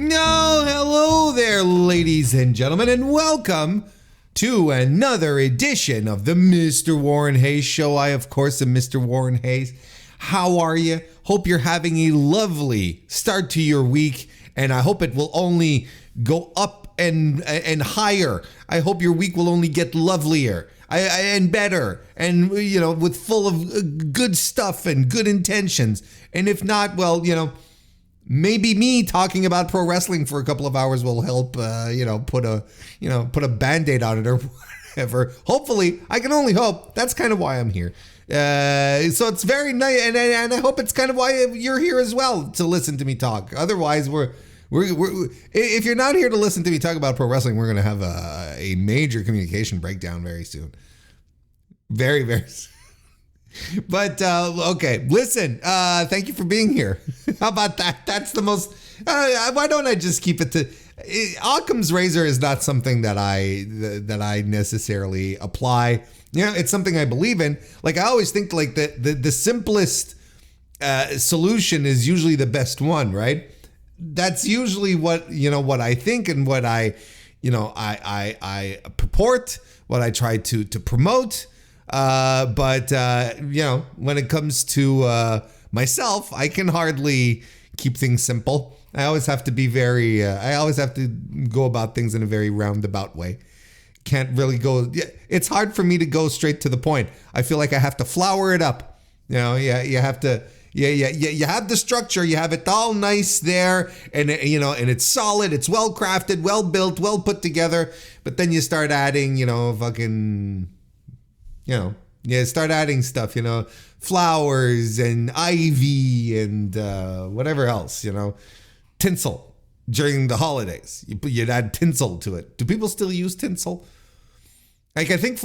No, hello there, ladies and gentlemen, and welcome to another edition of the Mr. Warren Hayes Show. I, of course, am Mr. Warren Hayes. How are you? Hope you're having a lovely start to your week, and I hope it will only go up and higher. I hope your week will only get lovelier and better, and with full of good stuff and good intentions. And if not, well, maybe me talking about pro wrestling for a couple of hours will help, put a Band-Aid on it or whatever. Hopefully, I can only hope. That's kind of why I'm here. So it's very nice, and I hope it's kind of why you're here as well, to listen to me talk. Otherwise, we're if you're not here to listen to me talk about pro wrestling, we're going to have a major communication breakdown very soon. Very, very soon. But, okay, listen, thank you for being here. How about that? That's the most, why don't I just keep it to, Occam's razor is not something that I necessarily apply. It's something I believe in. Like, I always think like the simplest solution is usually the best one, right? That's usually what I think and what I purport, what I try to promote. But when it comes to myself, I can hardly keep things simple. I always have to be I always have to go about things in a very roundabout way. Can't really go. It's hard for me to go straight to the point. I feel like I have to flower it up. You have to. You have the structure. You have it all nice there, and and it's solid. It's well crafted, well built, well put together. But then you start adding, start adding stuff, flowers and ivy and whatever else, tinsel during the holidays. You'd add tinsel to it. Do people still use tinsel? Like, I think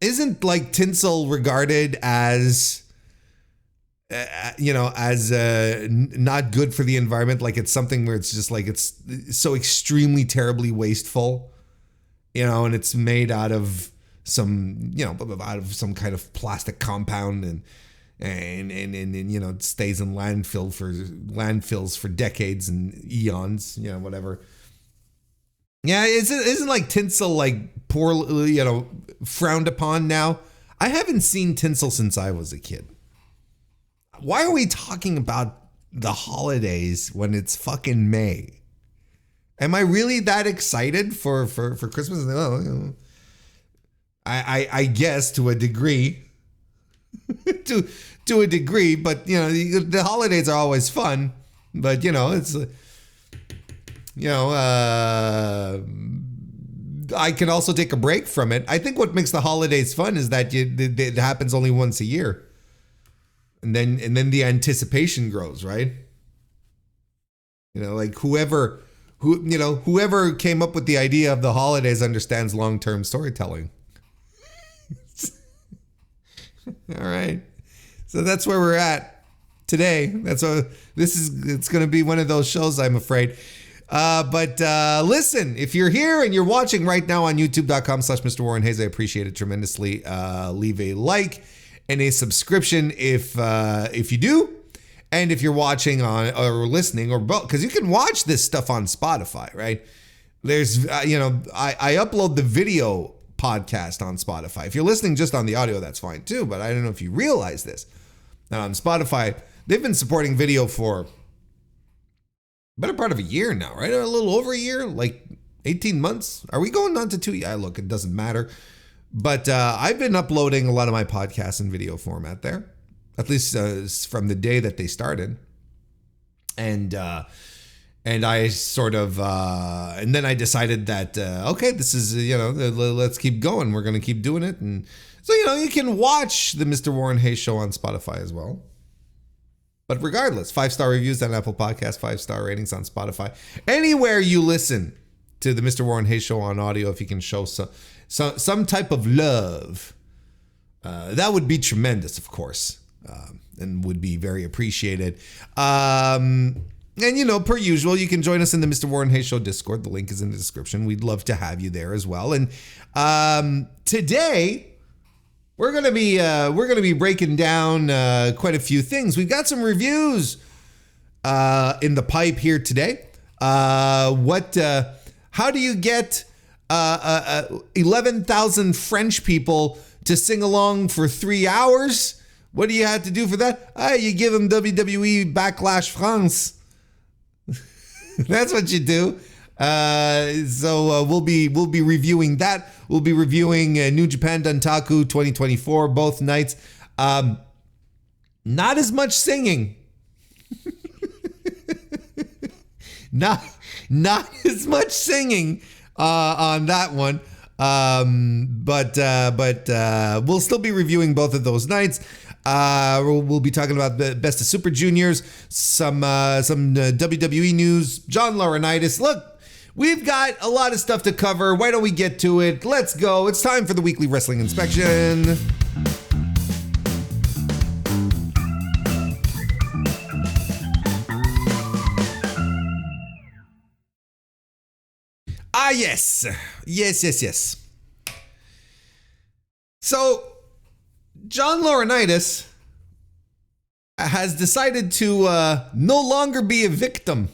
isn't like tinsel regarded as, not good for the environment? Like, it's something where it's just like, it's so extremely terribly wasteful, and it's made out of some kind of plastic compound and it stays in landfills for decades and eons, whatever. Yeah, isn't like tinsel like poor, frowned upon now? I haven't seen tinsel since I was a kid. Why are we talking about the holidays when it's fucking May? Am I really that excited for Christmas? Oh, I guess to a degree, to a degree, but the holidays are always fun. But it's I can also take a break from it. I think what makes the holidays fun is that it happens only once a year, and then the anticipation grows, right? Like whoever came up with the idea of the holidays understands long-term storytelling. All right. So that's where we're at today. It's going to be one of those shows, I'm afraid. But listen, if you're here and you're watching right now on youtube.com/MrWarrenHayes, I appreciate it tremendously. Leave a like and a subscription if you do. And if you're watching on or listening or both, because you can watch this stuff on Spotify, right? There's, I upload the video podcast on Spotify. If you're listening just on the audio, that's fine too. But I don't know if you realize this. Now on Spotify, they've been supporting video for better part of a year now, right? A little over a year, like 18 months. Are we going on to 2? Yeah, look, it doesn't matter. But I've been uploading a lot of my podcasts in video format there, at least from the day that they started. And I sort of, and then I decided that, okay, this is, let's keep going. We're going to keep doing it. And so, you can watch the Mr. Warren Hayes Show on Spotify as well. But regardless, 5-star reviews on Apple Podcasts, 5-star ratings on Spotify. Anywhere you listen to the Mr. Warren Hayes Show on audio, if you can show some type of love, that would be tremendous, of course, and would be very appreciated. And, per usual, you can join us in the Mr. Warren Hayes Show Discord. The link is in the description. We'd love to have you there as well. And today, we're gonna be breaking down quite a few things. We've got some reviews in the pipe here today. How do you get 11,000 French people to sing along for 3 hours? What do you have to do for that? You give them WWE Backlash France. That's what you do. So we'll be reviewing that. We'll be reviewing New Japan Dontaku 2024 both nights. Not as much singing. not as much singing on that one. But we'll still be reviewing both of those nights. We'll be talking about the Best of Super Juniors, some WWE news, John Laurinitis. Look, we've got a lot of stuff to cover. Why don't we get to it? Let's go. It's time for the weekly wrestling inspection. Yes. So, John Laurinitis has decided to no longer be a victim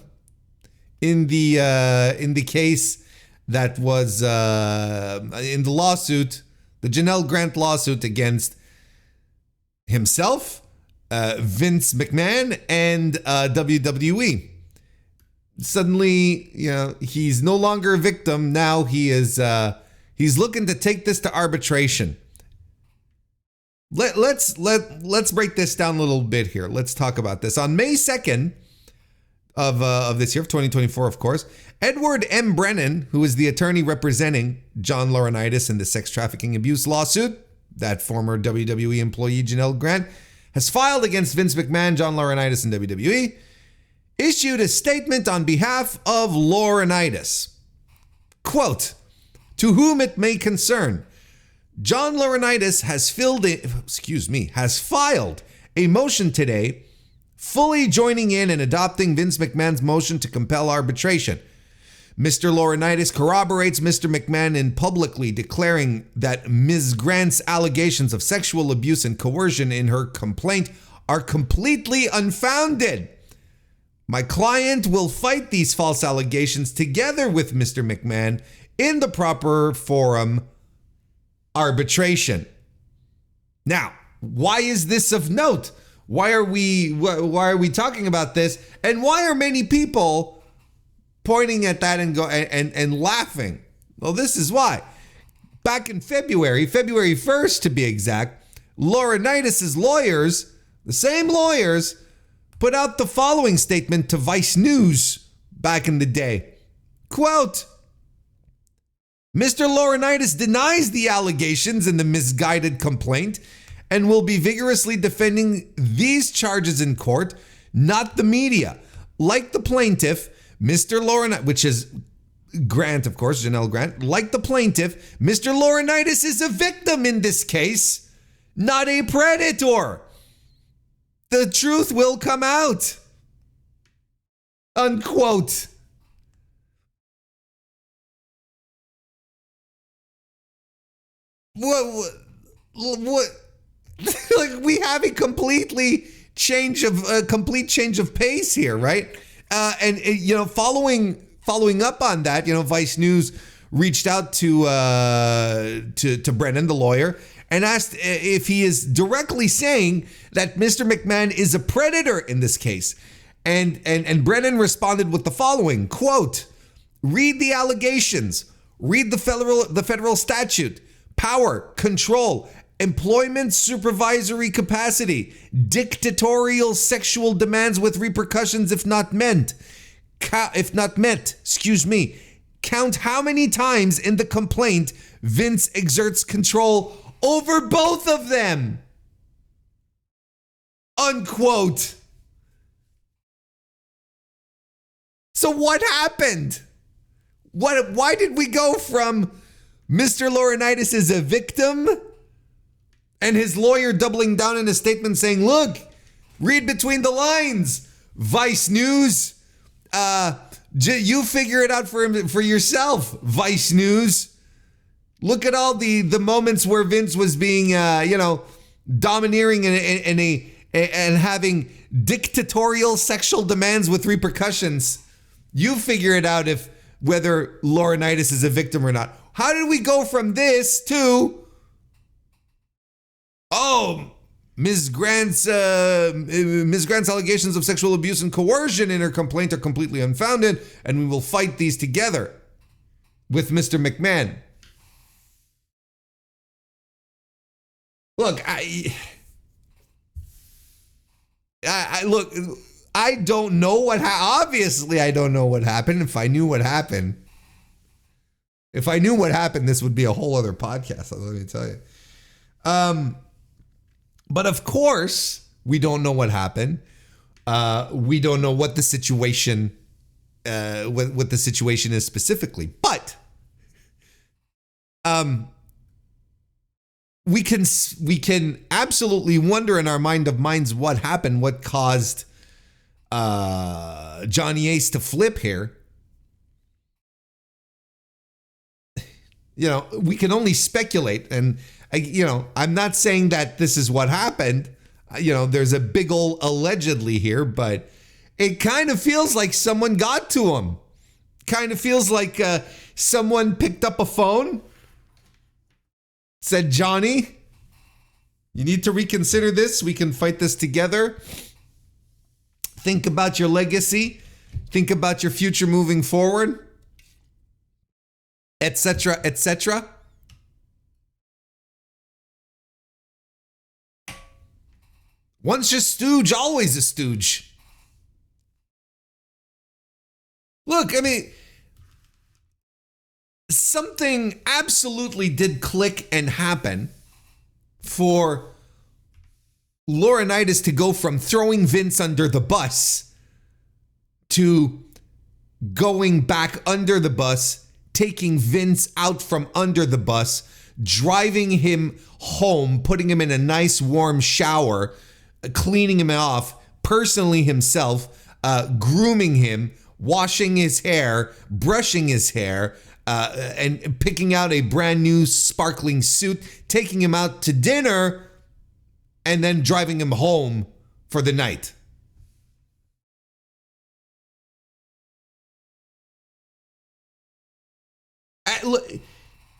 in the case that was in the lawsuit, the Janelle Grant lawsuit against himself, Vince McMahon, and WWE. Suddenly, he's no longer a victim. Now he's looking to take this to arbitration. Let's break this down a little bit here. Let's talk about this. On May 2nd of this year, of 2024, of course, Edward M. Brennan, who is the attorney representing John Laurinitis in the sex trafficking abuse lawsuit that former WWE employee Janelle Grant has filed against Vince McMahon, John Laurinitis, and WWE, issued a statement on behalf of Laurinitis. Quote, "To whom it may concern, John Laurinitis has filed a motion today, fully joining in and adopting Vince McMahon's motion to compel arbitration. Mr. Laurinitis corroborates Mr. McMahon in publicly declaring that Ms. Grant's allegations of sexual abuse and coercion in her complaint are completely unfounded. My client will fight these false allegations together with Mr. McMahon in the proper forum, arbitration." Now, why is this of note? Why are we talking about this? And why are many people pointing at that and laughing? Well, this is why. Back in February 1st to be exact, Laurinitis' lawyers, the same lawyers, put out the following statement to Vice News back in the day. Quote, "Mr. Laurinitis denies the allegations in the misguided complaint and will be vigorously defending these charges in court, not the media. Like the plaintiff, Mr. Laurinitis," which is Grant, of course, Janelle Grant, "like the plaintiff, Mr. Laurinitis is a victim in this case, not a predator. The truth will come out." Unquote. What? Like, we have a complete change of pace here, right? And following up on that, Vice News reached out to Brennan, the lawyer, and asked if he is directly saying that Mr. McMahon is a predator in this case. And Brennan responded with the following, quote, "Read the allegations, read the federal statute, power, control, employment, supervisory capacity, dictatorial sexual demands with repercussions if not met, count how many times in the complaint Vince exerts control over both of them." Unquote. So what happened? Why did we go from Mr. Laurinitis is a victim and his lawyer doubling down in a statement saying, "Look, read between the lines, Vice News. You figure it out for yourself, Vice News. Look at all the moments where Vince was being, domineering and having dictatorial sexual demands with repercussions. You figure it out if whether Laurinitis is a victim or not. How did we go from this to, oh, Ms. Grant's allegations of sexual abuse and coercion in her complaint are completely unfounded, and we will fight these together with Mr. McMahon. Look, look, I don't know what obviously I don't know what happened. If I knew what happened, this would be a whole other podcast, let me tell you. But of course, we don't know what happened. We don't know what the situation what the situation is specifically. But we can absolutely wonder in our mind of minds what happened, what caused Johnny Ace to flip here. You know, we can only speculate, and I'm not saying that this is what happened. There's a big ol' allegedly here, but it kind of feels like someone got to him. Kind of feels like someone picked up a phone, said, Johnny, you need to reconsider this. We can fight this together. Think about your legacy. Think about your future moving forward, etc., etc. Once a stooge, always a stooge. Look, I mean, something absolutely did click and happen for Laurinitis to go from throwing Vince under the bus to going back under the bus, taking Vince out from under the bus, driving him home, putting him in a nice warm shower, cleaning him off personally himself, grooming him, washing his hair, brushing his hair, and picking out a brand new sparkling suit, taking him out to dinner, and then driving him home for the night.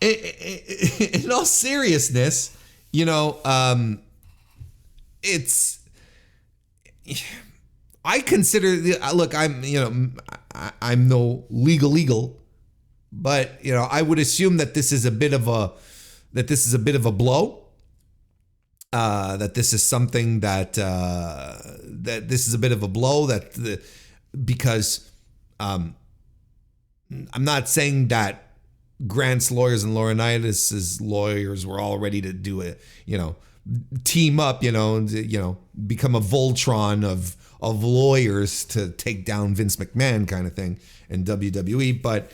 In all seriousness, it's, I consider, look, I'm no legal, but I would assume that this is a bit of a blow. That this is something that this is a bit of a blow because I'm not saying that Grant's lawyers and Laurinitis' lawyers were all ready to do it, team up, and become a Voltron of lawyers to take down Vince McMahon kind of thing in WWE. But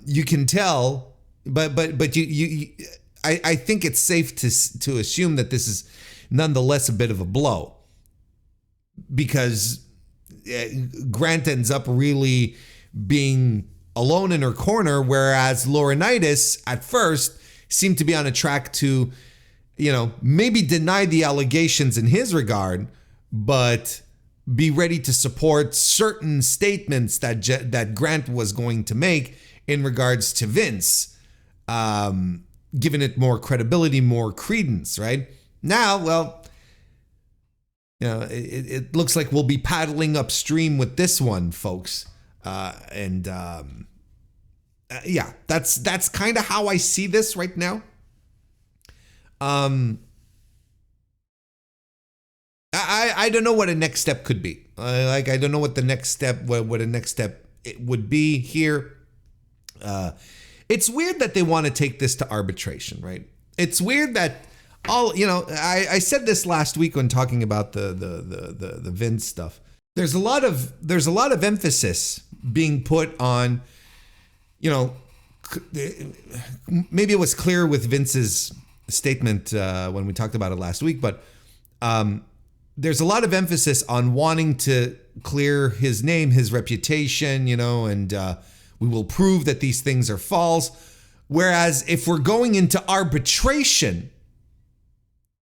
you can tell, but I think it's safe to assume that this is nonetheless a bit of a blow, because Grant ends up really being alone in her corner, whereas Laurinitis at first seemed to be on a track to, maybe deny the allegations in his regard, but be ready to support certain statements that Grant was going to make in regards to Vince, giving it more credibility, more credence, right? Now, well, it looks like we'll be paddling upstream with this one, folks. Yeah, that's kind of how I see this right now. I don't know what a next step could be. I don't know what the next step, what a next step it would be here. It's weird that they want to take this to arbitration, right? It's weird that I said this last week when talking about the Vince stuff. There's a lot of emphasis being put on, maybe it was clear with Vince's statement when we talked about it last week, but there's a lot of emphasis on wanting to clear his name, his reputation, and we will prove that these things are false. Whereas if we're going into arbitration,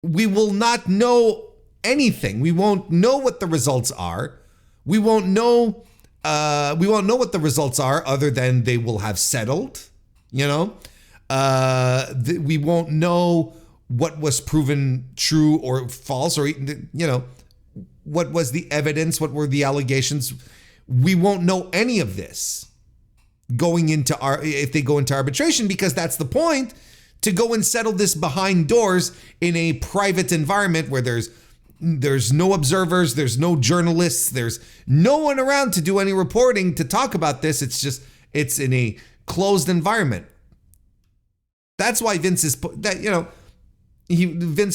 we will not know anything. We won't know what the results are. We won't know We won't know what the results are other than they will have settled, you know. We won't know what was proven true or false, or, you know, what was the evidence, what were the allegations. We won't know any of this going into if they go into arbitration, because that's the point, to go and settle this behind doors in a private environment where there's no observers, there's no journalists, there's no one around to do any reporting to talk about this. It's in a closed environment. That's why Vince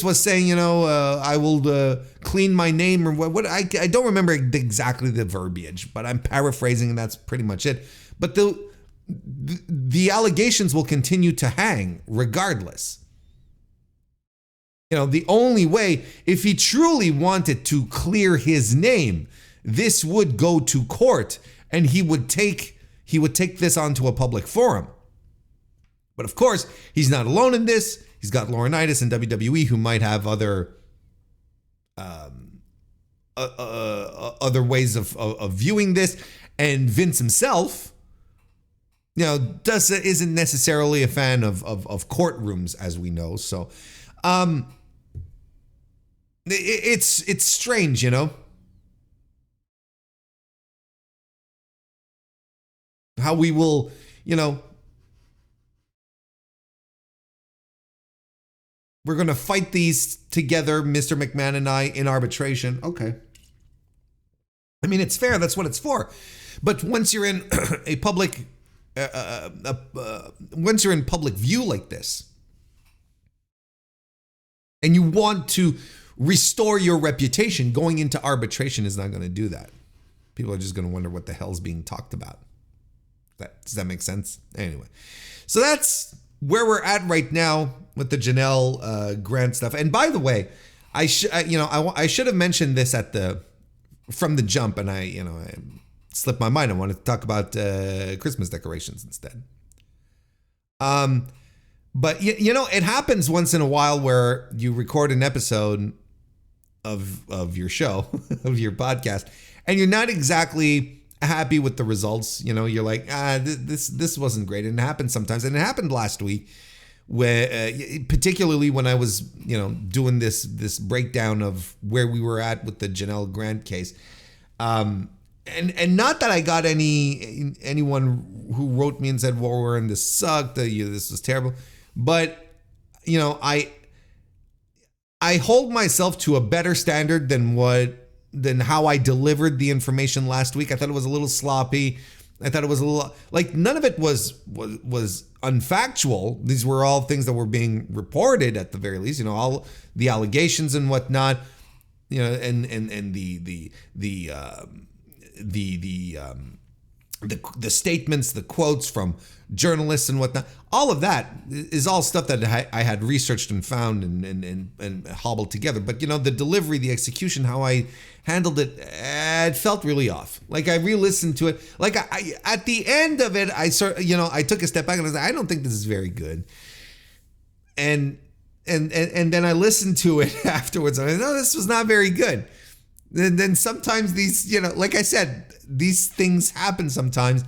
was saying, you know, I will clean my name, or what I don't remember exactly the verbiage, but I'm paraphrasing, and that's pretty much it. But the allegations will continue to hang regardless. You know, the only way, if he truly wanted to clear his name, this would go to court, and he would take this onto a public forum. But of course, he's not alone in this. He's got Laurinitis and WWE, who might have other ways of viewing this, and Vince himself, you know, isn't necessarily a fan of courtrooms, as we know. So, it's strange, you know, how we will, you know, we're going to fight these together, Mr. McMahon and I, in arbitration. Okay. I mean, it's fair. That's what it's for. But once you're in a public, once you're in public view like this, and you want to restore your reputation, going into arbitration is not going to do that. People are just going to wonder what the hell's being talked about. Does that make sense? Anyway, so that's where we're at right now with the Janelle Grant stuff. And by the way, I should have mentioned this from the jump, and I slipped my mind. I wanted to talk about Christmas decorations instead. But you know, it happens once in a while where you record an episode of your show, of your podcast, and you're not exactly happy with the results. You know, you're like, this wasn't great. And it happens sometimes. And it happened last week, where particularly when I was, you know, doing this breakdown of where we were at with the Janelle Grant case. And not that I got anyone who wrote me and said, well, Warren, this sucked, this was terrible. But, you know, I hold myself to a better standard than how I delivered the information last week. I thought it was a little sloppy. I thought it was a little, like, none of it was unfactual. These were all things that were being reported, at the very least, you know, all the allegations and whatnot, you know, and the statements, the quotes from journalists and whatnot. All of that is all stuff that I had researched and found and hobbled together. But, you know, the delivery, the execution, how I handled it, it felt really off. Like, I re-listened to it. Like, I at the end of it, I took a step back and I was like, I don't think this is very good. And then I listened to it afterwards. And I know this was not very good. And then sometimes these, you know, like I said, these things happen sometimes.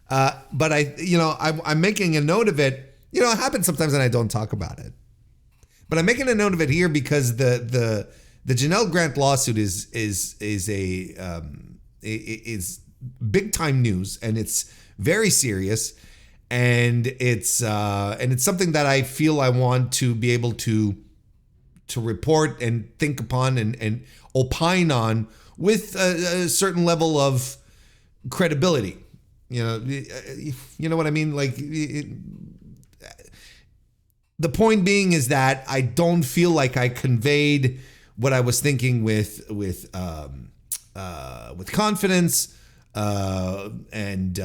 But I'm making a note of it. You know, it happens sometimes and I don't talk about it. But I'm making a note of it here because the Janelle Grant lawsuit is big time news, and it's very serious, and it's something that I feel I want to be able to report and think upon and opine on with a certain level of credibility. You know what I mean? Like, the point being is that I don't feel like I conveyed what I was thinking with confidence, and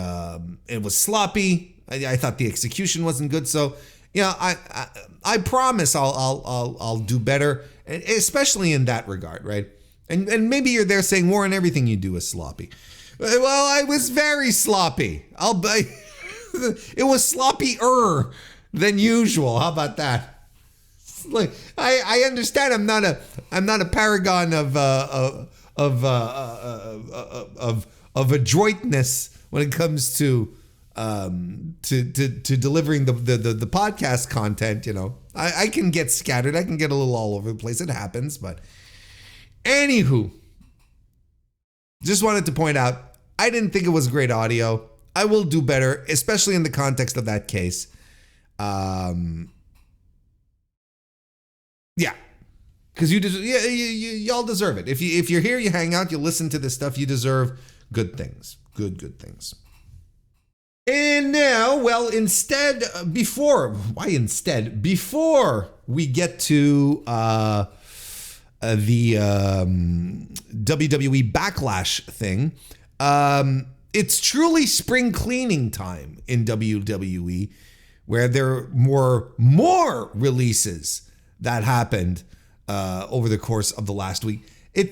it was sloppy. I thought the execution wasn't good. So, you know, I promise I'll do better, especially in that regard, right? And maybe you're there saying, Warren, everything you do is sloppy. Well, I was very sloppy. It was sloppier than usual. How about that? Like, I understand I'm not a paragon adroitness when it comes to delivering the podcast content. I can get scattered. I can get a little all over the place. It happens. But anywho, just wanted to point out, I didn't think it was great audio. I will do better, especially in the context of that case. Yeah, because y'all deserve it. If you're here, you hang out, you listen to this stuff, you deserve good things, good things. And now, before we get to the WWE Backlash thing, it's truly spring cleaning time in WWE, where there are more releases that happened over the course of the last week.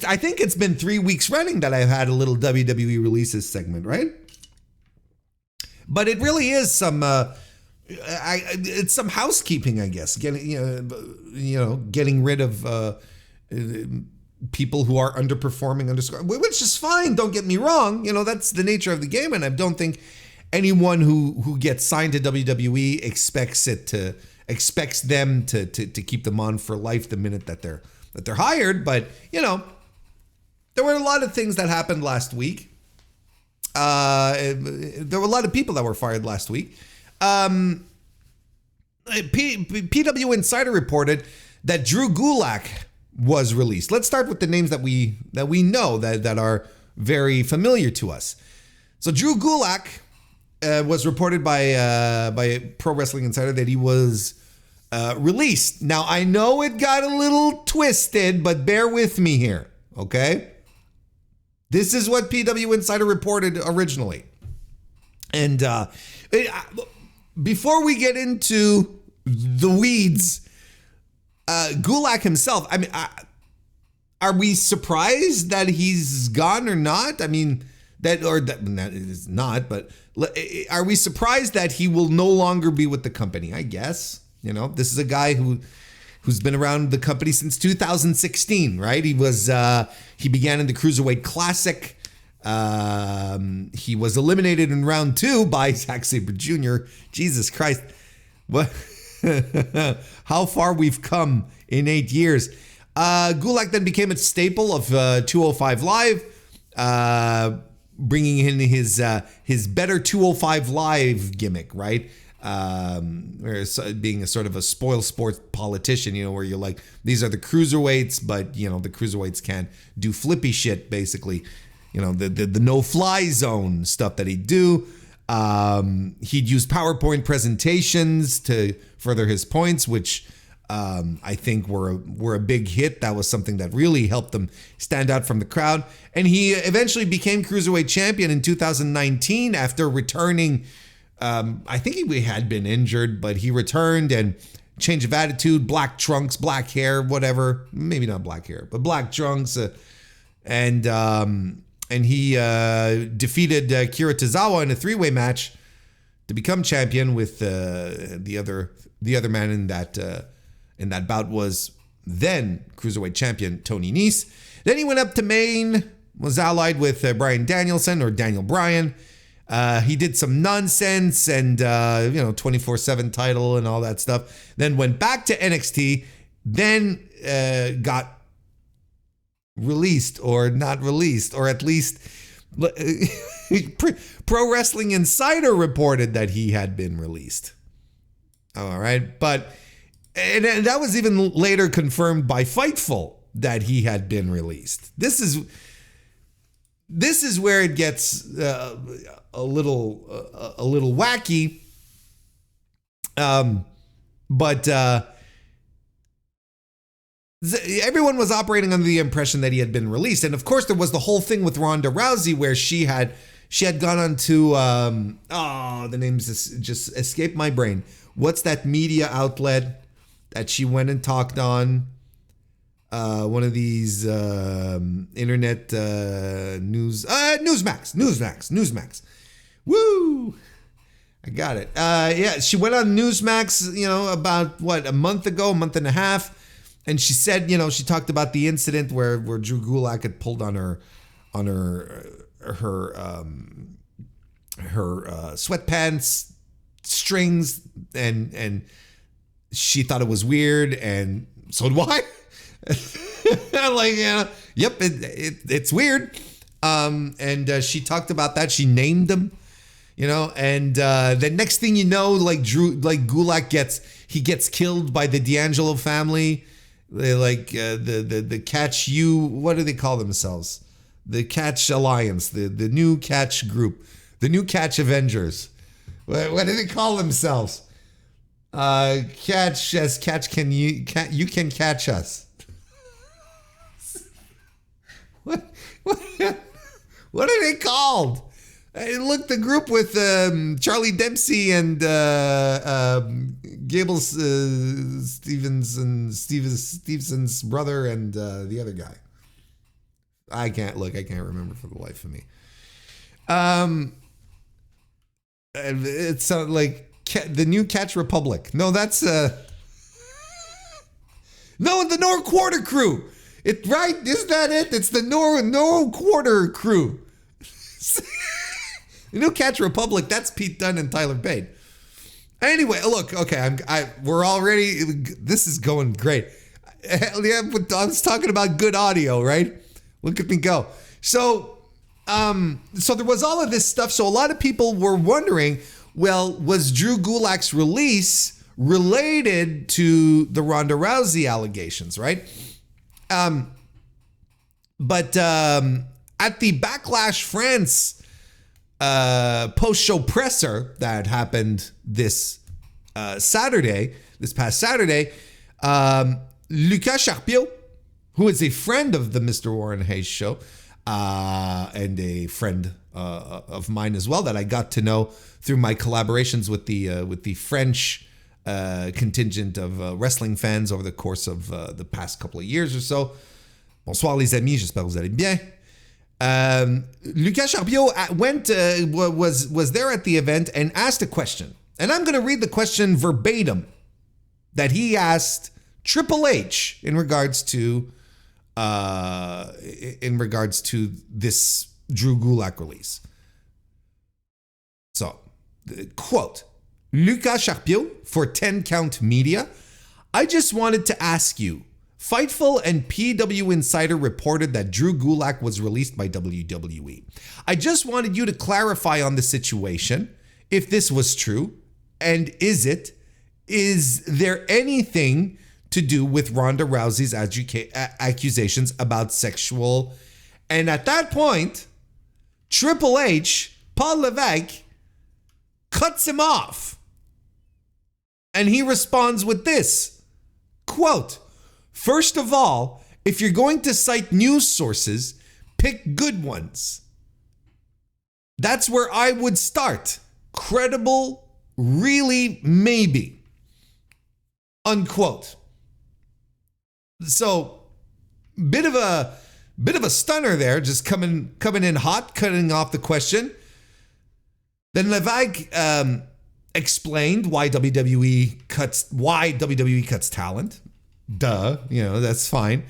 I think it's been 3 weeks running that I've had a little WWE releases segment, right? But it really is some it's some housekeeping, I guess. Getting rid of people who are underperforming, which is fine. Don't get me wrong. That's the nature of the game, and I don't think anyone who gets signed to WWE expects them to keep them on for life the minute that they're hired. But there were a lot of things that happened last week. There were a lot of people that were fired last week. PW Insider reported that Drew Gulak was released. Let's start with the names that we know that are very familiar to us. So Drew Gulak was reported by Pro Wrestling Insider that he was released. Now, I know it got a little twisted, but bear with me here, okay? This is what PW Insider reported originally. And before we get into the weeds, Gulak himself, I mean, are we surprised that he's gone or not? I mean, that is not, but are we surprised that he will no longer be with the company? I guess, this is a guy who's been around the company since 2016, right? He began in the Cruiserweight Classic. He was eliminated in round 2 by Zack Sabre Jr. Jesus Christ. What? How far we've come in 8 years. Gulak then became a staple of 205 Live, bringing in his better 205 Live gimmick, right? Being a sort of a spoil sports politician, where you're like, these are the cruiserweights, but the cruiserweights can't do flippy shit, basically. The no-fly zone stuff that he'd do. He'd use PowerPoint presentations to further his points, which I think were a big hit. That was something that really helped them stand out from the crowd. And he eventually became Cruiserweight Champion in 2019 after returning. I think he had been injured, but he returned and change of attitude, black trunks, black hair, whatever. Maybe not black hair, but black trunks. And he defeated Kira Tozawa in a 3-way match to become champion. With the other man in that bout was then Cruiserweight champion Tony Nese. Then he went up to Maine, was allied with Bryan Danielson, or Daniel Bryan. He did some nonsense and 24/7 title and all that stuff. Then went back to NXT. Then got released, or not released, or at least Pro Wrestling Insider reported that he had been released. All right, but and that was even later confirmed by Fightful that he had been released. This is where it gets a little wacky. But everyone was operating under the impression that he had been released. And of course, there was the whole thing with Ronda Rousey where she had gone on to, the names just escaped my brain. What's that media outlet that she went and talked on? One of these internet news, Newsmax. Woo! I got it. Yeah, she went on Newsmax, about a month and a half. And she said, she talked about the incident where Drew Gulak had pulled on her sweatpants strings, and she thought it was weird, and so do I. Like, yep, it's weird. And she talked about that. She named them, and the next thing you know, Gulak gets killed by the D'Angelo family. The Catch U, what do they call themselves? The Catch Alliance, the new Catch group, the new Catch Avengers. What do they call themselves? Catch can you can catch us. What are they called? Look, the group with Charlie Dempsey and Gable Stevenson's brother and the other guy. I can't remember for the life of me. It's like the new Catch Republic. No, that's no, the Nor Quarter Crew. Right? Isn't that it? It's the Nor Quarter Crew. The new Catch Republic, that's Pete Dunne and Tyler Bate. Anyway, look, okay, we're already, this is going great. I was talking about good audio, right? Look at me go. So there was all of this stuff. So a lot of people were wondering, well, was Drew Gulak's release related to the Ronda Rousey allegations, right? But at the Backlash France post-show presser that happened this past Saturday, Lucas Charpiot, who is a friend of the MrWarrenHayes show and a friend of mine as well that I got to know through my collaborations with the French contingent of wrestling fans over the course of the past couple of years or so. Bonsoir les amis, j'espère que vous allez bien. Lucas Charpiot was there at the event and asked a question. And I'm going to read the question verbatim that he asked Triple H in regards to this Drew Gulak release. So, quote, Lucas Charpiot for 10 Count Media. I just wanted to ask you, Fightful and PW Insider reported that Drew Gulak was released by WWE. I just wanted you to clarify on the situation, if this was true, and is there anything to do with Ronda Rousey's accusations about sexual? And at that point, Triple H, Paul Levesque, cuts him off. And he responds with this, quote, first of all, if you're going to cite news sources, pick good ones. That's where I would start. Credible, really, maybe. Unquote. So, bit of a stunner there, just coming in hot, cutting off the question. Then Levesque explained why WWE cuts talent. Duh, that's fine.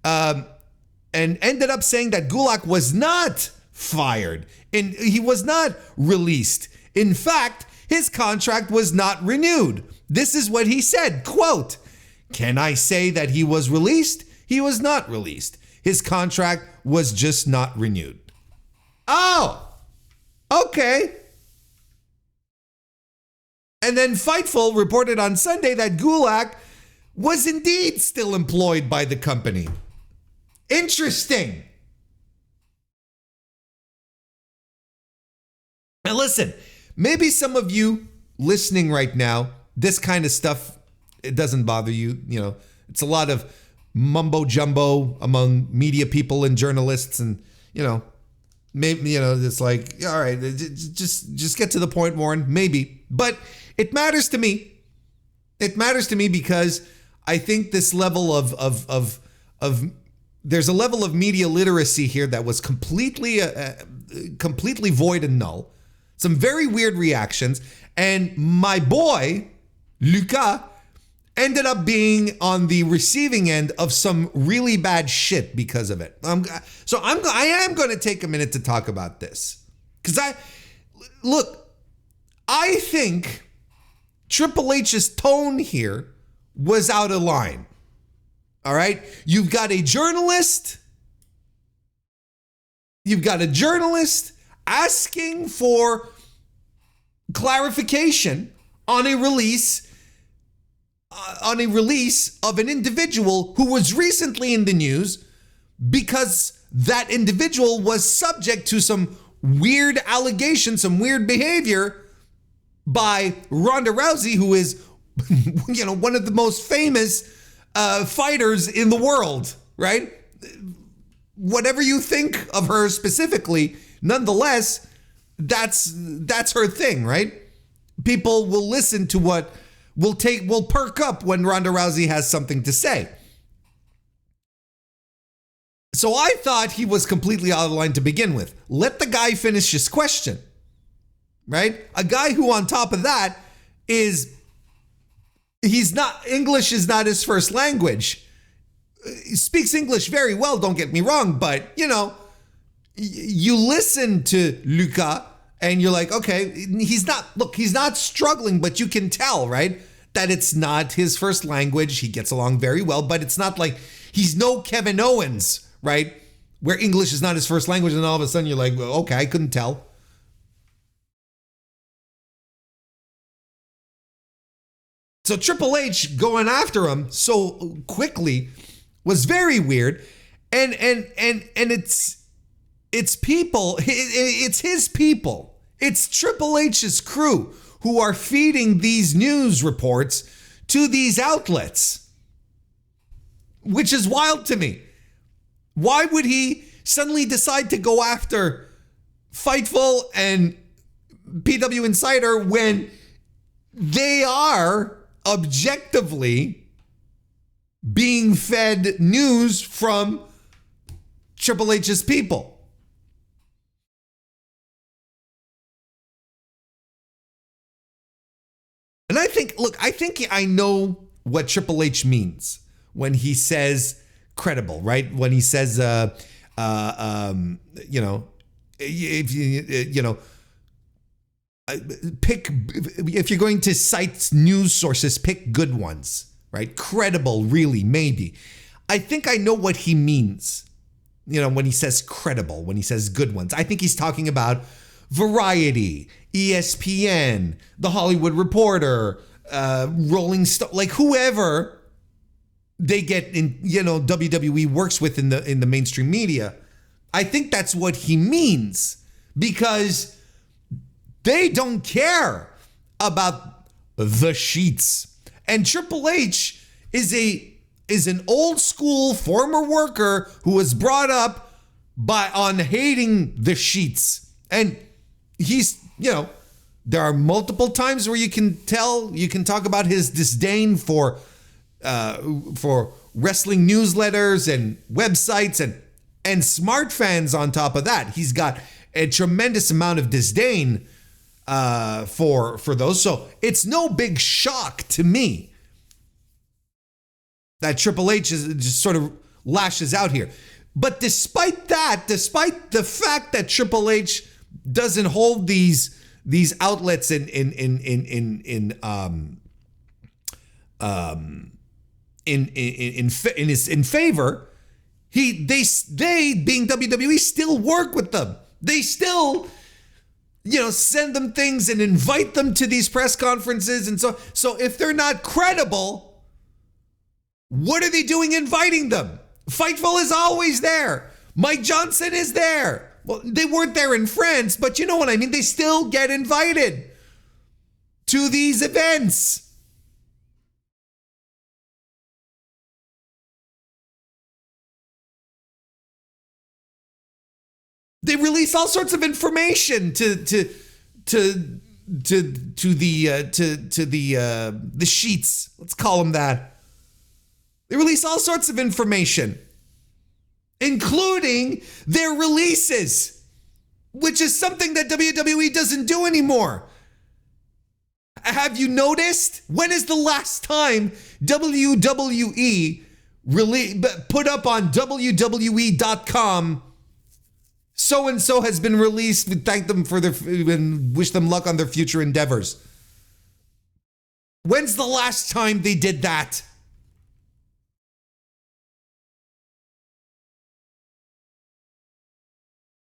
And ended up saying that Gulak was not fired and he was not released. In fact, his contract was not renewed. This is what he said, quote, can I say that he was released? He was not released. His contract was just not renewed. Oh, okay. And then Fightful reported on Sunday that Gulak was indeed still employed by the company. Interesting. Now listen, maybe some of you listening right now, this kind of stuff, it doesn't bother you. It's a lot of mumbo jumbo among media people and journalists, and maybe it's like, all right, just get to the point, Warren. Maybe, but it matters to me. It matters to me because I think this level of there's a level of media literacy here that was completely void and null. Some very weird reactions, and my boy Lucas ended up being on the receiving end of some really bad shit because of it. I am going to take a minute to talk about this. Because I think Triple H's tone here was out of line. All right? You've got a journalist asking for clarification on a release of an individual who was recently in the news because that individual was subject to some weird allegations, some weird behavior by Ronda Rousey, who is, one of the most famous fighters in the world, right? Whatever you think of her specifically, nonetheless, that's her thing, right? People will listen to will perk up when Ronda Rousey has something to say. So I thought he was completely out of line to begin with. Let the guy finish his question, right? A guy who on top of that English is not his first language. He speaks English very well, don't get me wrong, but you listen to Luca and you're like, okay, he's not struggling, but you can tell, right, that it's not his first language. He gets along very well, but it's not like he's no Kevin Owens, right, where English is not his first language, and all of a sudden you're like, well, okay, I couldn't tell. So Triple H going after him so quickly was very weird, and it's people, it's his people. It's Triple H's crew who are feeding these news reports to these outlets, which is wild to me. Why would he suddenly decide to go after Fightful and PW Insider when they are objectively being fed news from Triple H's people? And I think I know what Triple H means when he says credible, right? When he says, if you're going to cite news sources, pick good ones, right? Credible, really, maybe. I think I know what he means, when he says credible, when he says good ones. I think he's talking about Variety, ESPN, The Hollywood Reporter, Rolling Stone, like whoever they get in, WWE works with in the mainstream media. I think that's what he means, because they don't care about the sheets. And Triple H is an old school former worker who was brought up on hating the sheets. And he's, there are multiple times where you can talk about his disdain for wrestling newsletters and websites and smart fans on top of that. He's got a tremendous amount of disdain for those. So it's no big shock to me that Triple H just sort of lashes out here. But despite the fact that Triple H doesn't hold these outlets in favor, they being WWE still work with them. They still send them things and invite them to these press conferences. And so if they're not credible, what are they doing inviting them? Fightful is always there. Mike Johnson is there. Well, they weren't there in France, but you know what I mean? They still get invited to these events. They release all sorts of information to the sheets. Let's call them that. They release all sorts of information, including their releases, which is something that WWE doesn't do anymore. Have you noticed? When is the last time WWE put up on WWE.com, so-and-so has been released, we thank them for and wish them luck on their future endeavors? When's the last time they did that?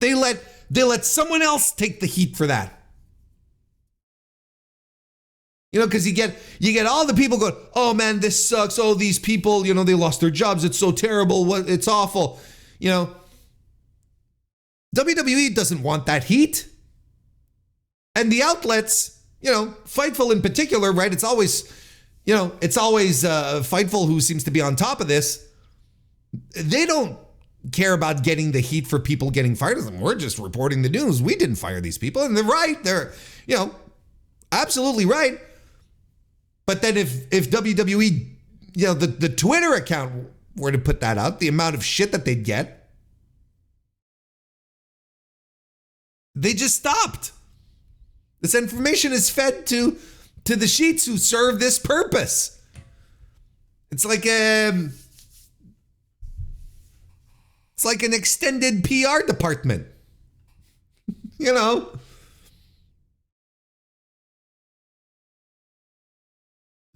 They let someone else take the heat for that. You know, because you get all the people going, oh man, this sucks. Oh, these people, they lost their jobs. It's so terrible. It's awful. WWE doesn't want that heat. And the outlets, Fightful in particular, right? It's always Fightful who seems to be on top of this. They don't care about getting the heat for people getting fired. We're just reporting the news. We didn't fire these people. And they're right. They're, absolutely right. But then if WWE, the Twitter account were to put that out, the amount of shit that they'd get, they just stopped. This information is fed to the sheets who serve this purpose. It's like an extended PR department,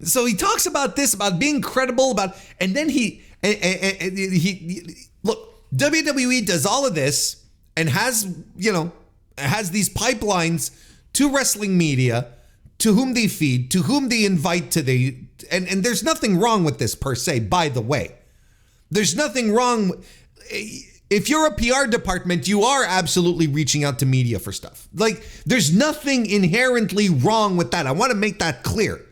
So he talks about this, about being credible, and then he look, WWE does all of this and has these pipelines to wrestling media, to whom they feed, to whom they invite and there's nothing wrong with this per se, by the way. There's nothing wrong. If you're a PR department, you are absolutely reaching out to media for stuff. Like, there's nothing inherently wrong with that. I want to make that clear.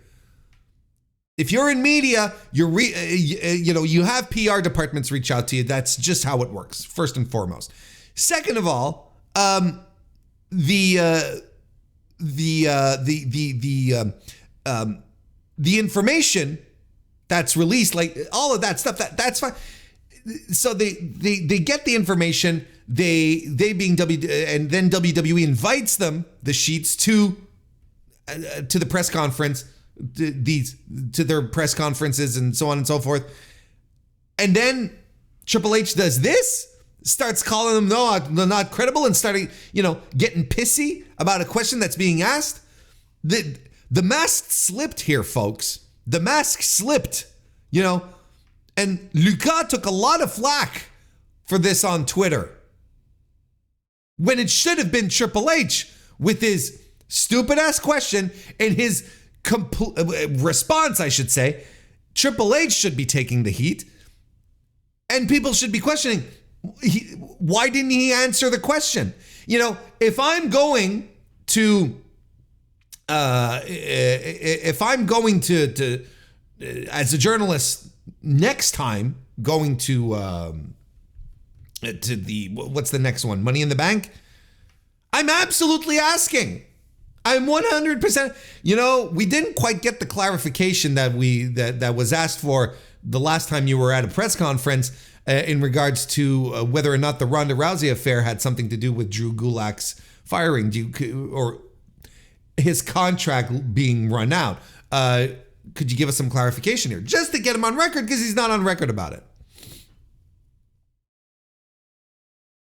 If you're in media, you have PR departments reach out to you. That's just how it works, first and foremost. Second of all, the information that's released, like all of that stuff, that's fine. So they get the information, they being and then WWE invites them, the sheets, to the press conference, to their press conferences and so on and so forth. And then Triple H does this, starts calling them not credible, and starting, getting pissy about a question that's being asked. The mask slipped here, folks. The mask slipped, and Lucas took a lot of flack for this on Twitter, when it should have been Triple H with his stupid ass question and his response, I should say. Triple H should be taking the heat, and people should be questioning, why didn't he answer the question? If I'm going to as a journalist next time, going to the, what's the next one? Money in the Bank? I'm absolutely asking. I'm 100%. We didn't quite get the clarification that was asked for the last time you were at a press conference in regards to whether or not the Ronda Rousey affair had something to do with Drew Gulak's firing, or his contract being run out. Could you give us some clarification here, just to get him on record, because he's not on record about it?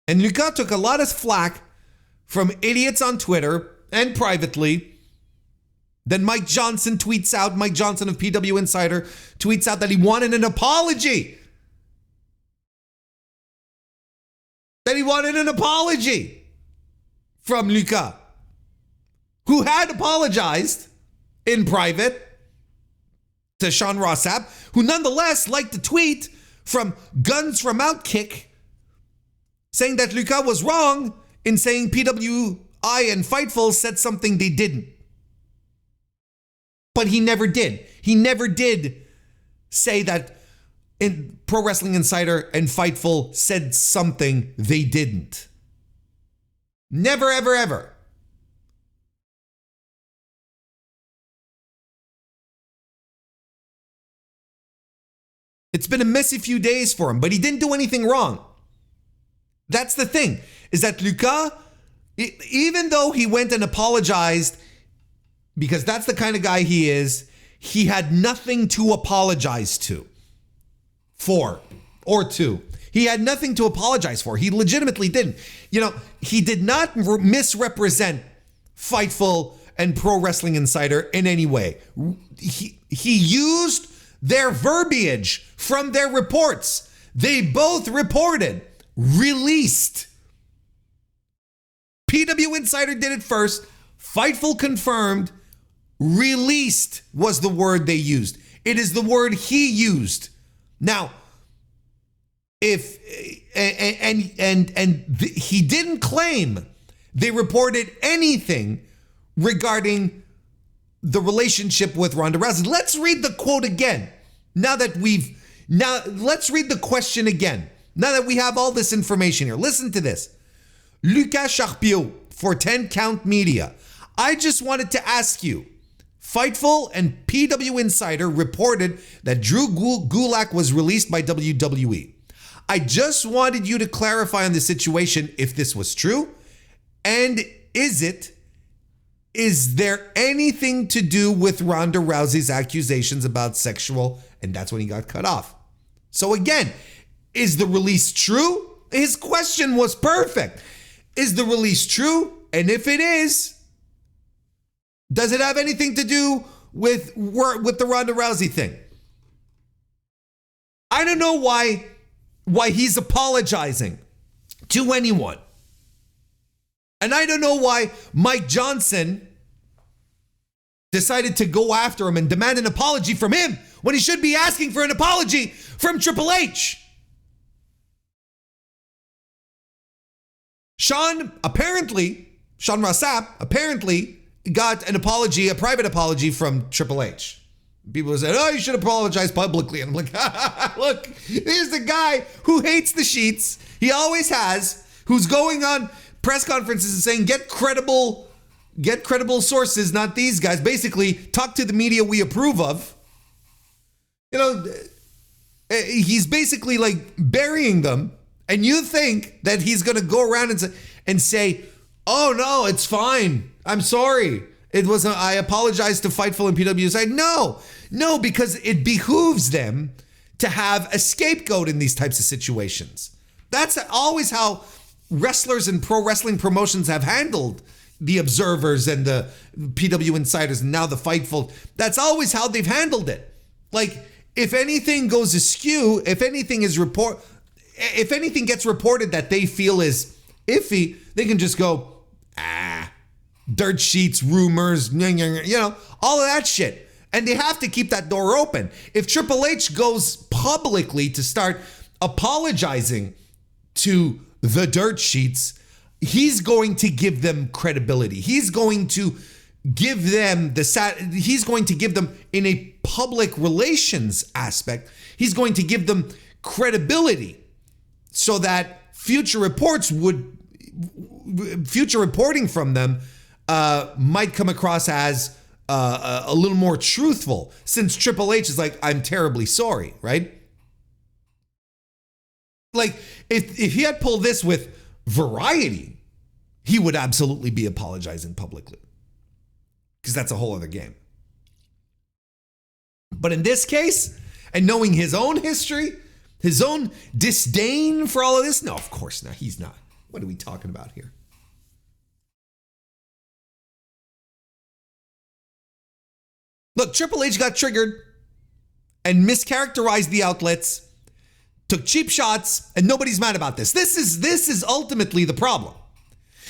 And Lucas took a lot of flack from idiots on Twitter and privately. Then Mike Johnson of PW Insider tweets out that he wanted an apology. From Lucas, who had apologized in private to Sean Ross Sapp, who nonetheless liked a tweet from Guns from Outkick saying that Lucas was wrong in saying PWI and Fightful said something they didn't. But he never did. He never did say that in Pro Wrestling Insider and Fightful said something they didn't. Never, ever, ever. It's been a messy few days for him, but he didn't do anything wrong. That's the thing, is that Lucas, even though he went and apologized because that's the kind of guy he is. He had nothing to apologize for. He had nothing to apologize for. He legitimately didn't. He did not misrepresent Fightful and Pro Wrestling Insider in any way. He used their verbiage from their reports. They both reported released. PW Insider did it first. Fightful confirmed. Released was the word they used. It is the word he used. Now, if he didn't claim they reported anything regarding the relationship with Ronda Rousey. Let's read the quote again. Let's read the question again. Now that we have all this information here, listen to this. Lucas Charpiot for 10 Count Media. I just wanted to ask you, Fightful and PW Insider reported that Drew Gulak was released by WWE. I just wanted you to clarify on the situation if this was true, and is there anything to do with Ronda Rousey's accusations about sexual, and that's when he got cut off. So again, is the release true? His question was perfect. Is the release true? And if it is, does it have anything to do with the Ronda Rousey thing? I don't know why he's apologizing to anyone. And I don't know why Mike Johnson decided to go after him and demand an apology from him when he should be asking for an apology from Triple H. Sean Rossap apparently got an apology, a private apology from Triple H. People said, oh, you should apologize publicly. And I'm like, look, here's the guy who hates the sheets. He always has, who's going on press conferences and saying, get credible sources, not these guys. Basically, talk to the media we approve of. He's basically like burying them. And you think that he's going to go around and say, oh, no, it's fine. I'm sorry. I apologize to Fightful and PW side. No, because it behooves them to have a scapegoat in these types of situations. That's always how wrestlers and pro wrestling promotions have handled the observers and the PW Insiders and now the Fightful. That's always how they've handled it. Like, if anything goes askew, if anything gets reported that they feel is iffy, they can just go, dirt sheets, rumors, all of that shit. And they have to keep that door open. If Triple H goes publicly to start apologizing to the dirt sheets, he's going to give them credibility. He's going to give them he's going to give them in a public relations aspect. He's going to give them credibility so that future reporting from them might come across as a little more truthful, since Triple H is like, I'm terribly sorry, right? Like, if he had pulled this with Variety, he would absolutely be apologizing publicly, because that's a whole other game. But in this case, and knowing his own history, his own disdain for all of this, no, of course not. He's not. What are we talking about here? Look, Triple H got triggered and mischaracterized the outlets, took cheap shots, and nobody's mad about this. This is ultimately the problem.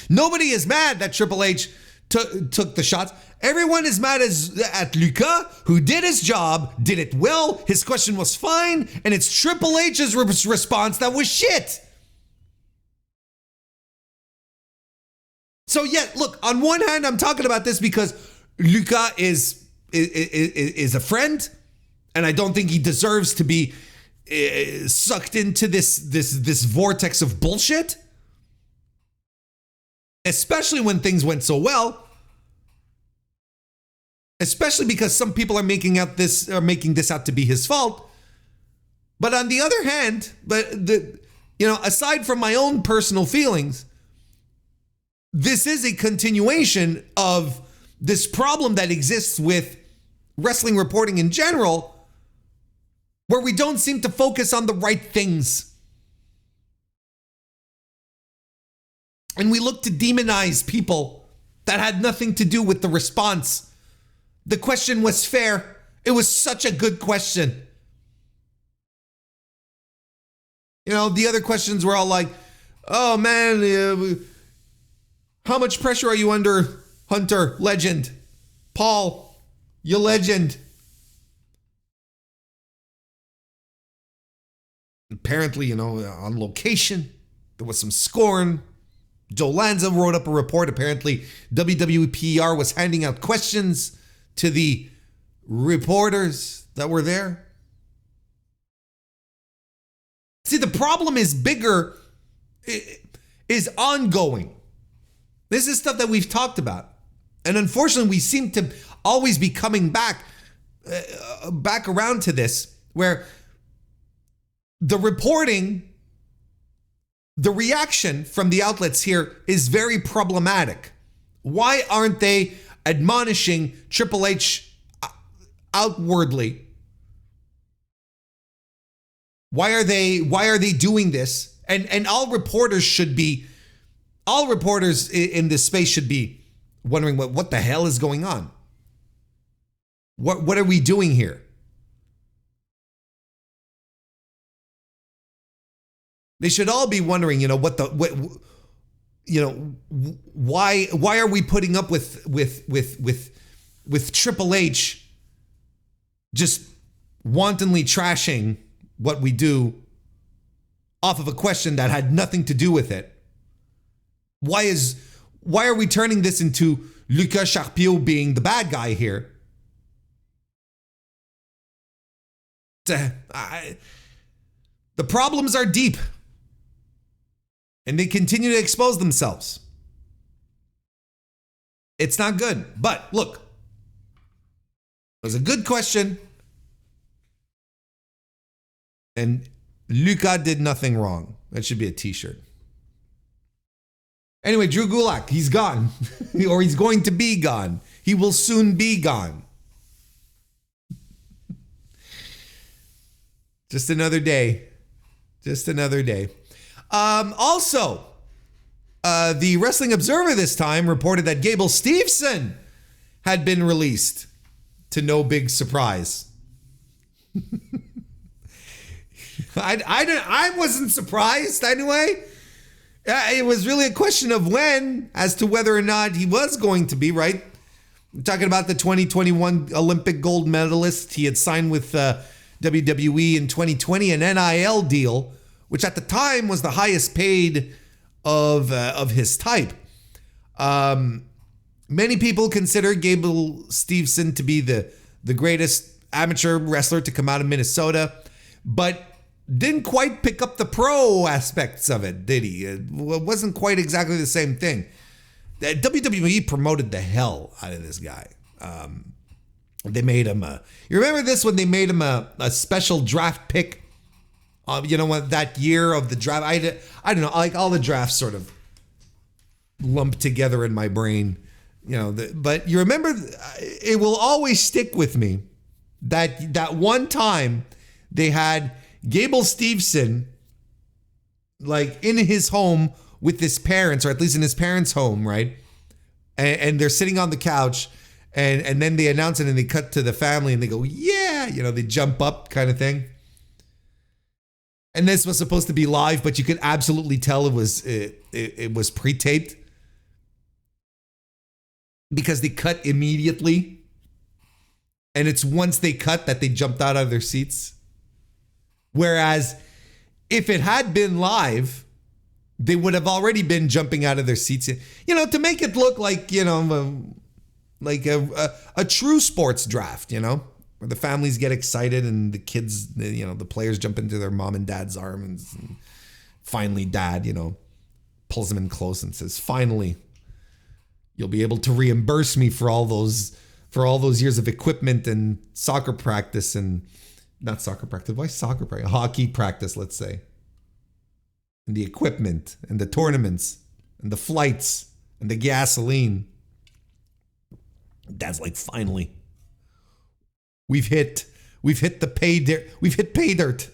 Nobody is mad that Triple H took the shots. Everyone is mad at Lucas, who did his job, did it well. His question was fine, and it's Triple H's response that was shit. So yeah, look, on one hand, I'm talking about this because Lucas is a friend, and I don't think he deserves to be sucked into this vortex of bullshit, especially when things went so well. Especially because some people are making this out to be his fault. But on the other hand, aside from my own personal feelings, this is a continuation of this problem that exists with wrestling reporting in general, where we don't seem to focus on the right things. And we look to demonize people that had nothing to do with the response. The question was fair. It was such a good question. You know, the other questions were all like, oh man, how much pressure are you under, Hunter? Legend. Paul, you legend. Apparently, you know, on location, there was some scorn. Joe Lanza wrote up a report. Apparently, WWE PR was handing out questions to the reporters that were there. See, the problem is bigger, is ongoing. This is stuff that we've talked about. And unfortunately, we seem to always be coming back around to this, where the reporting, the reaction from the outlets here is very problematic. Why aren't they admonishing Triple H outwardly? Why are they doing this? And all reporters in this space should be wondering what the hell is going on? What are we doing here? They should all be wondering, you know, why are we putting up with Triple H just wantonly trashing what we do off of a question that had nothing to do with it? Why are we turning this into Lucas Charpiot being the bad guy here? The problems are deep, and they continue to expose themselves. It's not good. But look, it was a good question, and Luca did nothing wrong. That should be a t-shirt. Anyway, Drew Gulak, he's gone. Or he's going to be gone. He will soon be gone. Just another day. Just another day. Also, the Wrestling Observer this time reported that Gable Steveson had been released, to no big surprise. I wasn't surprised anyway. It was really a question of when, as to whether or not he was going to be, right? I'm talking about the 2021 Olympic gold medalist. He had signed with WWE in 2020 an NIL deal, which at the time was the highest paid of his type. Many people consider Gable Steveson to be the greatest amateur wrestler to come out of Minnesota, but didn't quite pick up the pro aspects of it, did he? It wasn't quite exactly the same thing. WWE promoted the hell out of this guy. They made him you remember this when they made him a special draft pick? You know what, that year of the draft? I don't know, like all the drafts sort of lumped together in my brain. You know, but you remember, it will always stick with me that one time they had Gable Steveson, like in his home with his parents, or at least in his parents' home, right? And they're sitting on the couch, and then they announce it and they cut to the family and they go, yeah, you know, they jump up kind of thing. And this was supposed to be live, but you could absolutely tell it was pre-taped, because they cut immediately. And it's once they cut that they jumped out of their seats. Whereas if it had been live, they would have already been jumping out of their seats, you know, to make it look like, you know, like a true sports draft, you know, where the families get excited and the kids, you know, the players jump into their mom and dad's arms, and finally dad, you know, pulls them in close and says, finally, you'll be able to reimburse me for all those years of equipment and soccer practice and not soccer practice. Why soccer practice? Hockey practice, let's say. And the equipment and the tournaments and the flights and the gasoline. Dad's like, finally, we've hit the pay dirt. We've hit pay dirt.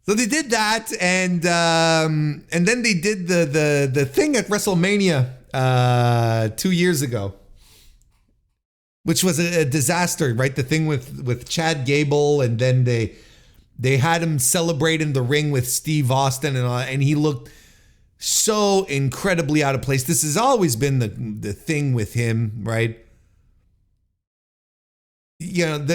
So they did that, and then they did the thing at WrestleMania 2 years ago, which was a disaster, right? The thing with Chad Gable, and then they had him celebrate in the ring with Steve Austin, and he looked so incredibly out of place. This has always been the thing with him, right? You know,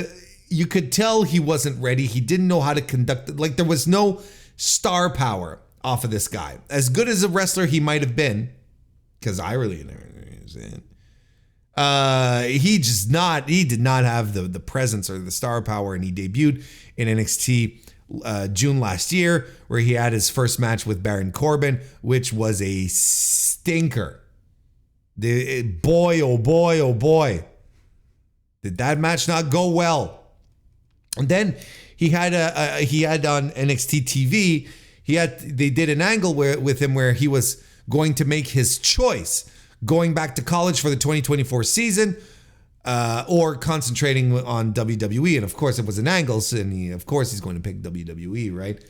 you could tell he wasn't ready. He didn't know how to conduct it. Like, there was no star power off of this guy. As good as a wrestler he might have been, because I really never understand. He did not have the presence or the star power, and he debuted in NXT June last year, where he had his first match with Baron Corbin, which was a stinker. Boy, oh boy, oh boy. Did that match not go well? And then he had on NXT TV, they did an angle with him where he was going to make his choice, going back to college for the 2024 season, or concentrating on WWE. And of course, it was an angle, and he's going to pick WWE, right?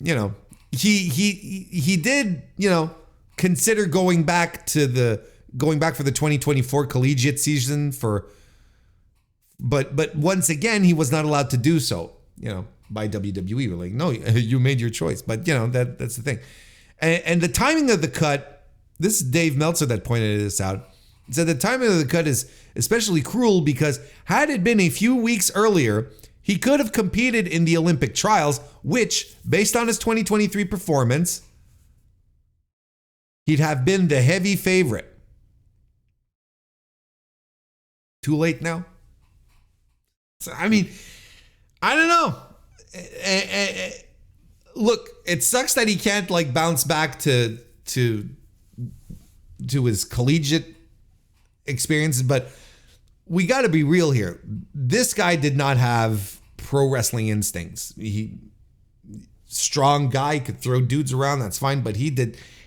You know, he did, you know, consider going back for the 2024 collegiate season but once again, he was not allowed to do so, you know, by WWE. We're like, no, you made your choice. But, you know, that's the thing. And the timing of the cut, this is Dave Meltzer that pointed this out. He said the timing of the cut is especially cruel because had it been a few weeks earlier, he could have competed in the Olympic trials, which, based on his 2023 performance, he'd have been the heavy favorite. Too late now? So, I mean, I don't know. Look, it sucks that he can't like bounce back to his collegiate experiences, but we got to be real here. This guy did not have pro wrestling instincts. Strong guy, could throw dudes around, that's fine, but he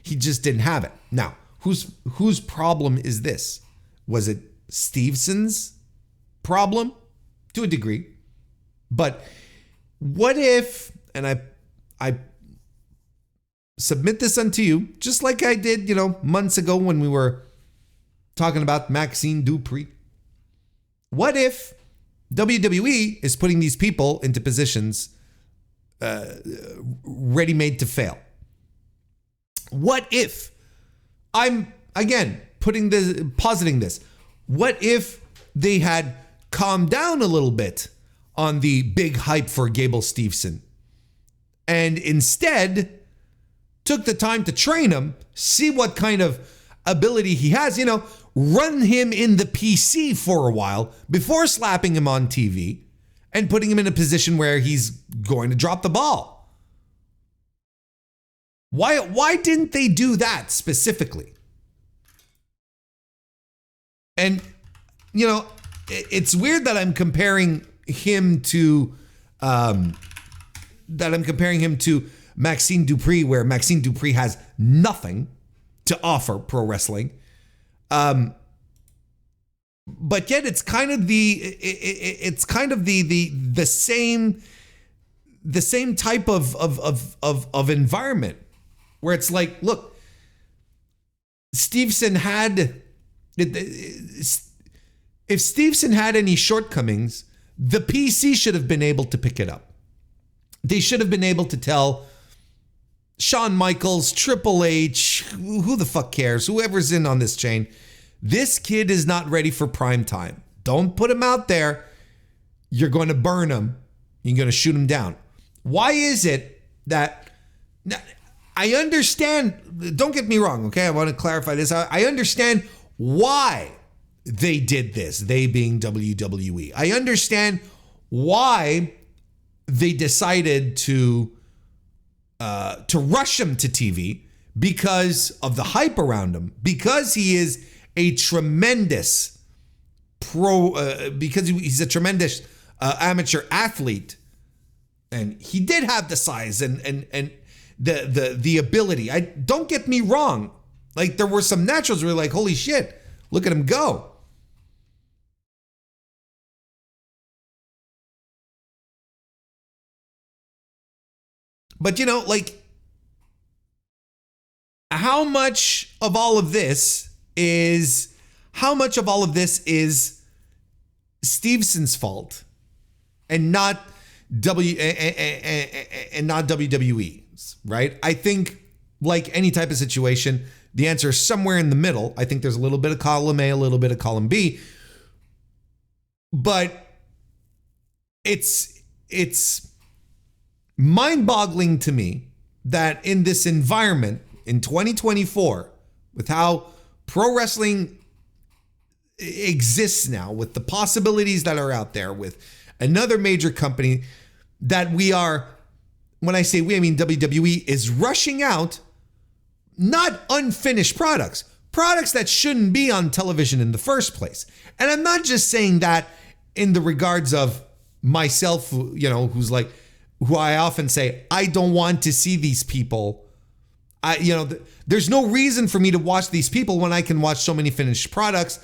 just didn't have it. Now, whose problem is this? Was it Stevenson's problem? To a degree. But what if, and I submit this unto you, just like I did, you know, months ago when we were talking about Maxine Dupree. What if WWE is putting these people into positions ready-made to fail? What if, I'm again positing this, what if they had calmed down a little bit on the big hype for Gable Steveson and instead took the time to train him, see what kind of ability he has, you know, run him in the PC for a while before slapping him on TV and putting him in a position where he's going to drop the ball? Why didn't they do that specifically? And, you know, it's weird that I'm comparing him to Maxine Dupree, where Maxine Dupree has nothing to offer pro wrestling. But yet it's kind of the same type of environment where it's like, look, Steveson had. If Steveson had any shortcomings, the PC should have been able to pick it up. They should have been able to tell Shawn Michaels, Triple H, who the fuck cares, whoever's in on this chain, this kid is not ready for prime time. Don't put him out there. You're going to burn him. You're going to shoot him down. Why is it that... I understand, don't get me wrong, okay? I want to clarify this. I understand why they did this, they being WWE. I understand why they decided to rush him to TV because of the hype around him, because he is a tremendous because he's a tremendous amateur athlete, and he did have the size, and the ability. Don't get me wrong. Like, there were some naturals where you're like, holy shit, look at him go. But, you know, like, how much of all of this is Stevenson's fault and not WWE's, right? I think, like any type of situation, the answer is somewhere in the middle. I think there's a little bit of column A, a little bit of column B, but it's mind-boggling to me that in this environment in 2024, with how pro wrestling exists now, with the possibilities that are out there, with another major company, that we are, when I say we, I mean WWE, is rushing out not unfinished products that shouldn't be on television in the first place. And I'm not just saying that in the regards of myself, you know, who I often say, I don't want to see these people. There's no reason for me to watch these people when I can watch so many finished products.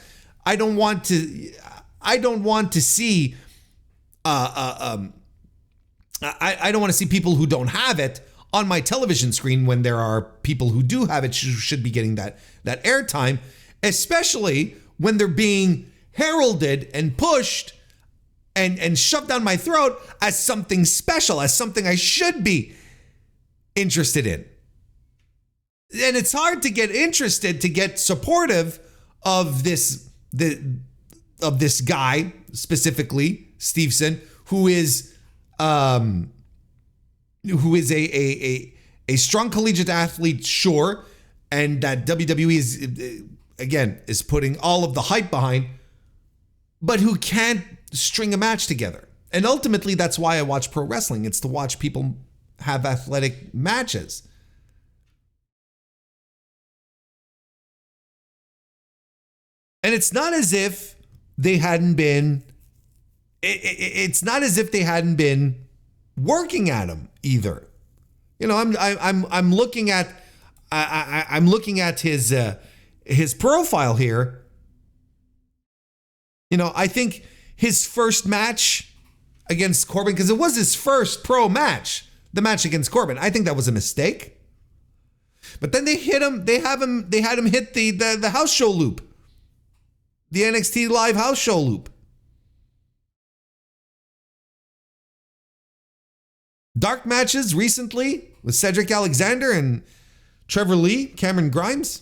I don't want to see I don't want to see people who don't have it on my television screen when there are people who do have it should be getting that airtime, especially when they're being heralded and pushed and shoved down my throat as something special, as something I should be interested in. And it's hard to get interested, to get supportive of this guy, specifically Stevenson, who is a strong collegiate athlete, sure, and that WWE is putting all of the hype behind, but who can't string a match together. And ultimately, that's why I watch pro wrestling. It's to watch people have athletic matches. And it's not as if they hadn't been. It's not as if they hadn't been working at him either. You know, I'm looking at his profile here. You know, I think his first match against Corbin, because it was his first pro match, the match against Corbin, I think that was a mistake. But then they had him hit the house show loop. The NXT Live house show loop. Dark matches recently with Cedric Alexander and Trevor Lee, Cameron Grimes.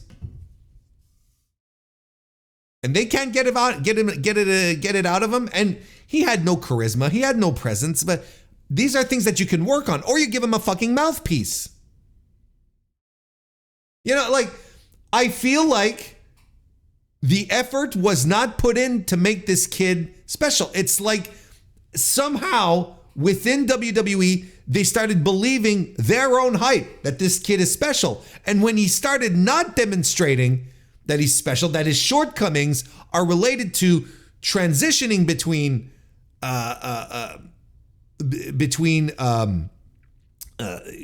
And they can't get it out of him. And he had no charisma. He had no presence. But these are things that you can work on. Or you give him a fucking mouthpiece. You know, like, I feel like the effort was not put in to make this kid special. It's like somehow within WWE, they started believing their own hype that this kid is special. And when he started not demonstrating that he's special, that his shortcomings are related to transitioning between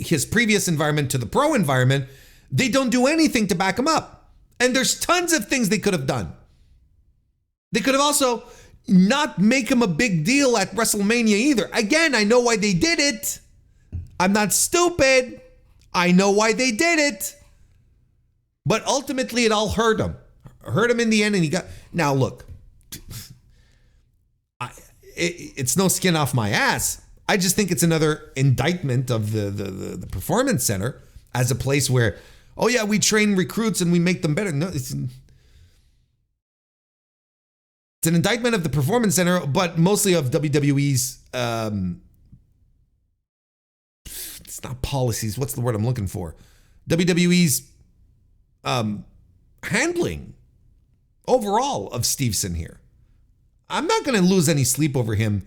his previous environment to the pro environment, they don't do anything to back him up. And there's tons of things they could have done. They could have also not make him a big deal at WrestleMania either. Again, I know why they did it. I'm not stupid. I know why they did it. But ultimately, it all hurt him. Hurt him in the end, and he got... Now, look. It's no skin off my ass. I just think it's another indictment of the Performance Center as a place where, oh yeah, we train recruits and we make them better. No, it's an indictment of the Performance Center, but mostly of WWE's, it's not policies. What's the word I'm looking for? WWE's handling overall of Stevenson here. I'm not going to lose any sleep over him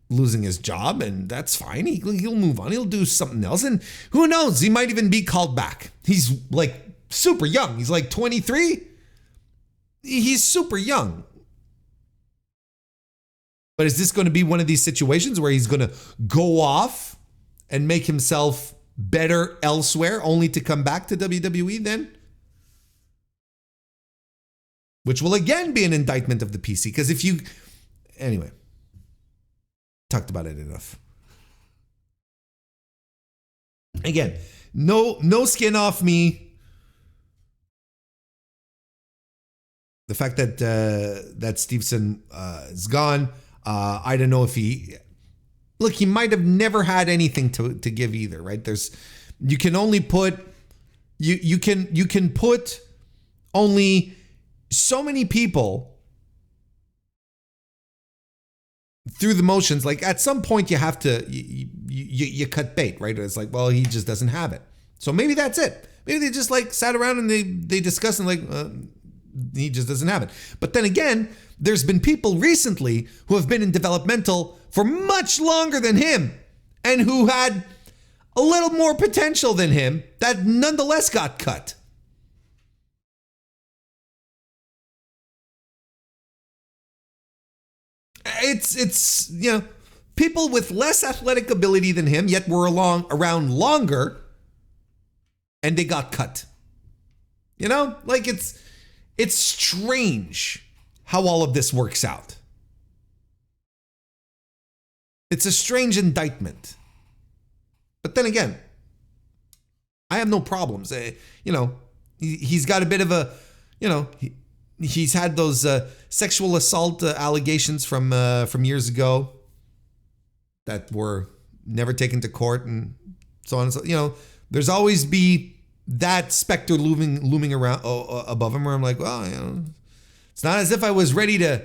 losing his job, and that's fine. He'll move on. He'll do something else, and who knows? He might even be called back. He's like super young. He's like 23. He's super young. But is this going to be one of these situations where he's going to go off and make himself better elsewhere only to come back to WWE then? Which will again be an indictment of the PC. Because if you... Anyway. Talked about it enough. Again, no skin off me. The fact that that Stevenson is gone, I don't know if he... Look, he might have never had anything to give either, right? You can only put... You can put only so many people through the motions. Like at some point you have to, you cut bait, right? It's like, well, he just doesn't have it. So maybe that's it. Maybe they just like sat around and they discussed and like, he just doesn't have it. But then again, there's been people recently who have been in developmental for much longer than him and who had a little more potential than him that nonetheless got cut. It's people with less athletic ability than him, yet were around longer, and they got cut. Like it's strange how all of this works out. It's a strange indictment. But then again, I have no problems. He's got a bit of a, he's had those sexual assault allegations from years ago that were never taken to court and so on and so. There's always be that specter looming around above him where I'm like, well, it's not as if I was ready to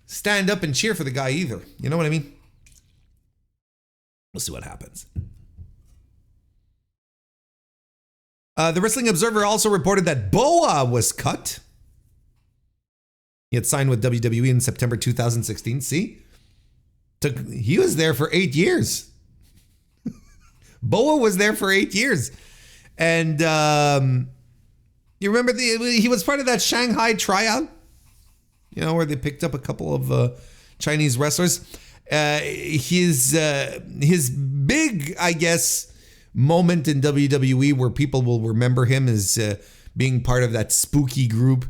stand up and cheer for the guy either. You know what I mean? We'll see what happens. The Wrestling Observer also reported that Boa was cut. He had signed with WWE in September 2016. See? He was there for 8 years. Boa was there for 8 years. And you remember he was part of that Shanghai tryout? Where they picked up a couple of Chinese wrestlers. His big, I guess, moment in WWE where people will remember him as being part of that spooky group,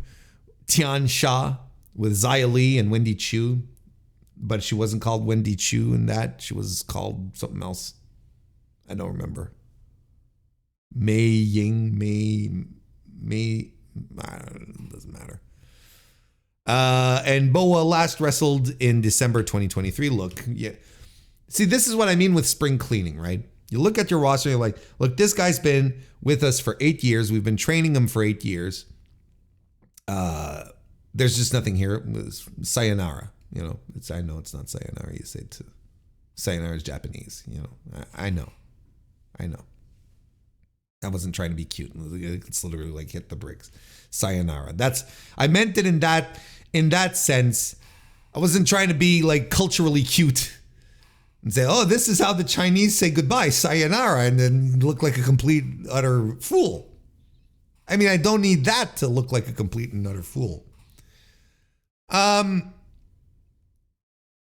Tian Sha, with Xia Li and Wendy Chu. But she wasn't called Wendy Chu in that. She was called something else. I don't remember. Mei Ying, doesn't matter. And Boa last wrestled in December 2023. Look, yeah. See, this is what I mean with spring cleaning, right? You look at your roster, you're like, look, this guy's been with us for 8 years. We've been training him for 8 years. There's just nothing here. It was sayonara. I know it's not sayonara. You say it to sayonara is Japanese. I know. I wasn't trying to be cute. It's literally like hit the bricks. Sayonara. I meant it in that sense. I wasn't trying to be like culturally cute and say, oh, this is how the Chinese say goodbye, sayonara, and then look like a complete, utter fool. I mean, I don't need that to look like a complete and utter fool.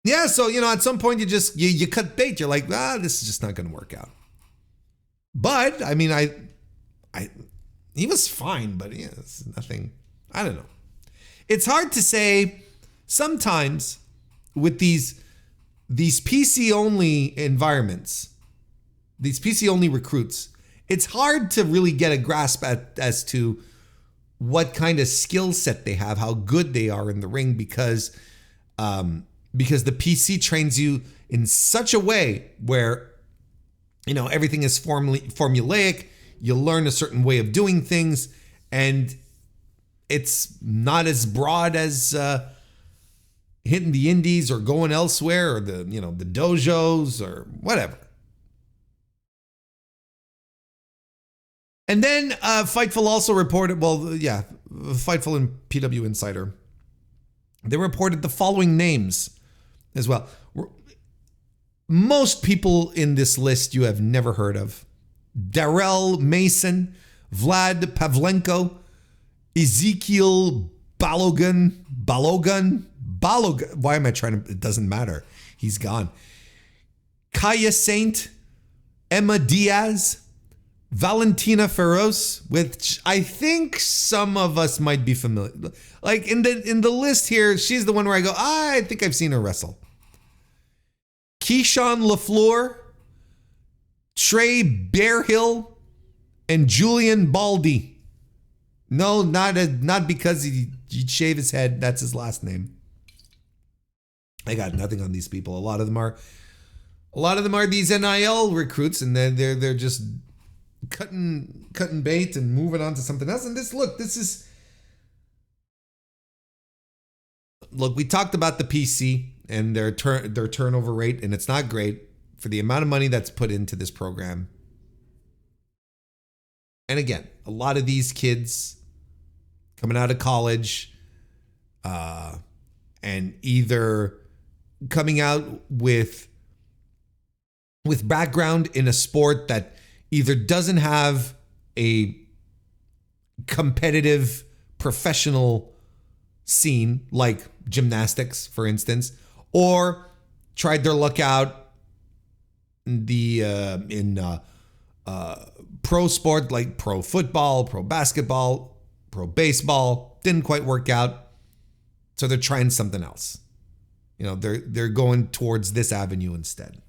Yeah, so, at some point you cut bait. You're like, this is just not going to work out. But, I mean, he was fine, but yeah, it's nothing. I don't know. It's hard to say sometimes with these PC-only environments, these PC-only recruits, it's hard to really get a grasp as to what kind of skill set they have, how good they are in the ring, because the PC trains you in such a way where, everything is formulaic. You learn a certain way of doing things, and it's not as broad as hitting the indies or going elsewhere or the dojos or whatever. And then Fightful also reported, Fightful and PW Insider, they reported the following names as well. Most people in this list you have never heard of. Darrell Mason, Vlad Pavlenko, Ezekiel Balogun. Why am I trying to? It doesn't matter. He's gone. Kaya Saint, Emma Diaz, Valentina Feroz, which I think some of us might be familiar. Like in the list here, she's the one where I go, I think I've seen her wrestle. Keyshawn LaFleur, Trey Bearhill, and Julian Baldy. No, not because he'd shave his head. That's his last name. I got nothing on these people. A lot of them are these NIL recruits, and then they're just cutting bait and moving on to something else. And look, we talked about the PC and their turnover rate, and it's not great for the amount of money that's put into this program. And again, a lot of these kids coming out of college, and either coming out with background in a sport that either doesn't have a competitive professional scene, like gymnastics, for instance, or tried their luck out in pro sport like pro football, pro basketball, pro baseball. Didn't quite work out, so they're trying something else. You know, they're going towards this avenue instead.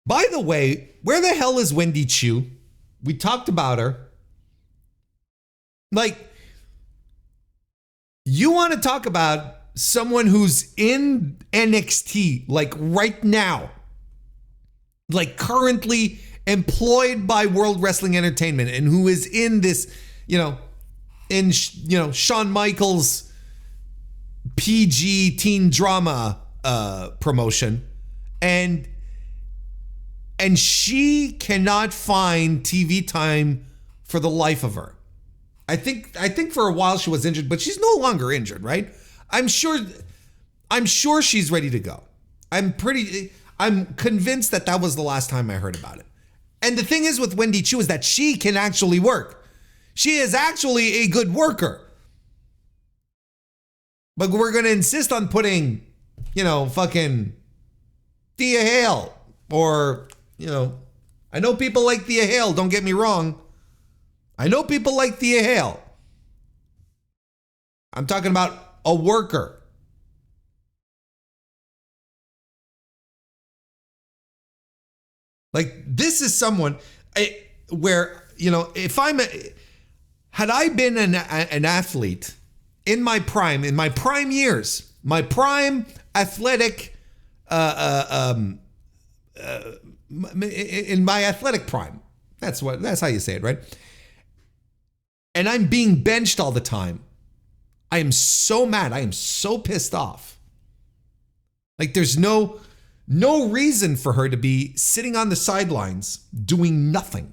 By the way, where the hell is Wendy Chu? We talked about her. Like, you want to talk about someone who's in NXT, like right now, like currently employed by World Wrestling Entertainment, and who is in this, Shawn Michaels PG teen drama promotion, and she cannot find TV time for the life of her. I think for a while she was injured, but she's no longer injured, right? I'm sure she's ready to go. I'm convinced that was the last time I heard about it. And the thing is with Wendy Chu is that she can actually work. She is actually a good worker. But we're going to insist on putting, fucking Thea Hale, or, I know people like Thea Hale, don't get me wrong. I know people like Thea Hale. I'm talking about a worker. Like, this is someone where, if had I been an athlete in my prime years, my prime athletic, in my athletic prime, that's how you say it, right? And I'm being benched all the time, I am so mad. I am so pissed off. Like, there's no reason for her to be sitting on the sidelines doing nothing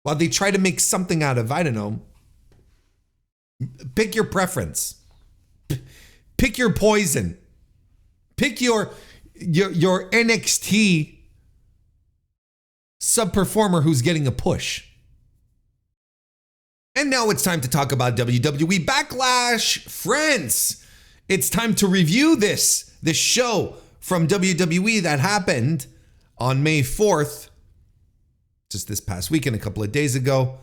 while they try to make something out of, I don't know, pick your preference, pick your poison, pick your NXT sub-performer who's getting a push. And now it's time to talk about WWE Backlash France. It's time to review this show from WWE that happened on May 4th, just this past weekend, a couple of days ago,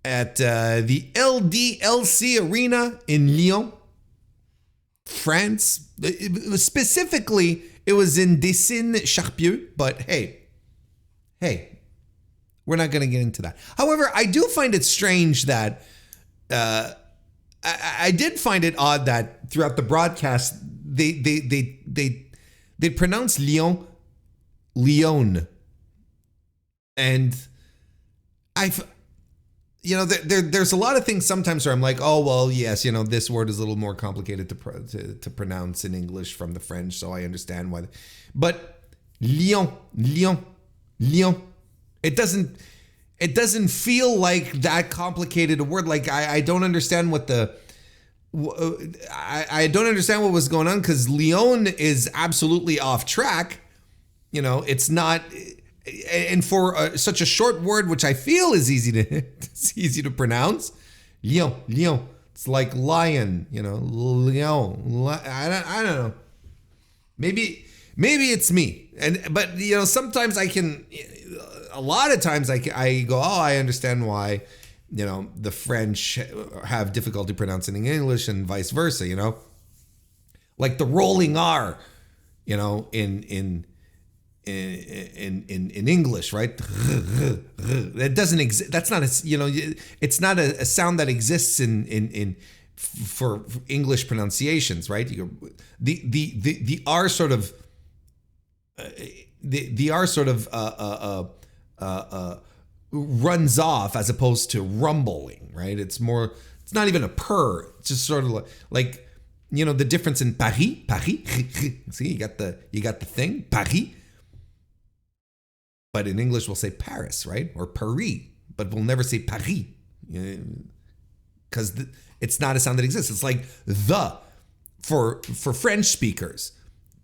at the LDLC Arena in Lyon, France. Specifically, it was in Décines-Charpieu, but hey, we're not going to get into that. However, I do find it strange that I did find it odd that throughout the broadcast they pronounce Lyon, and there's a lot of things sometimes where I'm like, oh well, yes, this word is a little more complicated to pronounce in English from the French, so I understand why. But Lyon. It doesn't feel like that complicated a word. Like, I don't understand what I don't understand what was going on, because Lyon is absolutely off track. It's not, and for such a short word, which I feel is it's easy to pronounce, Lyon. It's like lion, Lyon. I don't know. maybe it's me. But you know, sometimes a lot of times I go, oh, I understand why, you know, the French have difficulty pronouncing English and vice versa, you know? Like the rolling R, you know, in English, right? That doesn't exist. That's not a, you know, it's not a sound that exists for English pronunciations, right? The R sort of the R sort of runs off as opposed to rumbling, right? It's not even a purr. It's just sort of like you know, the difference in Paris. See, you got the thing, Paris. But in English, we'll say Paris, right? Or Paris, but we'll never say Paris. Because it's not a sound that exists. It's like for French speakers,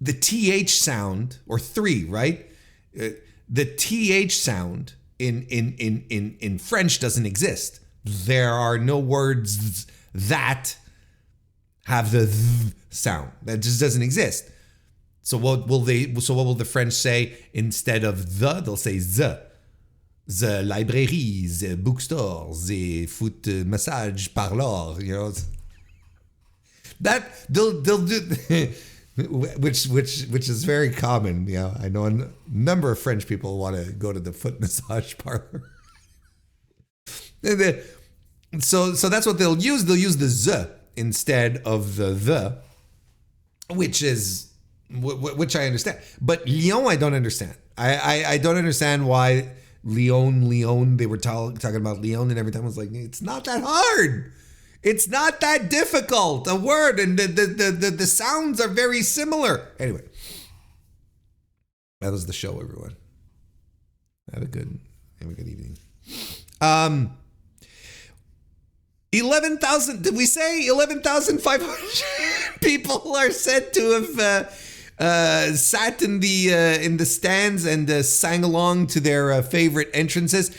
the TH sound, or three, right? The TH sound in French doesn't exist. There are no words that have the th sound. That just doesn't exist. So what will the French say instead of the? They'll say the librairie, the bookstore, the foot massage parlor, you know. That they'll do which is very common. You know, I know a number of French people want to go to the foot massage parlor. So that's what they'll use. They'll use the z instead of the, which I understand. But Lyon, I don't understand. I don't understand why Lyon. They were talking about Lyon, and every time I was like, it's not that hard. It's not that difficult. A word, and the sounds are very similar. Anyway, that was the show, everyone. Have a good evening. 11,000, did we say 11,500 people are said to have sat in the stands and sang along to their favorite entrances.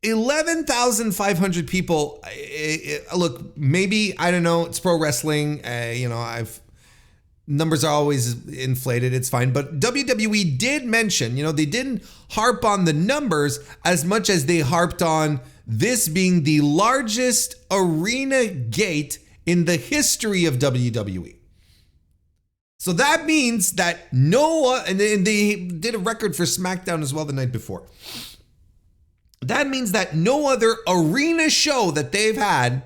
11,500 people. Look, maybe, I don't know, it's pro wrestling. You know, numbers are always inflated. It's fine. But WWE did mention, you know, they didn't harp on the numbers as much as they harped on this being the largest arena gate in the history of WWE. So that means that and they did a record for SmackDown as well the night before. That means that no other arena show that they've had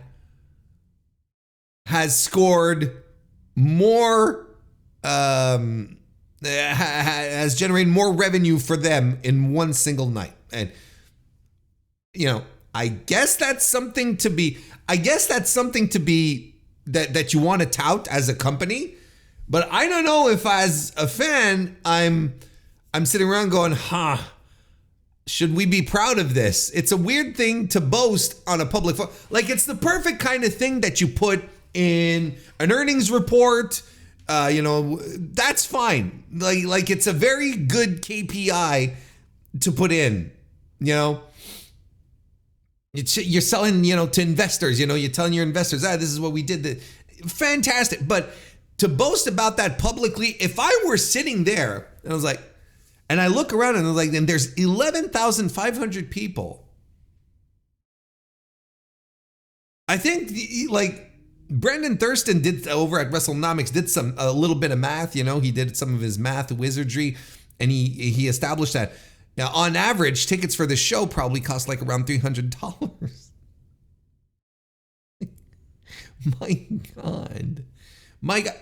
has scored more, has generated more revenue for them in one single night. And, you know, I guess that's something to be that you want to tout as a company. But I don't know if as a fan, I'm sitting around going, should we be proud of this? It's a weird thing to boast on a public forum. Like, it's the perfect kind of thing that you put in an earnings report. You know, that's fine. Like it's a very good KPI to put in, you know. You're selling, you know, to investors, you know, you're telling your investors, this is what we did. Fantastic. But to boast about that publicly, if I were sitting there and I was like, and I look around and I was like, and there's 11,500 people. I think like Brandon Thurston did over at WrestleNomics did a little bit of math, you know, he did some of his math wizardry, and he established that. Now, on average, tickets for the show probably cost like around $300. My God.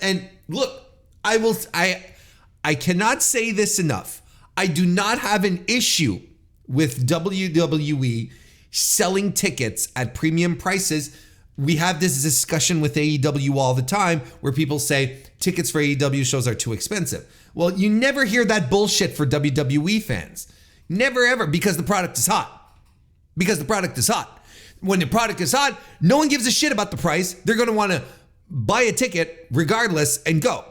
And look, I cannot say this enough. I do not have an issue with WWE selling tickets at premium prices. We have this discussion with AEW all the time where people say tickets for AEW shows are too expensive. Well, you never hear that bullshit for WWE fans. Never ever, because the product is hot. Because the product is hot. When the product is hot, no one gives a shit about the price. They're going to want to buy a ticket regardless and go.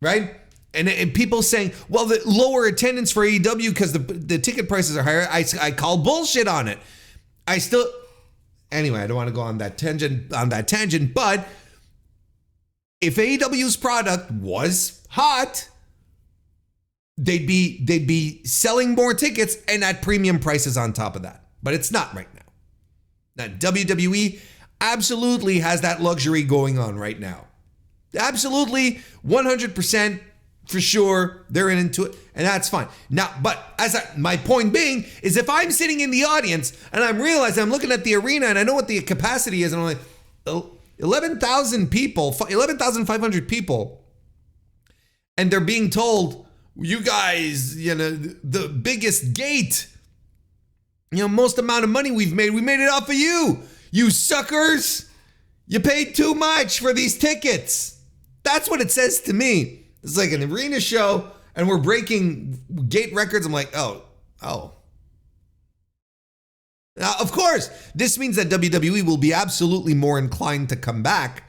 Right? And people saying, well, the lower attendance for AEW because the ticket prices are higher. I call bullshit on it. Anyway, I don't want to go on that tangent, but if AEW's product was hot, they'd be selling more tickets and at premium prices on top of that. But it's not right now. Now, WWE absolutely has that luxury going on right now. Absolutely, 100% for sure, they're into it, and that's fine. Now, but my point being is, if I'm sitting in the audience and I'm realizing I'm looking at the arena and I know what the capacity is, and I'm like, 11,000 people, 11,500 people, and they're being told, you guys, the biggest gate, most amount of money we made it off of you suckers. You paid too much for these tickets. That's what it says to me. It's like an arena show and we're breaking gate records. I'm like, oh. Now, of course, this means that WWE will be absolutely more inclined to come back,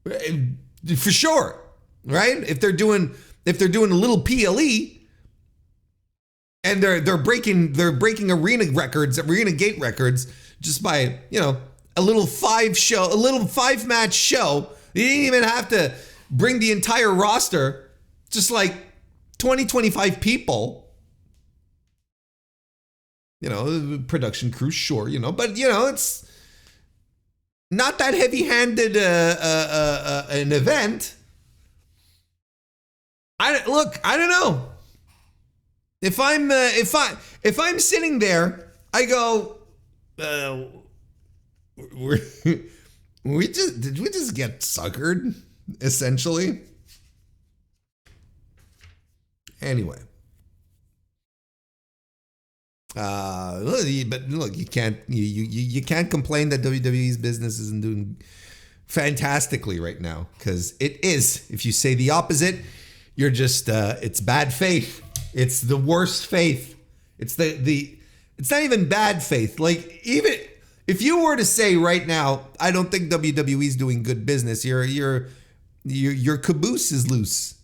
for sure, right? If they're doing a little PLE and they're breaking arena gate records just by a little 5-match show. You didn't even have to bring the entire roster, just like 20, 25 people. Production crew, sure, but it's not that heavy-handed an event. I don't know. If I'm sitting there, I go, did we just get suckered, essentially? Anyway. But look, you can't complain that WWE's business isn't doing fantastically right now, because it is. If you say the opposite, you're just it's bad faith. It's the worst faith. It's it's not even bad faith. Like, even if you were to say right now, I don't think WWE's doing good business, your caboose is loose.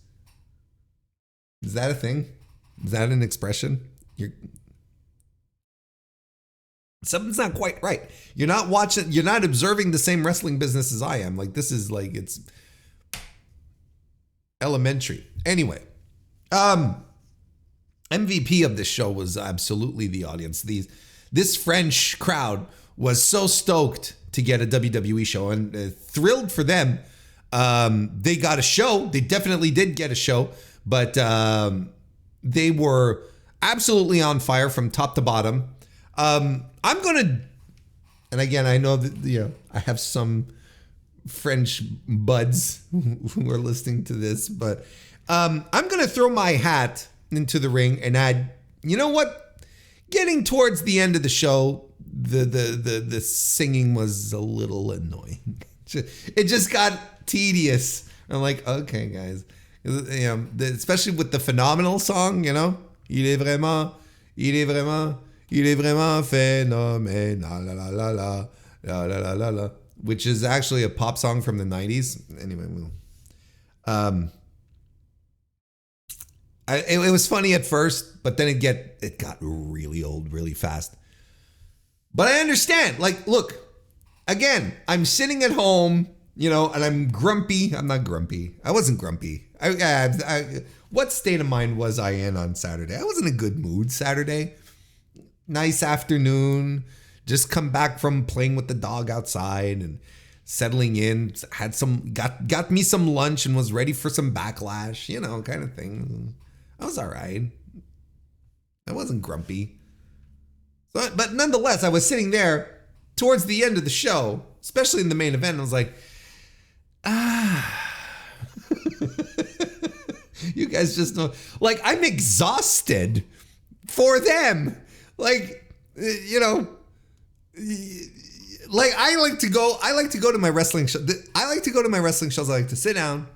Is that a thing? Is that an expression? Something's not quite right. You're not observing the same wrestling business as I am. Like, this is like, it's elementary. Anyway, MVP of this show was absolutely the audience. This French crowd was so stoked to get a WWE show, and thrilled for them. They got a show. They definitely did get a show, but they were absolutely on fire from top to bottom. I'm gonna, and again, I know that I have some French buds who are listening to this, but I'm gonna throw my hat into the ring and add, you know what? Getting towards the end of the show, the singing was a little annoying. It just got tedious. I'm like, okay, guys, especially with the Phenomenal song, Il est vraiment phénoménal, la la la la la la la la, which is actually a pop song from the 90s. Anyway, it was funny at first, but then it got really old really fast. But I understand. Like, look, again, I'm sitting at home, and I'm grumpy. I'm not grumpy. I wasn't grumpy. What state of mind was I in on Saturday? I was in a good mood Saturday. Nice afternoon, just come back from playing with the dog outside and settling in, got me some lunch and was ready for some Backlash, kind of thing. I was all right. I wasn't grumpy. But nonetheless, I was sitting there towards the end of the show, especially in the main event. I was like, you guys just know, like, I'm exhausted for them. Like, like, I like to go to my wrestling show. I like to go to my wrestling shows. I like to sit down,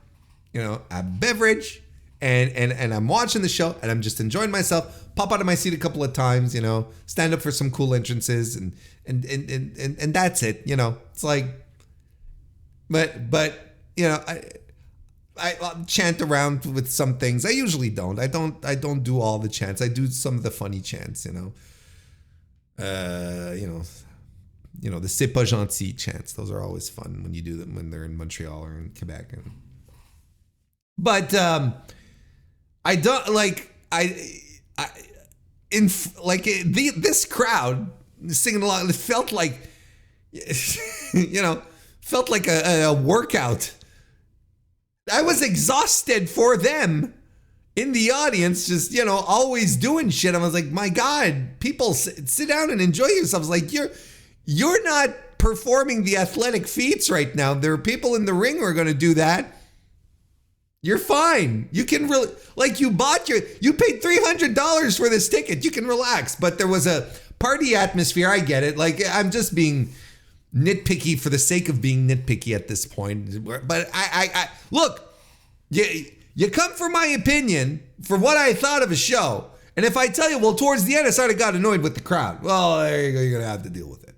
have a beverage, and I'm watching the show and I'm just enjoying myself. Pop out of my seat a couple of times, stand up for some cool entrances, and that's it. It's like, but I chant around with some things. I usually don't. I don't do all the chants. I do some of the funny chants, the C'est pas gentil chants. Those are always fun when you do them when they're in Montreal or in Quebec. And But I don't like this crowd singing along. It felt like, felt like a workout. I was exhausted for them in the audience, just, always doing shit. I was like, my God, people sit down and enjoy yourselves. Like, you're not performing the athletic feats right now. There are people in the ring who are going to do that. You're fine. You can really, like, you paid $300 for this ticket. You can relax. But there was a party atmosphere. I get it. Like, I'm just being nitpicky for the sake of being nitpicky at this point. But I look, you come for my opinion for what I thought of a show. And if I tell you, well, towards the end, I sort of got annoyed with the crowd. Well, there you go. You're going to have to deal with it.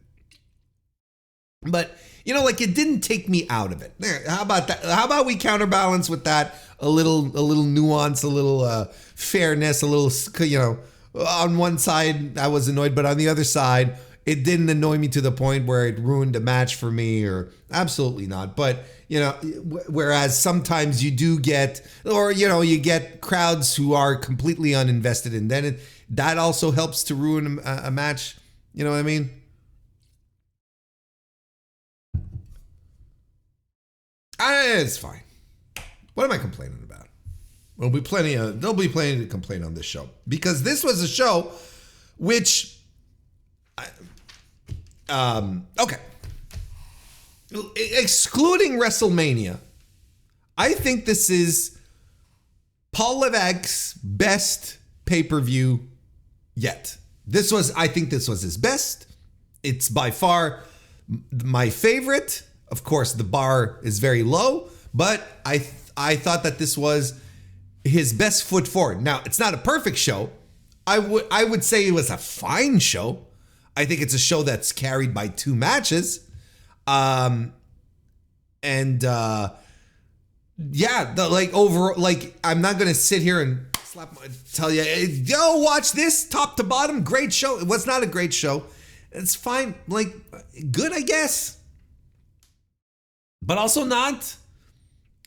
But, it didn't take me out of it. There, how about that? How about we counterbalance with that? A little nuance, a little fairness, a little, on one side I was annoyed, but on the other side, it didn't annoy me to the point where it ruined a match for me, or absolutely not. But, whereas sometimes you do get, or, you get crowds who are completely uninvested, and then that also helps to ruin a match. You know what I mean? It's fine. What am I complaining about? There'll be plenty to complain on this show, because this was a show which, okay, excluding WrestleMania, I think this is Paul Levesque's best pay-per-view yet. I think this was his best. It's by far my favorite. Of course, the bar is very low, but I thought that this was his best foot forward. Now, it's not a perfect show. I would say it was a fine show. I think it's a show that's carried by 2 matches. I'm not gonna sit here and tell you, yo, watch this top to bottom, great show. It was not a great show. It's fine, like, good, I guess, but also not.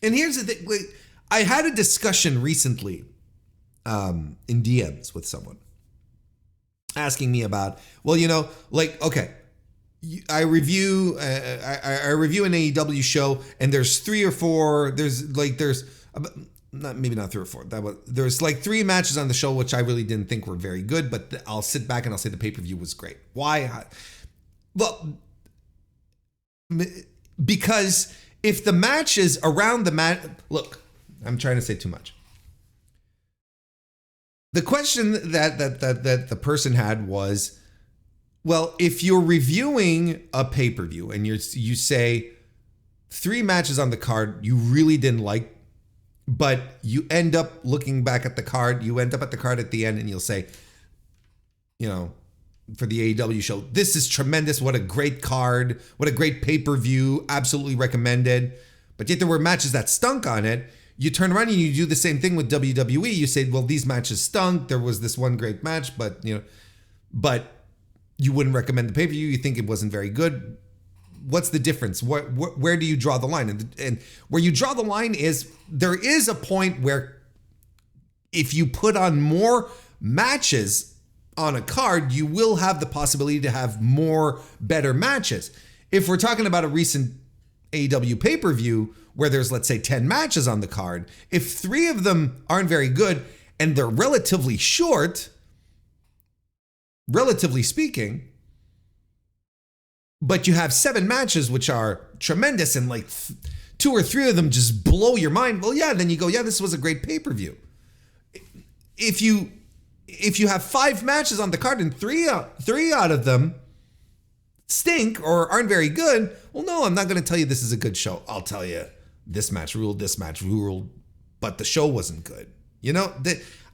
And here's the thing, I had a discussion recently in DMs with someone asking me about, okay, I review an AEW show, and there's 3 or 4. There's not 3 or 4. There's like 3 matches on the show which I really didn't think were very good, but I'll sit back and I'll say the pay-per-view was great. Why? Well, because if the match is around the match, look, I'm trying to say too much. The question that the person had was, well, if you're reviewing a pay-per-view and you say 3 matches on the card you really didn't like, but you end up looking back at the card, you end up at the card at the end and you'll say, for the AEW show, this is tremendous, what a great card, what a great pay-per-view, absolutely recommended. But yet there were matches that stunk on it. You turn around and you do the same thing with WWE. You say, well, these matches stunk. There was this one great match, but you wouldn't recommend the pay-per-view. You think it wasn't very good. What's the difference? Where do you draw the line? And where you draw the line is, there is a point where if you put on more matches on a card, you will have the possibility to have more better matches. If we're talking about a recent AEW pay-per-view where there's, let's say, 10 matches on the card, if 3 of them aren't very good and they're relatively short, relatively speaking, but you have 7 matches which are tremendous and like 2 or 3 of them just blow your mind, well, yeah, then you go, yeah, this was a great pay-per-view. If you have 5 matches on the card and 3 out of them stink or aren't very good, well, no, I'm not going to tell you this is a good show. I'll tell you this match ruled, but the show wasn't good.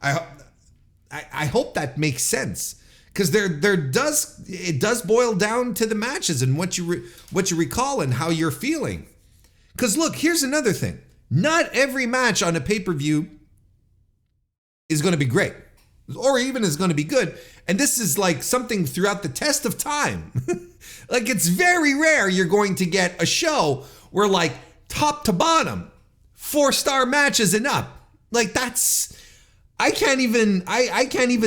I hope that makes sense, because it does boil down to the matches and what you recall and how you're feeling. Because look, here's another thing: not every match on a pay-per-view is going to be great, or even is going to be good. And this is like something throughout the test of time. Like, it's very rare you're going to get a show where, like, top to bottom, 4-star matches and up. Like that's, I can't even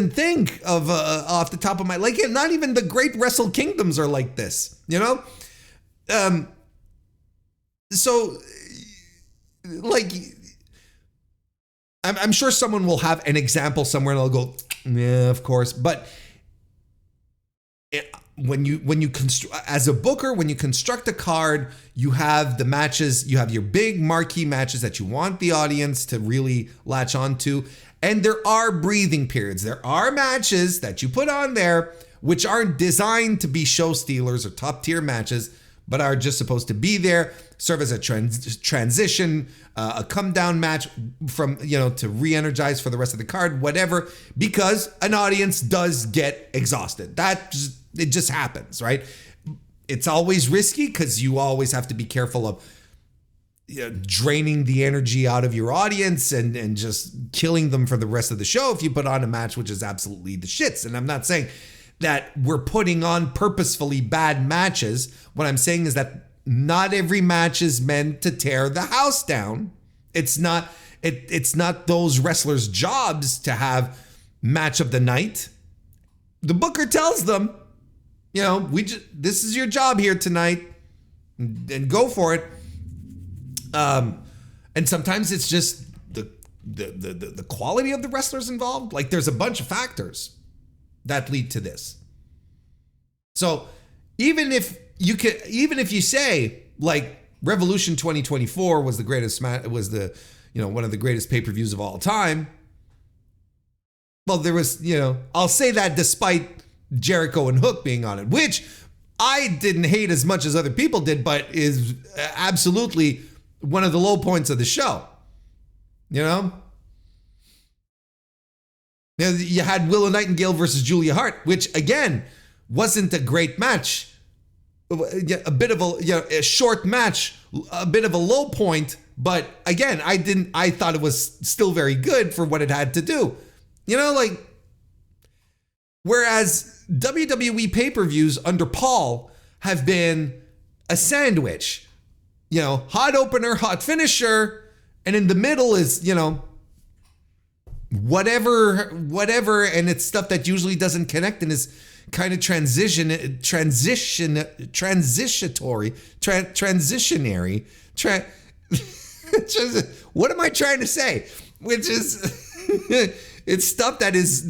think of off the top of my, like not even the great Wrestle Kingdoms are like this, you know? So like, I'm sure someone will have an example somewhere and I'll go, yeah, of course. But when you as a booker, when you construct a card, you have the matches, you have your big marquee matches that you want the audience to really latch onto. And there are breathing periods. There are matches that you put on there which aren't designed to be show stealers or top tier matches, but are just supposed to be there, serve as a transition, a come down match from, you know, to re-energize for the rest of the card, whatever, because an audience does get exhausted. It just happens, right? It's always risky because you always have to be careful of, you know, draining the energy out of your audience and just killing them for the rest of the show if you put on a match which is absolutely the shits. And I'm not saying that we're putting on purposefully bad matches. What I'm saying is that not every match is meant to tear the house down. It's not those wrestlers' jobs to have match of the night. The booker tells them, you know, this is your job here tonight, and go for it. And sometimes it's just the quality of the wrestlers involved. Like there's a bunch of factors that lead to this. So even if you say like Revolution 2024 was the greatest one of the greatest pay-per-views of all time. Well, there was, you know, I'll say that despite Jericho and Hook being on it, which I didn't hate as much as other people did, but is absolutely one of the low points of the show. You know? You had Willow Nightingale versus Julia Hart, which again wasn't a great match. A bit of a short match, a bit of a low point, but again, I thought it was still very good for what it had to do. You know, like, whereas WWE pay-per-views under Paul have been a sandwich, you know, hot opener, hot finisher, and in the middle is, you know, whatever, and it's stuff that usually doesn't connect and is kind of transitionary, what am I trying to say? Which is, it's stuff that is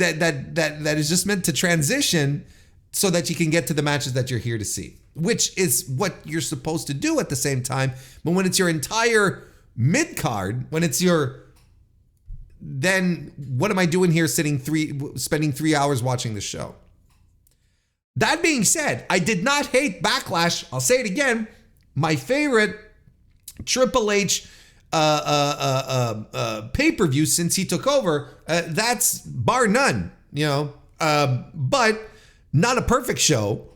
just meant to transition so that you can get to the matches that you're here to see, which is what you're supposed to do at the same time. But when it's your entire mid card, then what am I doing here spending 3 hours watching the show? That being said, I did not hate Backlash. I'll say it again. My favorite Triple H pay-per-view since he took over. That's bar none, you know. But not a perfect show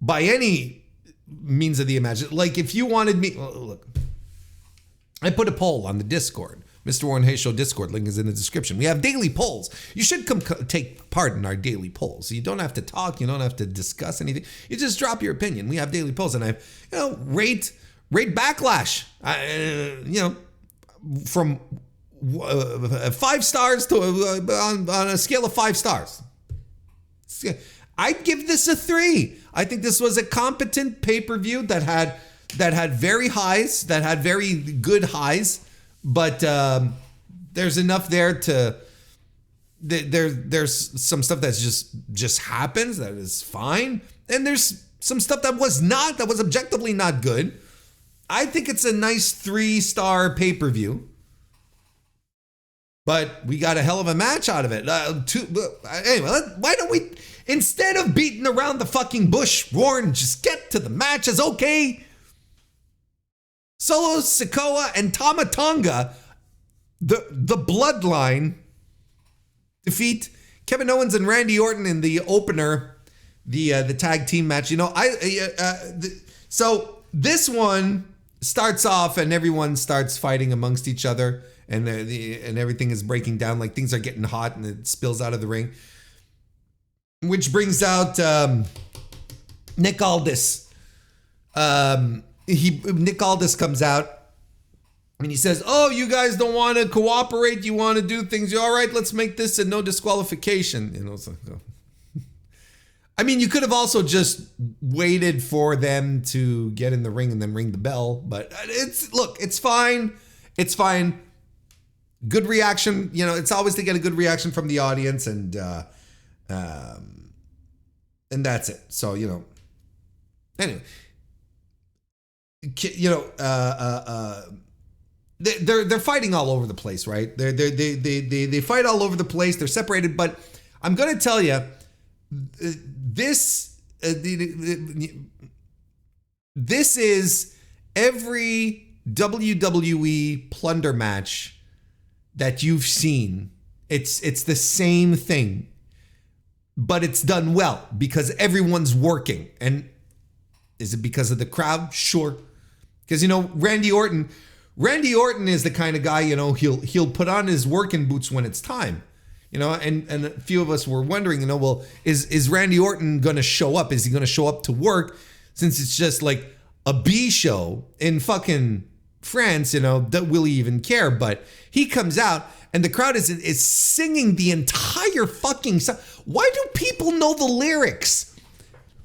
by any means of the imagination. Like if you wanted me, look, I put a poll on the Discord. MrWarrenHayes Show Discord, link is in the description. We have daily polls. You should come take part in our daily polls. You don't have to talk. You don't have to discuss anything. You just drop your opinion. We have daily polls, and I, you know, rate Backlash. You know, from 5 stars to on a scale of 5 stars. I'd give this a 3. I think this was a competent pay-per-view that had very highs, that had very good highs. But there's enough there to there's some stuff that's just happens that is fine, and there's some stuff that was objectively not good. I think it's a nice 3-star pay-per-view, but we got a hell of a match out of it. Anyway, why don't we, instead of beating around the fucking bush, Warren, just get to the matches, okay? Solo Sikoa and Tama Tonga, the Bloodline, defeat Kevin Owens and Randy Orton in the opener, the tag team match. You know, so this one starts off and everyone starts fighting amongst each other, and and everything is breaking down, like things are getting hot, and it spills out of the ring, which brings out Nick Aldis. Nick Aldis comes out, And he says, oh, you guys don't want to cooperate. You want to do things. All right, let's make this a no disqualification. You know, it's like, oh. I mean, you could have also just waited for them to get in the ring and then ring the bell. But it's fine. It's fine. Good reaction. You know, it's always to get a good reaction from the audience. And that's it. So, you know, anyway, you know, they're fighting all over the place, right? They fight all over the place. They're separated, but I'm going to tell you, this is every WWE plunder match that you've seen. It's the same thing, but it's done well because everyone's working. And is it because of the crowd? Sure. Because, you know, Randy Orton is the kind of guy, you know, he'll put on his working boots when it's time. You know, and a few of us were wondering, you know, well, is Randy Orton going to show up? Is he going to show up to work since it's just like a B show in fucking France, you know, will he even care? But he comes out and the crowd is singing the entire fucking song. Why do people know the lyrics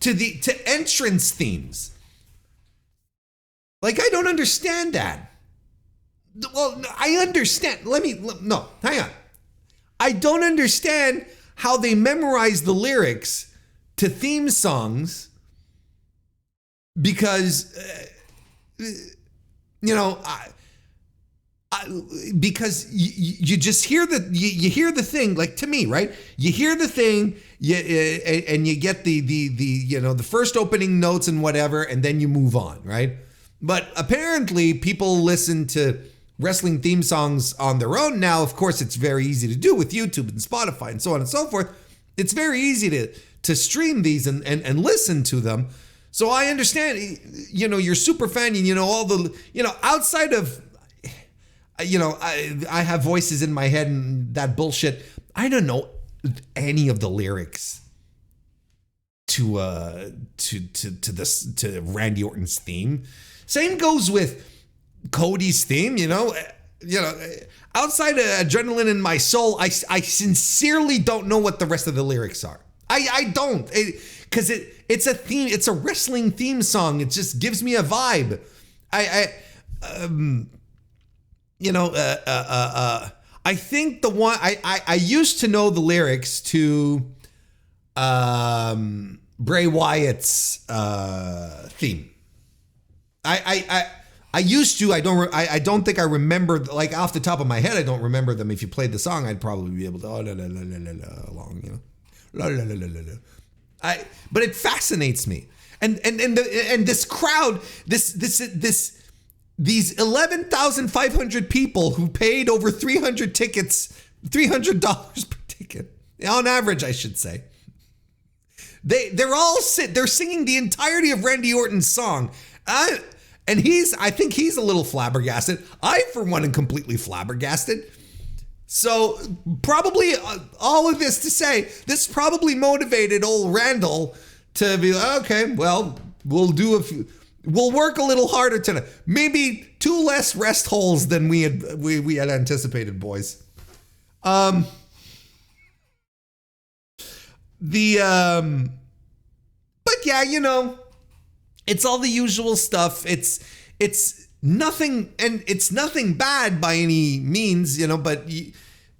to entrance themes? Like, I don't understand that. Well, I understand. No, hang on. I don't understand how they memorize the lyrics to theme songs because, you know, because you just hear you hear the thing, like, to me, right? You hear the thing, and you get the you know, the first opening notes and whatever, and then you move on, right? But apparently people listen to wrestling theme songs on their own now. Of course, it's very easy to do with YouTube and Spotify and so on and so forth. It's very easy to stream these and listen to them. So I understand, you know, you're super fan, and you know, all the, you know, outside of, you know, I have voices in my head and that bullshit. I don't know any of the lyrics to Randy Orton's theme. Same goes with Cody's theme, you know, outside of Adrenaline in My Soul, I sincerely don't know what the rest of the lyrics are. I don't, because it's a theme, it's a wrestling theme song. It just gives me a vibe. You know, I think the one I used to know the lyrics to Bray Wyatt's theme. I used to. I don't think I remember, like, off the top of my head. I don't remember them. If you played the song, I'd probably be able to. Oh, la la la la la la, along, you know. La la la la la la. But it fascinates me, and this crowd, these 11,500 people who paid over 300 tickets, $300 per ticket on average, I should say. They're singing the entirety of Randy Orton's song. And I think he's a little flabbergasted. I, for one, am completely flabbergasted. So probably all of this to say, this probably motivated old Randall to be like, okay, well, we'll work a little harder tonight. Maybe 2 less rest holes than we had anticipated, boys. But yeah, you know, it's all the usual stuff. It's nothing, and it's nothing bad by any means, you know, but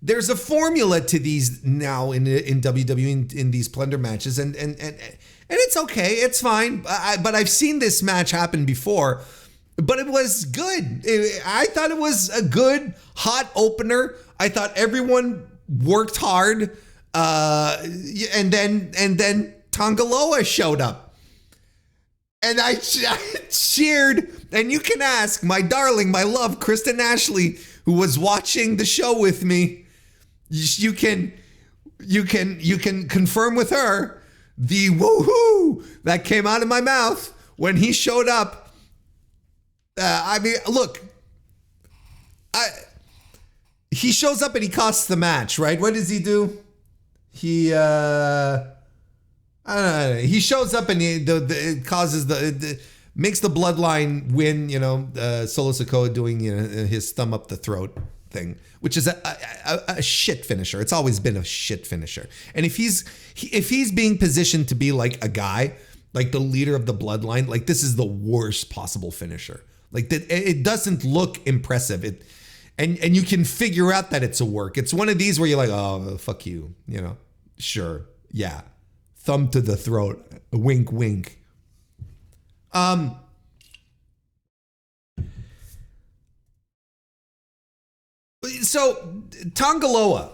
there's a formula to these now in WWE in these plunder matches, and it's okay, it's fine. But I've seen this match happen before, but it was good. I thought it was a good hot opener. I thought everyone worked hard, and then Tongaloa showed up. And I cheered, and you can ask my darling, my love, Kristen Ashley, who was watching the show with me. You can confirm with her the woohoo that came out of my mouth when he showed up. I mean, look, he shows up and he costs the match, right? What does he do? He shows up and it causes makes the Bloodline win, Solo Sikoa doing his thumb up the throat thing, which is a shit finisher. It's always been a shit finisher. And if he's being positioned to be like a guy, like the leader of the Bloodline, like this is the worst possible finisher. Like that, it doesn't look impressive. And you can figure out that it's a work. It's one of these where you're like, oh, fuck you, sure, yeah, thumb to the throat, wink, wink. So Tanga Loa,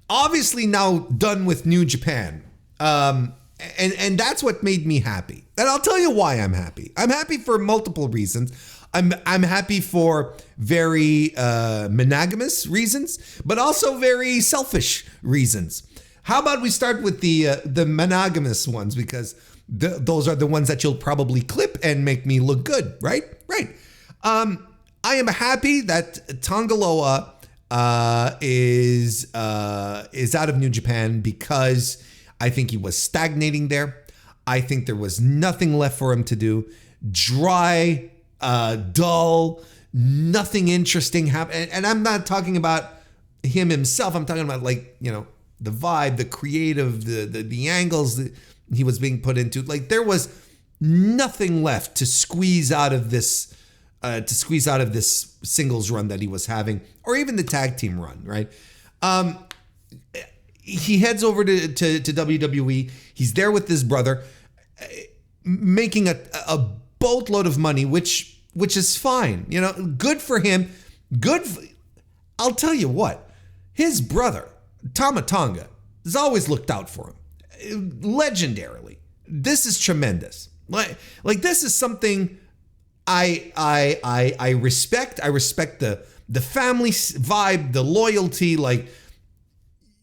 obviously now done with New Japan. And that's what made me happy. And I'll tell you why I'm happy. I'm happy for multiple reasons. I'm happy for very monogamous reasons, but also very selfish reasons. How about we start with the monogamous ones, because those are the ones that you'll probably clip and make me look good, right? Right. I am happy that Tanga Loa is out of New Japan, because I think he was stagnating there. I think there was nothing left for him to do. Dry, dull, nothing interesting happened. And I'm not talking about him himself. I'm talking about the vibe, the creative, the angles that he was being put into. Like there was nothing left to squeeze out of this. Singles run that he was having, or even the tag team run, right? He heads over to WWE. He's there with his brother, making a boatload of money, which is fine. Good for him. I'll tell you what, his brother, Tama Tonga, has always looked out for him. Legendarily. This is tremendous. Like this is something I respect. I respect the family vibe, the loyalty. Like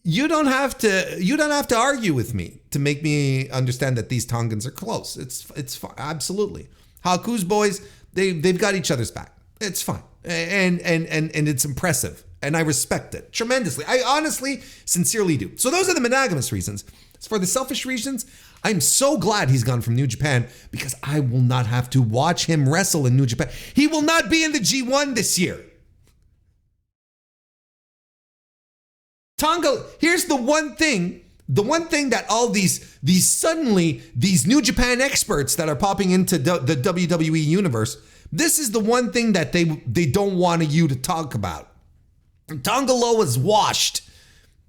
you don't have to argue with me to make me understand that these Tongans are close. It's fine. Absolutely. Haku's boys, they've got each other's back. It's fine. And it's impressive. And I respect it tremendously. I honestly, sincerely do. So those are the monogamous reasons. As for the selfish reasons, I'm so glad he's gone from New Japan, because I will not have to watch him wrestle in New Japan. He will not be in the G1 this year. Tonga, here's the one thing that all these New Japan experts that are popping into the WWE universe, this is the one thing that they don't want you to talk about. Tanga Loa's washed.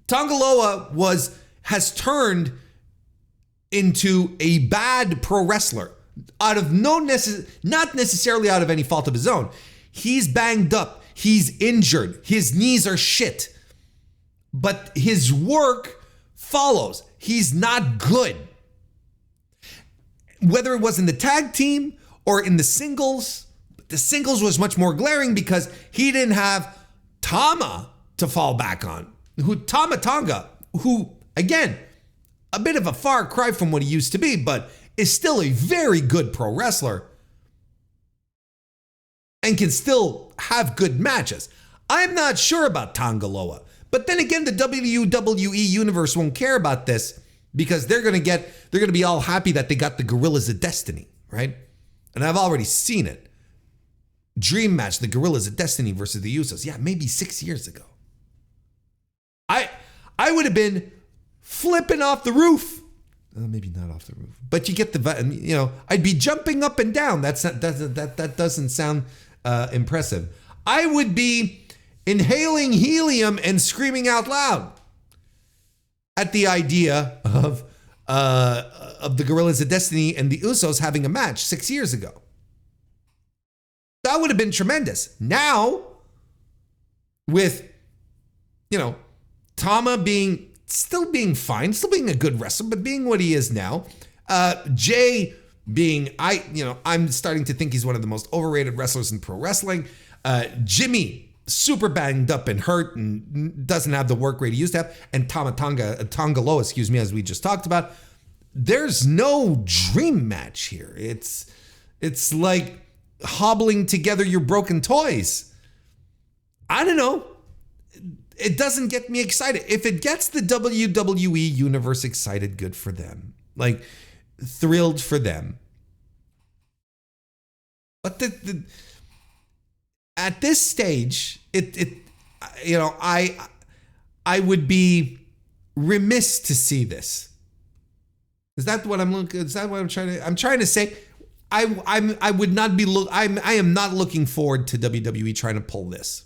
Tanga Loa has turned into a bad pro wrestler out of not necessarily out of any fault of his own. He's banged up. He's injured. His knees are shit. But his work follows. He's not good. Whether it was in the tag team or in the singles was much more glaring because he didn't have Tama to fall back on. Tama Tonga, who, again, a bit of a far cry from what he used to be, but is still a very good pro wrestler and can still have good matches. I'm not sure about Tanga Loa. But then again, the WWE universe won't care about this because they're going to be all happy that they got the Gorillas of Destiny, right? And I've already seen it. Dream match, the Gorillas of Destiny versus the Usos. Yeah, maybe 6 years ago. I would have been flipping off the roof. Maybe not off the roof, but you get the, I'd be jumping up and down. That doesn't sound impressive. I would be inhaling helium and screaming out loud at the idea of the Gorillas of Destiny and the Usos having a match 6 years ago. That would have been tremendous. Now, with, Tama still being fine, still being a good wrestler, but being what he is now, Jay being, I'm starting to think he's one of the most overrated wrestlers in pro wrestling. Jimmy, super banged up and hurt and doesn't have the work rate he used to have. And Tanga Loa, as we just talked about. There's no dream match here. It's like hobbling together your broken toys. I don't know. It doesn't get me excited. If it gets the WWE universe excited, good for them. Like, thrilled for them. But at this stage, I would be remiss to see this. Is that what I'm looking? Is that what I'm trying to? I'm trying to say, I would not be I am not looking forward to WWE trying to pull this,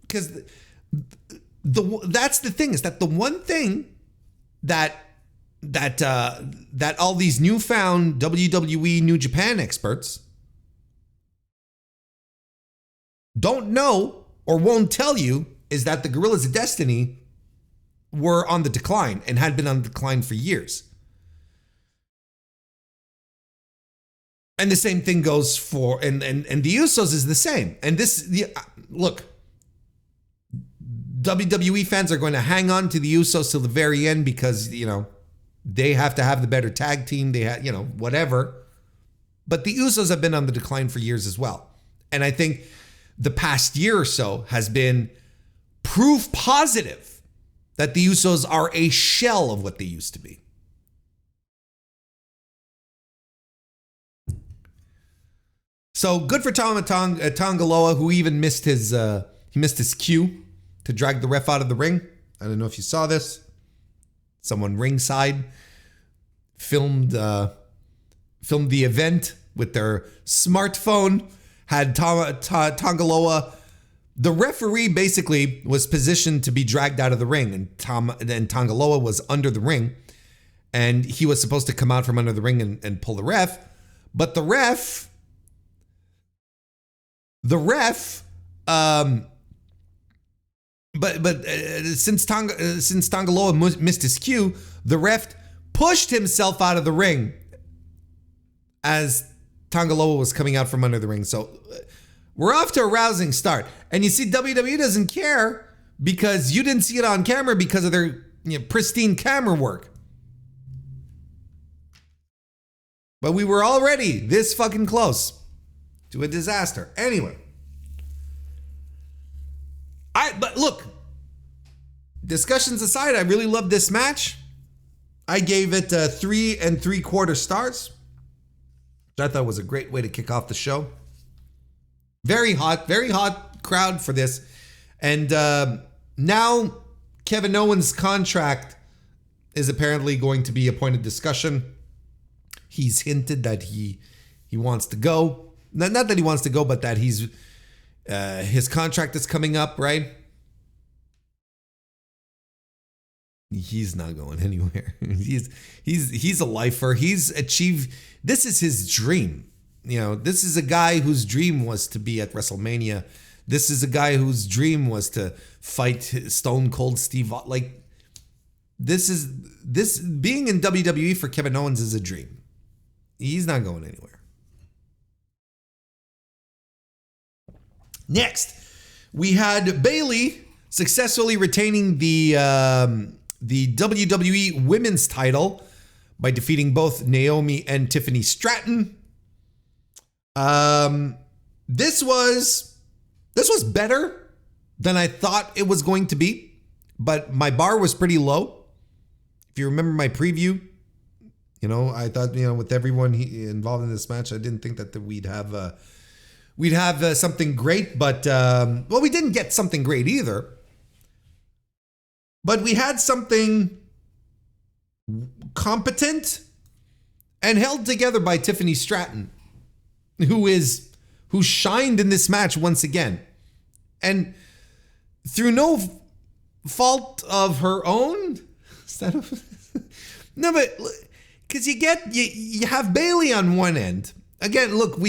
because that's the thing, is that the one thing that all these newfound WWE New Japan experts don't know or won't tell you is that the Gorillas of Destiny were on the decline and had been on the decline for years. And the same thing goes for, and the Usos is the same. And look, WWE fans are going to hang on to the Usos till the very end because, they have to have the better tag team. They have, whatever. But the Usos have been on the decline for years as well. And I think the past year or so has been proof positive that the Usos are a shell of what they used to be. So good for Tanga Loa, who even missed his cue to drag the ref out of the ring. I don't know if you saw this. Someone ringside filmed the event with their smartphone. Had Tanga Loa. The referee basically was positioned to be dragged out of the ring, and Tanga Loa was under the ring, and he was supposed to come out from under the ring and pull the ref, but the ref, since Tanga Loa missed his cue, the ref pushed himself out of the ring as Tanga Loa was coming out from under the ring. So we're off to a rousing start. And you see, WWE doesn't care because you didn't see it on camera because of their pristine camera work. But we were already this fucking close to a disaster. Anyway. But look, discussions aside, I really loved this match. I gave it 3 3/4 stars, which I thought was a great way to kick off the show. Very hot crowd for this. And now Kevin Owens' contract is apparently going to be a point of discussion. He's hinted that he wants to go. Not that he wants to go, but that his contract is coming up, right? He's not going anywhere. He's a lifer. He's achieved. This is his dream. This is a guy whose dream was to be at WrestleMania. This is a guy whose dream was to fight Stone Cold Steve. This being in WWE for Kevin Owens is a dream. He's not going anywhere. Next, we had Bayley successfully retaining the WWE Women's title by defeating both Naomi and Tiffany Stratton. This was better than I thought it was going to be, but my bar was pretty low. If you remember my preview, I thought, with everyone involved in this match, I didn't think that we'd have something great, but we didn't get something great either. But we had something competent and held together by Tiffany Stratton, who shined in this match once again. And through no fault of her own, no, but because you have Bayley on one end. Again, look,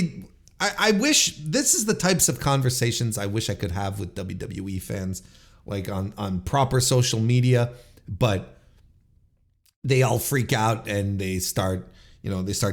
I wish this is the types of conversations I wish I could have with WWE fans, like on proper social media, but they all freak out and they start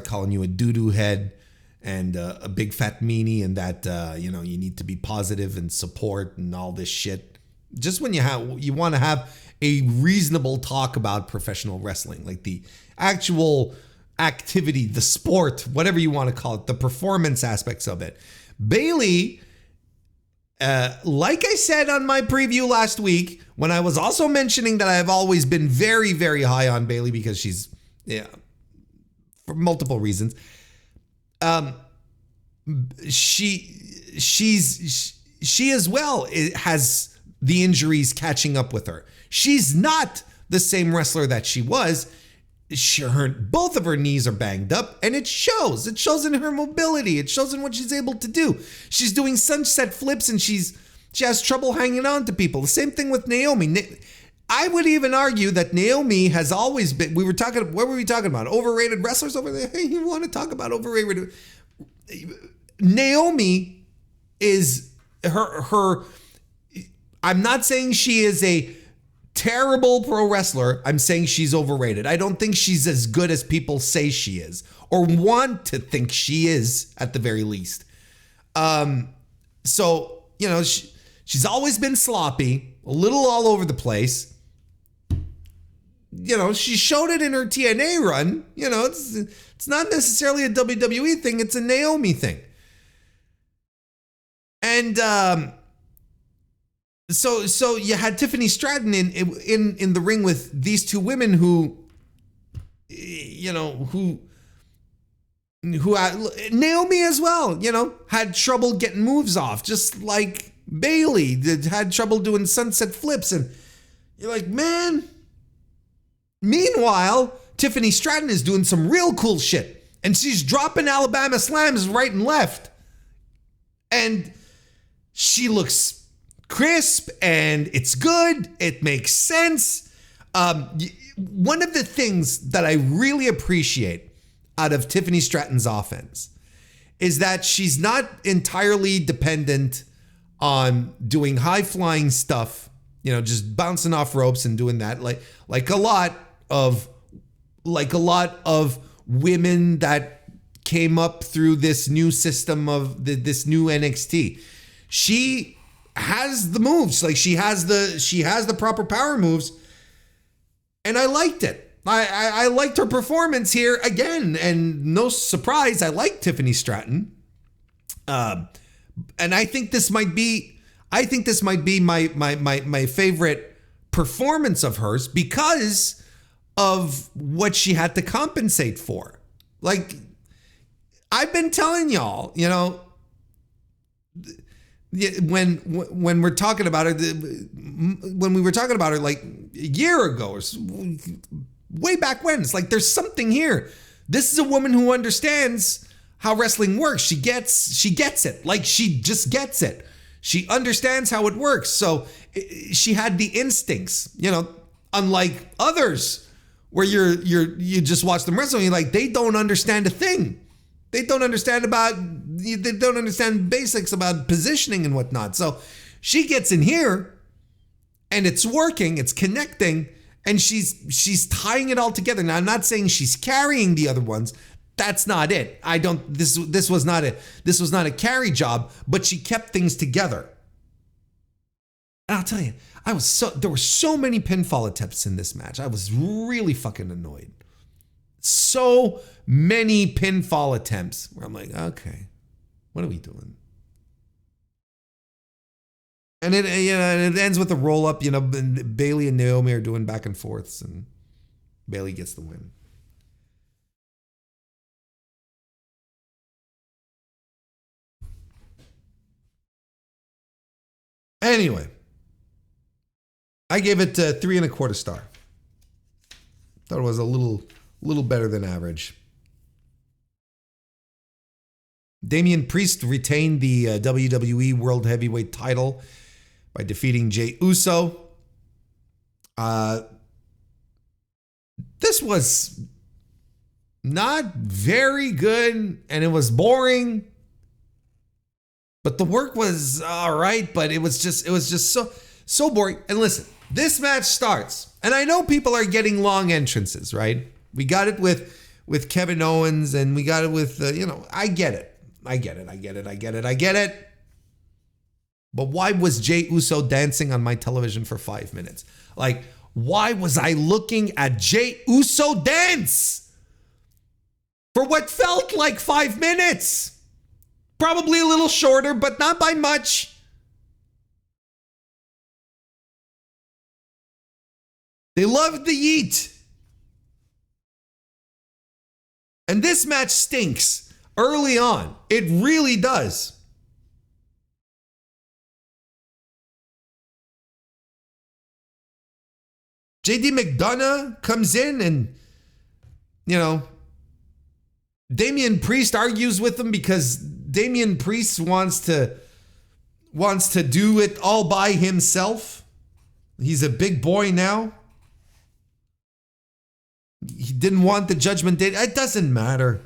calling you a doo-doo head and a big fat meanie, and that you need to be positive and support and all this shit. Just when you want to have a reasonable talk about professional wrestling, like the actual activity, the sport, whatever you want to call it, the performance aspects of it. Bayley, like I said on my preview last week, when I was also mentioning that I've always been very, very high on Bayley because she's, for multiple reasons. she as well has the injuries catching up with her. She's not the same wrestler that she was. Both of her knees are banged up, and it shows. It shows in her mobility. It shows in what she's able to do. She's doing sunset flips, and she has trouble hanging on to people. The same thing with Naomi. I would even argue that Naomi has always been. What were we talking about? Overrated wrestlers over there? Hey, you want to talk about overrated? Naomi is her. I'm not saying she is a terrible pro wrestler. I'm saying she's overrated. I don't think she's as good as people say she is, or want to think she is, at the very least. So, you know, she's always been sloppy, a little all over the place. You know, she showed it in her TNA run. You know, it's not necessarily a WWE thing. It's a Naomi thing. And so you had Tiffany Stratton in the ring with these two women who, you know, who Naomi as well, you know, had trouble getting moves off, just like Bayley had trouble doing sunset flips. And you're like, man. Meanwhile, Tiffany Stratton is doing some real cool shit, and she's dropping Alabama slams right and left. And she looks crisp, and it's good. It makes sense. One of the things that I really appreciate out of Tiffany Stratton's offense is that she's not entirely dependent on doing high-flying stuff, you know, just bouncing off ropes and doing that, like a lot of women that came up through this new system of this new NXT. She has the moves, like she has the proper power moves, and I liked it. I liked her performance here again, and no surprise, I like Tiffany Stratton. And I think this might be my favorite performance of hers because of what she had to compensate for. Like, I've been telling y'all, you know, when we're talking about her, when we were talking about her like a year ago or way back when, it's like there's something here. This is a woman who understands how wrestling works. She gets it. Like, she just gets it. She understands how it works. So she had the instincts, you know, unlike others where you just watch them wrestle and you're like, they don't understand a thing. They don't understand basics about positioning and whatnot. So she gets in here and it's working, it's connecting, and she's tying it all together. Now, I'm not saying she's carrying the other ones. That's not it. This was not a carry job, but she kept things together. And I'll tell you, there were so many pinfall attempts in this match. I was really fucking annoyed. So many pinfall attempts where I'm like, okay, what are we doing? And it ends with a roll up. You know, Bayley and Naomi are doing back and forths, and Bayley gets the win. Anyway, I gave it 3.25 stars. Thought it was a little better than average. Damian Priest retained the WWE World Heavyweight title by defeating Jey Uso. This was not very good, and it was boring. But the work was all right, but it was just so boring. And listen, this match starts, and I know people are getting long entrances, right? We got it with Kevin Owens, and we got it with, I get it. But why was Jey Uso dancing on my television for 5 minutes? Like, why was I looking at Jey Uso dance for what felt like 5 minutes? Probably a little shorter, but not by much. They loved the yeet. And this match stinks. early on. It really does. JD McDonough comes in and, you know, Damian Priest argues with him because Damian Priest wants to do it all by himself. He's a big boy now. He didn't want the Judgment Day. It doesn't matter.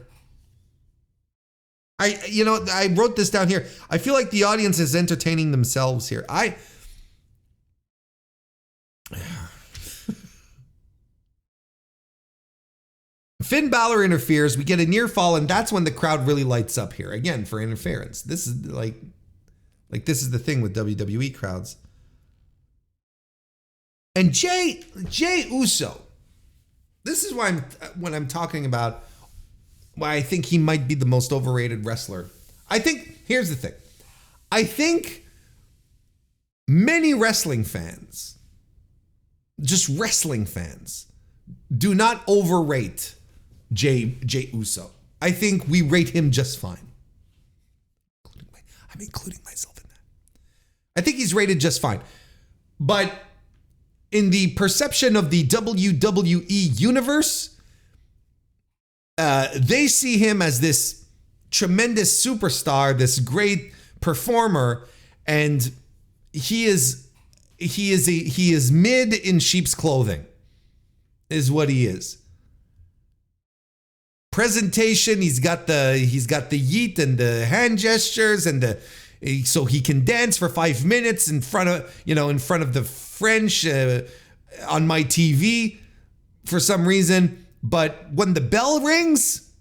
I wrote this down here. I feel like the audience is entertaining themselves here. Finn Balor interferes. We get a near fall, and that's when the crowd really lights up here again for interference. This is like this is the thing with WWE crowds. And Jey Uso. This is why when I'm talking about why I think he might be the most overrated wrestler. I think here's the thing. I think many wrestling fans, just wrestling fans, do not overrate Jey Uso. I think we rate him just fine. I'm including myself in that. I think he's rated just fine. But in the perception of the WWE universe, they see him as this tremendous superstar, this great performer, and he is mid in sheep's clothing, is what he is. Presentation, he's got the yeet and the hand gestures and so he can dance for 5 minutes in front of the French on my TV for some reason. But when the bell rings,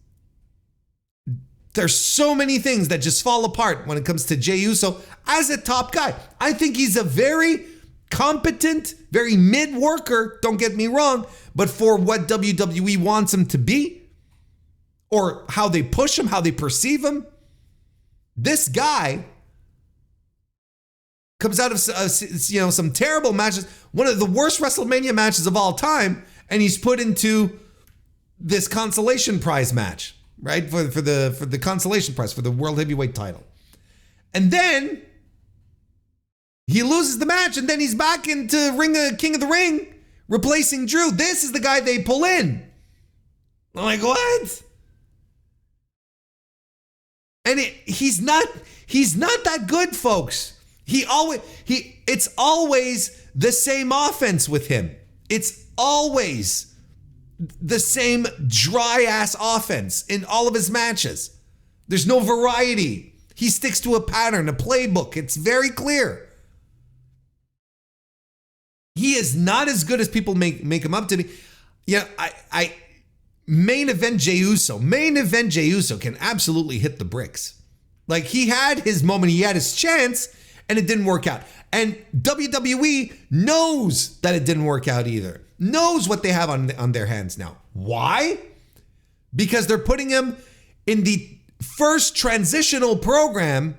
there's so many things that just fall apart when it comes to Jey Uso as a top guy. I think he's a very competent, very mid worker, don't get me wrong, but for what WWE wants him to be, or how they push him, how they perceive him, this guy comes out of some terrible matches, one of the worst WrestleMania matches of all time, and he's put into this consolation prize match, right? For the consolation prize for the World Heavyweight title. And then he loses the match, and then he's back into King of the Ring, replacing Drew. This is the guy they pull in. I'm like, what? And he's not that good, folks. It's always the same offense with him. It's always the same dry ass offense in all of his matches. There's no variety. He sticks to a pattern, a playbook. It's very clear. He is not as good as people make him up to be. Yeah, Main event Jey Uso can absolutely hit the bricks. Like, he had his moment, he had his chance, and it didn't work out. And WWE knows that it didn't work out either. Knows what they have on their hands now. Why? Because they're putting him in the first transitional program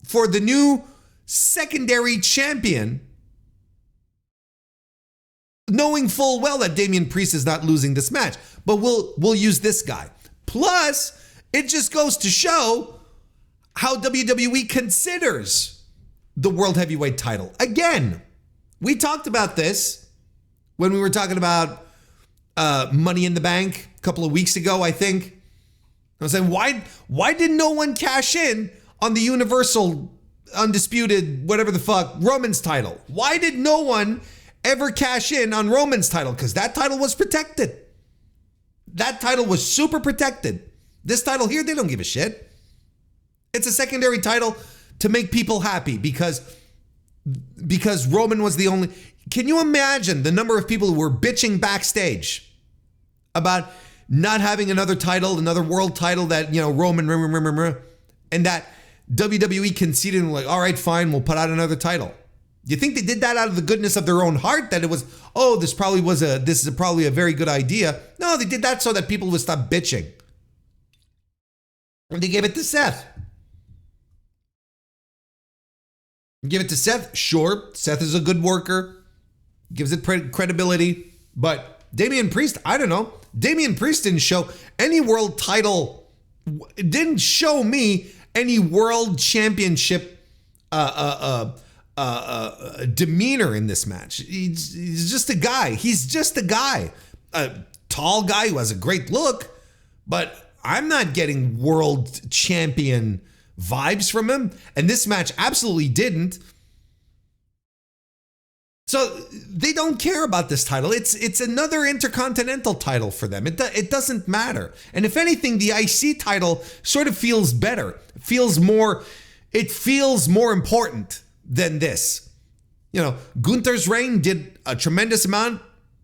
for the new secondary champion, knowing full well that Damian Priest is not losing this match. But we'll use this guy. Plus, it just goes to show how WWE considers the World Heavyweight title. Again, we talked about this when we were talking about Money in the Bank a couple of weeks ago, I think. I was saying, why did no one cash in on the Universal Undisputed, whatever the fuck, Roman's title? Why did no one ever cash in on Roman's title? Because that title was protected. That title was super protected. This title here, they don't give a shit. It's a secondary title to make people happy because Roman was the only. Can you imagine the number of people who were bitching backstage about not having another title, another world title that, Roman, and that WWE conceded and like, all right, fine, we'll put out another title. You think they did that out of the goodness of their own heart? That it was, this is probably a very good idea. No, they did that so that people would stop bitching. And they gave it to Seth. Give it to Seth. Sure, Seth is a good worker. Gives it credibility. But Damian Priest, I don't know. Damian Priest didn't show any world title didn't show me any world championship demeanor in this match. He's just a guy. He's just a guy. A tall guy who has a great look, but I'm not getting world champion vibes from him. And this match absolutely didn't. So they don't care about this title. It's another intercontinental title for them. It doesn't matter. And if anything, the IC title sort of feels better. It feels more important than this. You know, Gunther's reign did a tremendous amount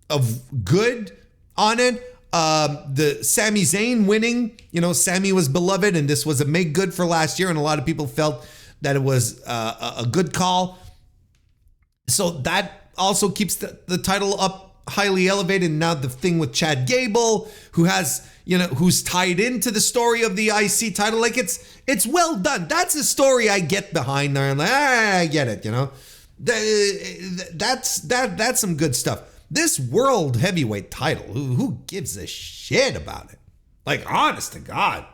of good on it. The Sami Zayn winning, you know, Sami was beloved, and this was a make good for last year, and a lot of people felt that it was a good call. So that also keeps the title up highly elevated. Now the thing with Chad Gable, who has, you know, who's tied into the story of the IC title, like it's well done. That's a story I get behind there. I'm like, I get it, you know. That's some good stuff. This world heavyweight title, who gives a shit about it? Like, honest to God.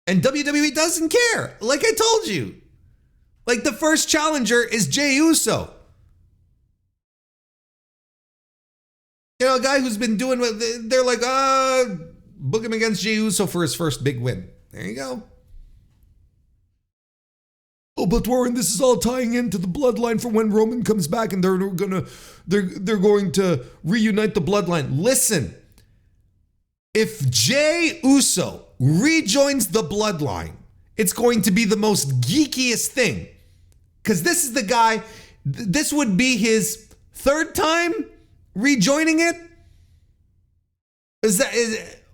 And WWE doesn't care. Like I told you. Like, the first challenger is Jey Uso. You know, a guy who's been doing what they're like, book him against Jey Uso for his first big win. There you go. Oh, but Warren, this is all tying into the bloodline for when Roman comes back, and they're going to reunite the bloodline. Listen, if Jey Uso rejoins the bloodline, it's going to be the most geekiest thing. Because this is the guy, this would be his third time rejoining it?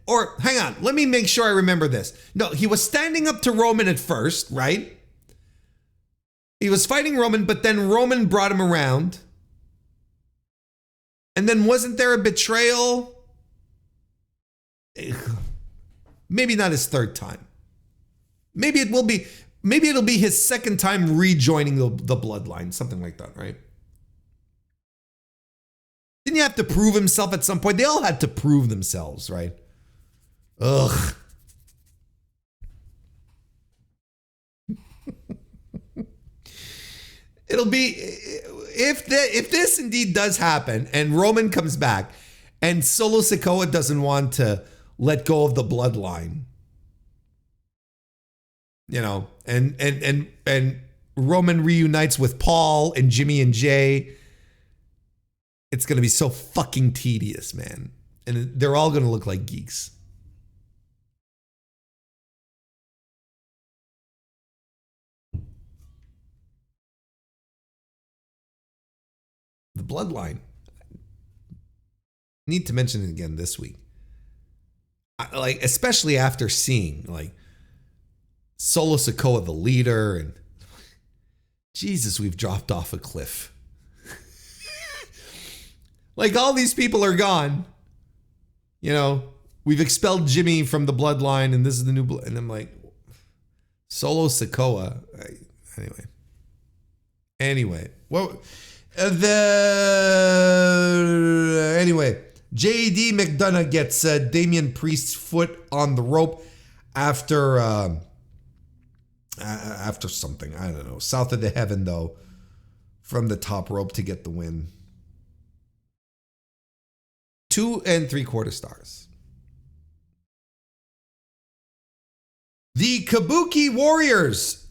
Or hang on, let me make sure I remember this. No, he was standing up to Roman at first, right? He was fighting Roman, but then Roman brought him around. And then wasn't there a betrayal? Maybe not his third time. Maybe it'll be his second time rejoining the bloodline, something like that, right? Didn't he have to prove himself at some point? They all had to prove themselves, right? Ugh. It'll be, if this indeed does happen and Roman comes back and Solo Sikoa doesn't want to let go of the bloodline, you know, and Roman reunites with Paul and Jimmy and Jay, it's going to be so fucking tedious, man. And they're all going to look like geeks. The bloodline. Need to mention it again this week. Like, especially after seeing like Solo Sikoa, the leader, and Jesus, we've dropped off a cliff. Like, all these people are gone. You know, we've expelled Jimmy from the bloodline, and this is the new and I'm like, Solo Sikoa. Anyway, well, anyway, JD McDonough gets Damian Priest's foot on the rope after something, I don't know, south of the heaven though, from the top rope to get the win. 2 3/4 stars. The Kabuki Warriors.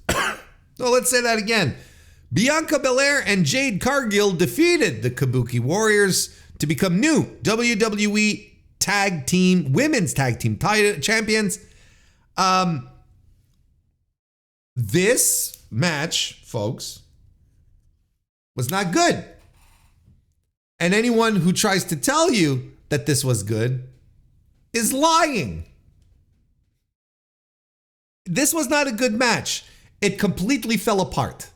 No, let's say that again. Bianca Belair and Jade Cargill defeated the Kabuki Warriors to become new WWE Women's Tag Team champions. This match, folks, was not good. And anyone who tries to tell you that this was good is lying. This was not a good match. It completely fell apart.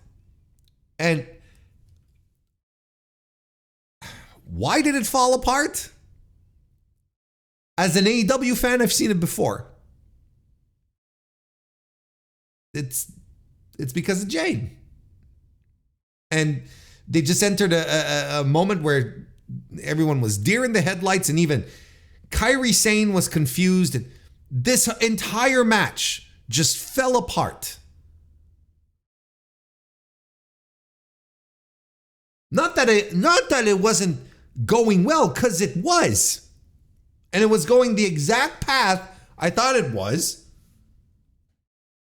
And why did it fall apart? As an AEW fan, I've seen it before. It's because of Jade. And they just entered a moment where everyone was deer in the headlights, and even Kairi Sane was confused. And this entire match just fell apart. Not that it wasn't going well, because it was. And it was going the exact path I thought it was.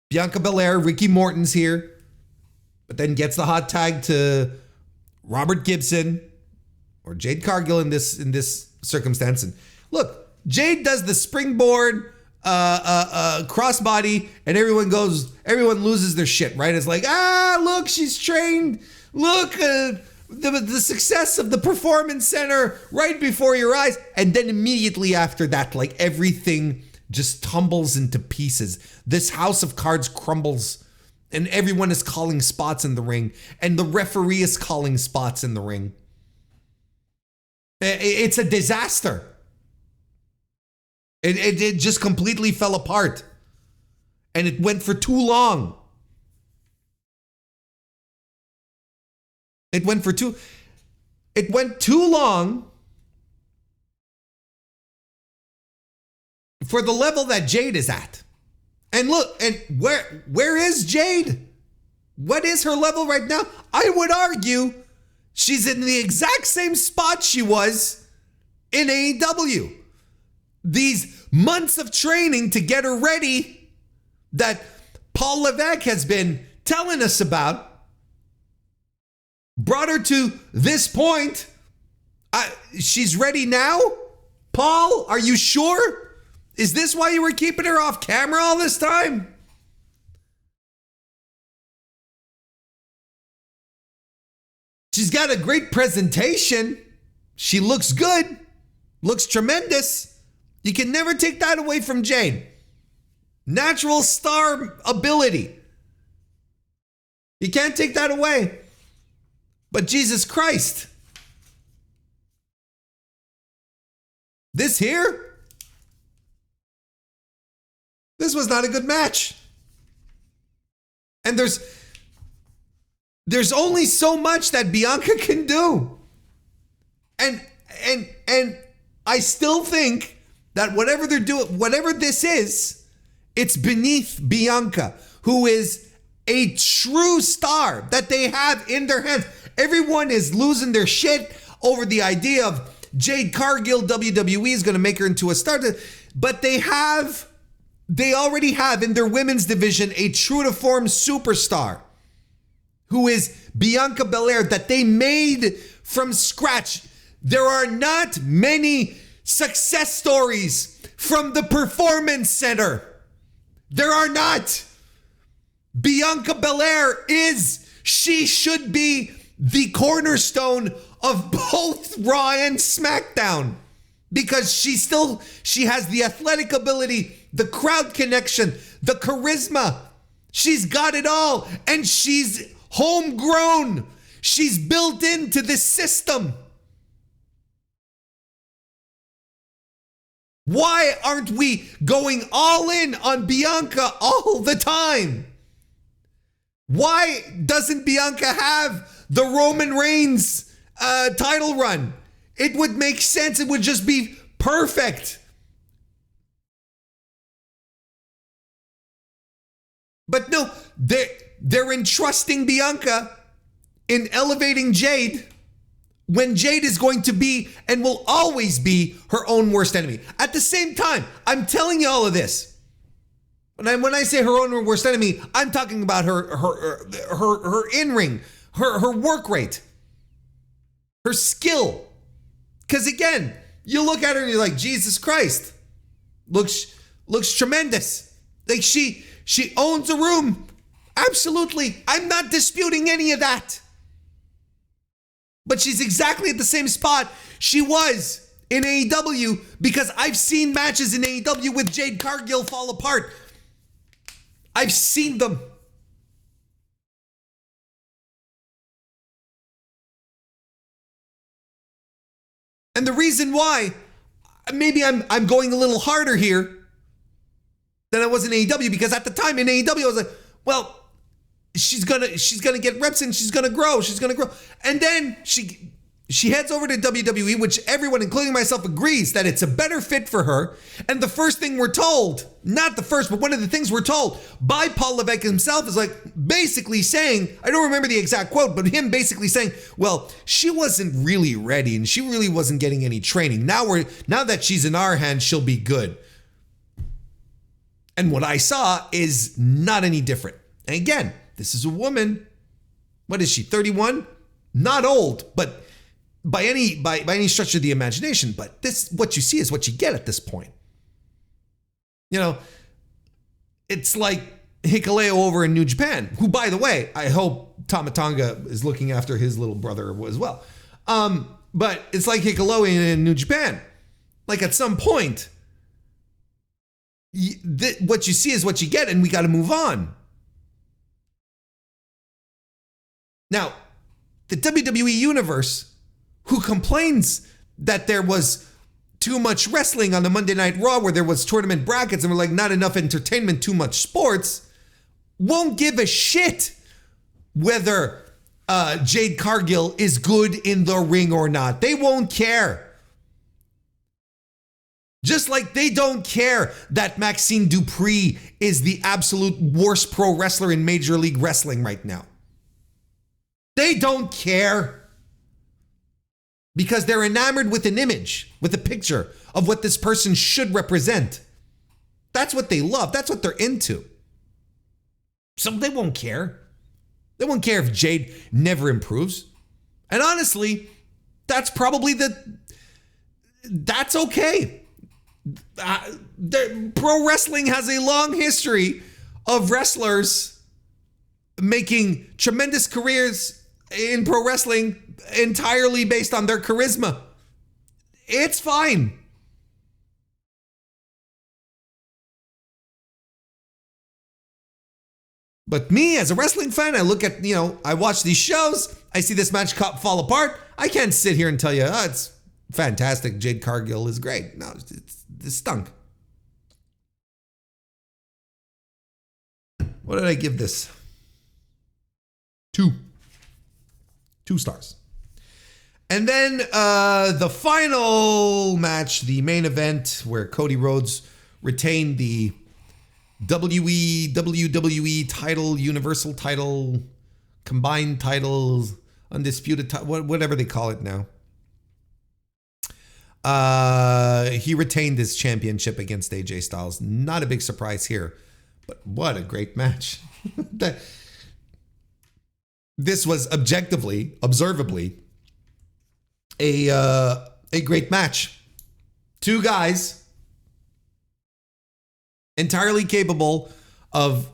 Bianca Belair, Ricky Morton's here, but then gets the hot tag to Robert Gibson or Jade Cargill in this circumstance. And look, Jade does the springboard crossbody, and everyone loses their shit, right? It's like, look, she's trained. Look, the success of the Performance Center right before your eyes. And then immediately after that, like, everything just tumbles into pieces. This house of cards crumbles, and everyone is calling spots in the ring, and the referee is calling spots in the ring. It's a disaster. It just completely fell apart, and it went for too long. It went too long for the level that Jade is at. And look, and where is Jade? What is her level right now? I would argue she's in the exact same spot she was in AEW. These months of training to get her ready that Paul Levesque has been telling us about brought her to this point. She's ready now? Paul, are you sure? Is this why you were keeping her off camera all this time? She's got a great presentation. She looks good. Looks tremendous. You can never take that away from Jade. Natural star ability. You can't take that away. But Jesus Christ. This here? This was not a good match. And there's only so much that Bianca can do. And I still think that whatever they're doing, whatever this is, it's beneath Bianca, who is a true star that they have in their hands. Everyone is losing their shit over the idea of Jade Cargill. WWE is going to make her into a star. But they already have in their women's division a true to form superstar who is Bianca Belair, that they made from scratch. There are not many success stories from the Performance Center. There are not. Bianca Belair she should be the cornerstone of both Raw and SmackDown, because she has the athletic ability, the crowd connection, the charisma. She's got it all, and she's homegrown. She's built into this system. Why aren't we going all in on Bianca all the time? Why doesn't Bianca have the Roman Reigns title run? It would make sense. It would just be perfect. But no, they're entrusting Bianca in elevating Jade when Jade is going to be and will always be her own worst enemy. At the same time, I'm telling you all of this. When I say her own worst enemy, I'm talking about her in-ring, her work rate, her skill. Because again, you look at her and you're like, Jesus Christ, looks tremendous. Like she owns a room. Absolutely. I'm not disputing any of that. But she's exactly at the same spot she was in AEW, because I've seen matches in AEW with Jade Cargill fall apart. I've seen them. And the reason why, maybe I'm going a little harder here than I was in AEW, because at the time in AEW I was like, well, she's gonna get reps and she's gonna grow. And then she She heads over to WWE, which everyone, including myself, agrees that it's a better fit for her. And the first thing we're told, not the first, but one of the things we're told by Paul Levesque himself is like basically saying, I don't remember the exact quote, but him basically saying, well, she wasn't really ready and she really wasn't getting any training. Now that she's in our hands, she'll be good. And what I saw is not any different. And again, this is a woman. What is she, 31? Not old, but by any stretch of the imagination, but this, what you see is what you get at this point. You know, it's like Hikuleo over in New Japan, who, by the way, I hope Tama Tonga is looking after his little brother as well. But it's like Hikuleo in New Japan. Like at some point, what you see is what you get, and we got to move on. Now, the WWE Universe, who complains that there was too much wrestling on the Monday Night Raw, where there was tournament brackets and we're like, not enough entertainment, too much sports, won't give a shit whether Jade Cargill is good in the ring or not. They won't care. Just like they don't care that Maxine Dupree is the absolute worst pro wrestler in Major League Wrestling right now. They don't care. Because they're enamored with an image, with a picture of what this person should represent. That's what they love. That's what they're into. So they won't care. They won't care if Jade never improves. And honestly, that's probably that's okay. Pro wrestling has a long history of wrestlers making tremendous careers in pro wrestling entirely based on their charisma. It's fine. But me as a wrestling fan, I look at, I watch these shows, I see this match fall apart. I can't sit here and tell you, oh, it's fantastic, Jade Cargill is great. No, it stunk. What did I give this? 2 stars. And then the final match, the main event, where Cody Rhodes retained the WWE title, Universal title, combined titles, undisputed title, whatever they call it now. He retained his championship against AJ Styles. Not a big surprise here, but what a great match. This was observably, a great match. 2 guys entirely capable of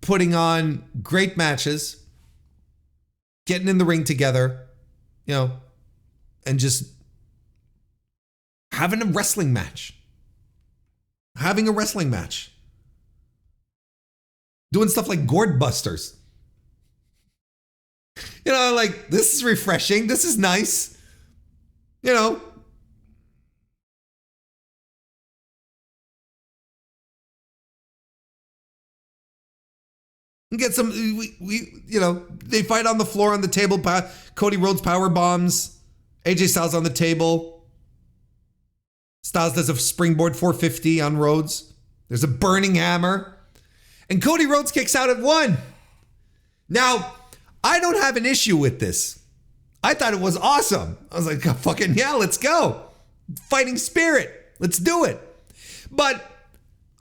putting on great matches, getting in the ring together, and just having a wrestling match. Doing stuff like gourd busters. Like, this is refreshing. This is nice. Get some, they fight on the floor, on the table. Cody Rhodes power bombs. AJ Styles on the table. Styles does a springboard 450 on Rhodes. There's a burning hammer. And Cody Rhodes kicks out at 1. Now, I don't have an issue with this. I thought it was awesome. I was like, fucking yeah, let's go. Fighting spirit. Let's do it. But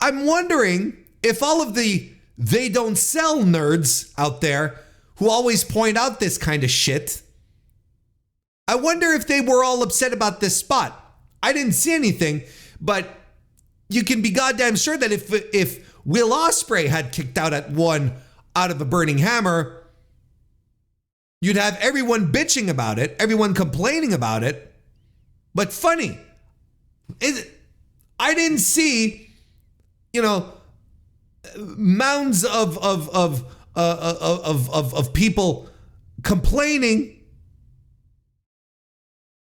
I'm wondering if all of the they don't sell nerds out there who always point out this kind of shit, I wonder if they were all upset about this spot. I didn't see anything, but you can be goddamn sure that if Will Ospreay had kicked out at 1 out of a burning hammer, you'd have everyone bitching about it, everyone complaining about it. But funny, I didn't see, mounds of people complaining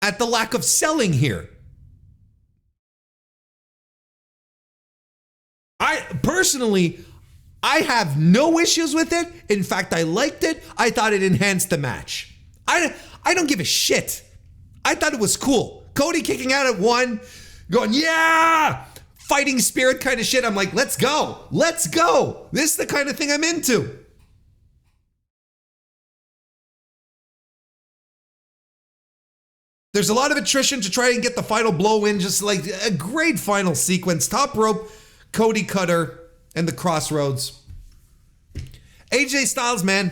at the lack of selling here. I have no issues with it. In fact, I liked it. I thought it enhanced the match. I don't give a shit. I thought it was cool. Cody kicking out at 1, going, yeah, fighting spirit kind of shit. I'm like, let's go. Let's go. This is the kind of thing I'm into. There's a lot of attrition to try and get the final blow in, just like a great final sequence. Top rope, Cody Cutter, and the Crossroads. AJ Styles, man,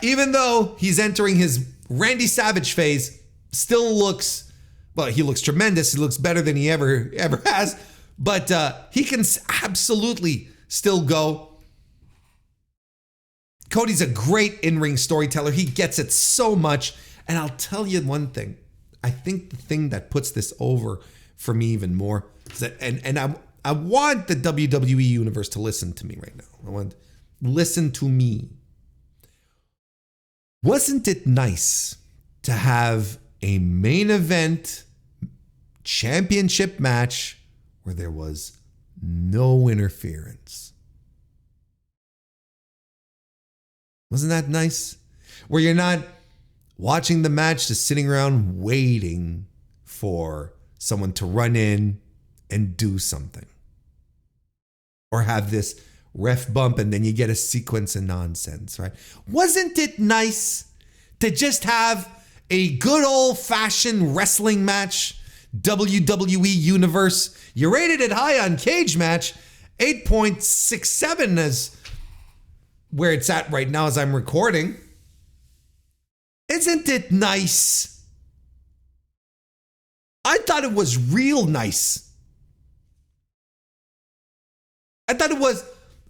even though he's entering his Randy Savage phase, still looks, well, he looks tremendous. He looks better than he ever has, but he can absolutely still go. Cody's a great in-ring storyteller. He gets it so much. And I'll tell you one thing. I think the thing that puts this over for me even more is that, and I want the WWE universe to listen to me right now. I want listen to me. Wasn't it nice to have a main event championship match where there was no interference? Wasn't that nice? Where you're not watching the match, just sitting around waiting for someone to run in and do something. Or have this ref bump and then you get a sequence of nonsense, right? Wasn't it nice to just have a good old-fashioned wrestling match? WWE Universe, you rated it high on Cage Match, 8.67 is where it's at right now as I'm recording. Isn't it nice? I thought it was real nice. I thought it was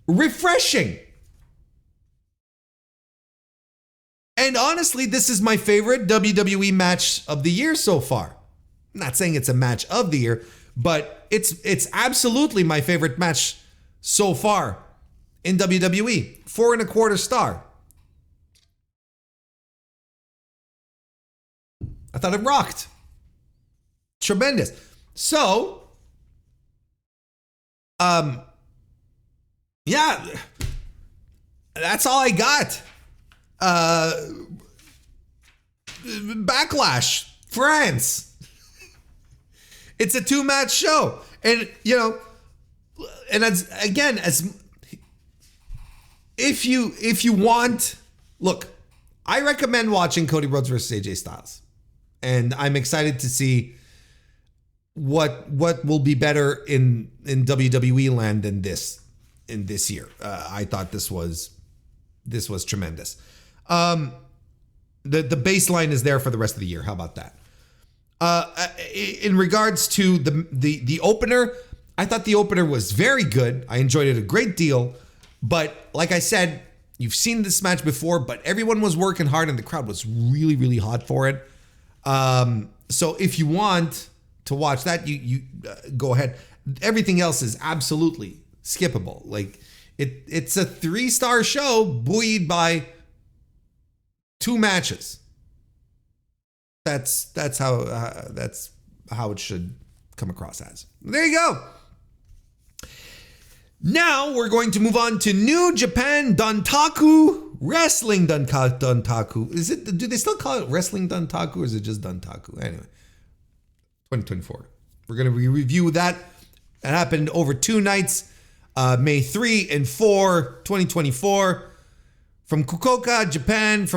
refreshing. And honestly, this is my favorite WWE match of the year so far. I'm not saying it's a match of the year, but it's absolutely my favorite match so far in WWE. 4.25 star. I thought it rocked. Tremendous. So, yeah, that's all I got. Backlash France. It's a 2-match show. And, you know, and as if you want, look, I recommend watching Cody Rhodes versus AJ Styles. And I'm excited to see what will be better in WWE land than this in this year. I thought this was tremendous. The baseline is there for the rest of the year. How about that? In regards to the opener, I thought the opener was very good. I enjoyed it a great deal. But like I said, you've seen this match before, but everyone was working hard and the crowd was really, really hot for it. So if you want to watch that, you go ahead. Everything else is absolutely skippable. Like it's a 3-star show buoyed by 2 matches. That's how it should come across as. There you go. Now we're going to move on to New Japan Dontaku Wrestling Dontaku. Is it? Do they still call it Wrestling Dontaku or is it just Dontaku? Anyway, 2024. We're going to review that. That happened over 2 nights, May 3 and 4, 2024. From Fukuoka, Japan. It's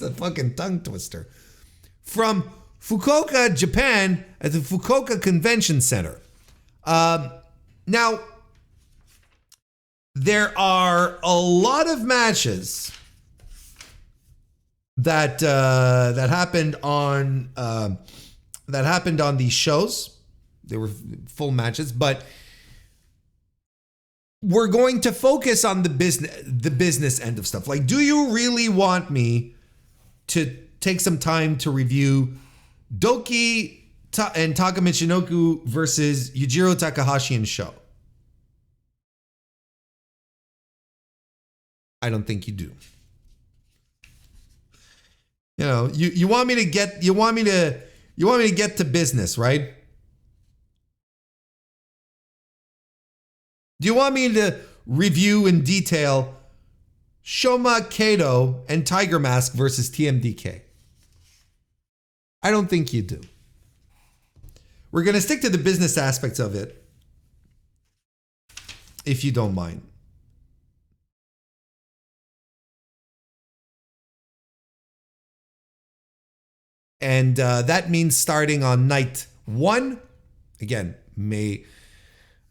a fucking tongue twister. From Fukuoka, Japan, at the Fukuoka Convention Center. Now, there are a lot of matches that happened on these shows. They were full matches, but we're going to focus on the business end of stuff. Like, do you really want me to take some time to review Doki and Taka Michinoku versus Yujiro Takahashi and Sho? I don't think you do. You know, you want me to get to business, right? Do you want me to review in detail Shoma Kato and Tiger Mask versus TMDK? I don't think you do. We're going to stick to the business aspects of it, if you don't mind. And that means starting on night 1, again, May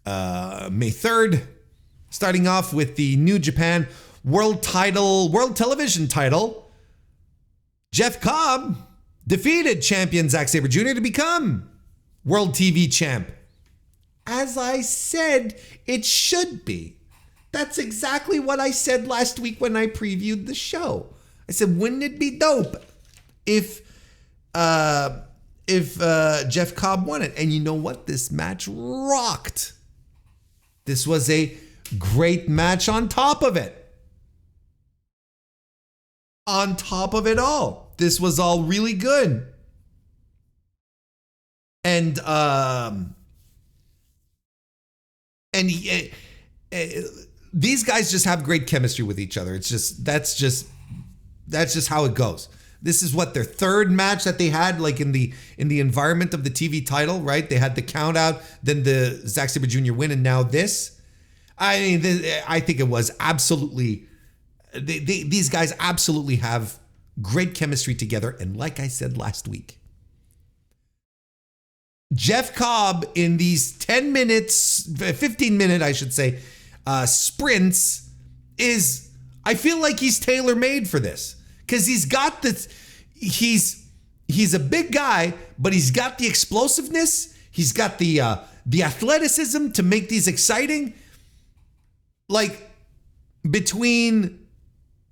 3rd, starting off with the New Japan World Television title. Jeff Cobb defeated champion Zack Sabre Jr. to become World TV Champ. As I said, it should be. That's exactly what I said last week when I previewed the show. I said, wouldn't it be dope if Jeff Cobb won it? And you know what? This match rocked. This was a great match on top of it. On top of it all. This was all really good. And these guys just have great chemistry with each other. It's just that's just how it goes. This is what their third match that they had, like in the environment of the TV title, right? They had the count out, then the Zack Sabre Jr. win, and now this. I mean, I think it was absolutely. These guys absolutely have great chemistry together, and like I said last week, Jeff Cobb in these 10 minutes, 15 minute, I should say, sprints is, I feel like he's tailor-made for this. Because he's got this, he's a big guy, but he's got the explosiveness. He's got the athleticism to make these exciting. Like between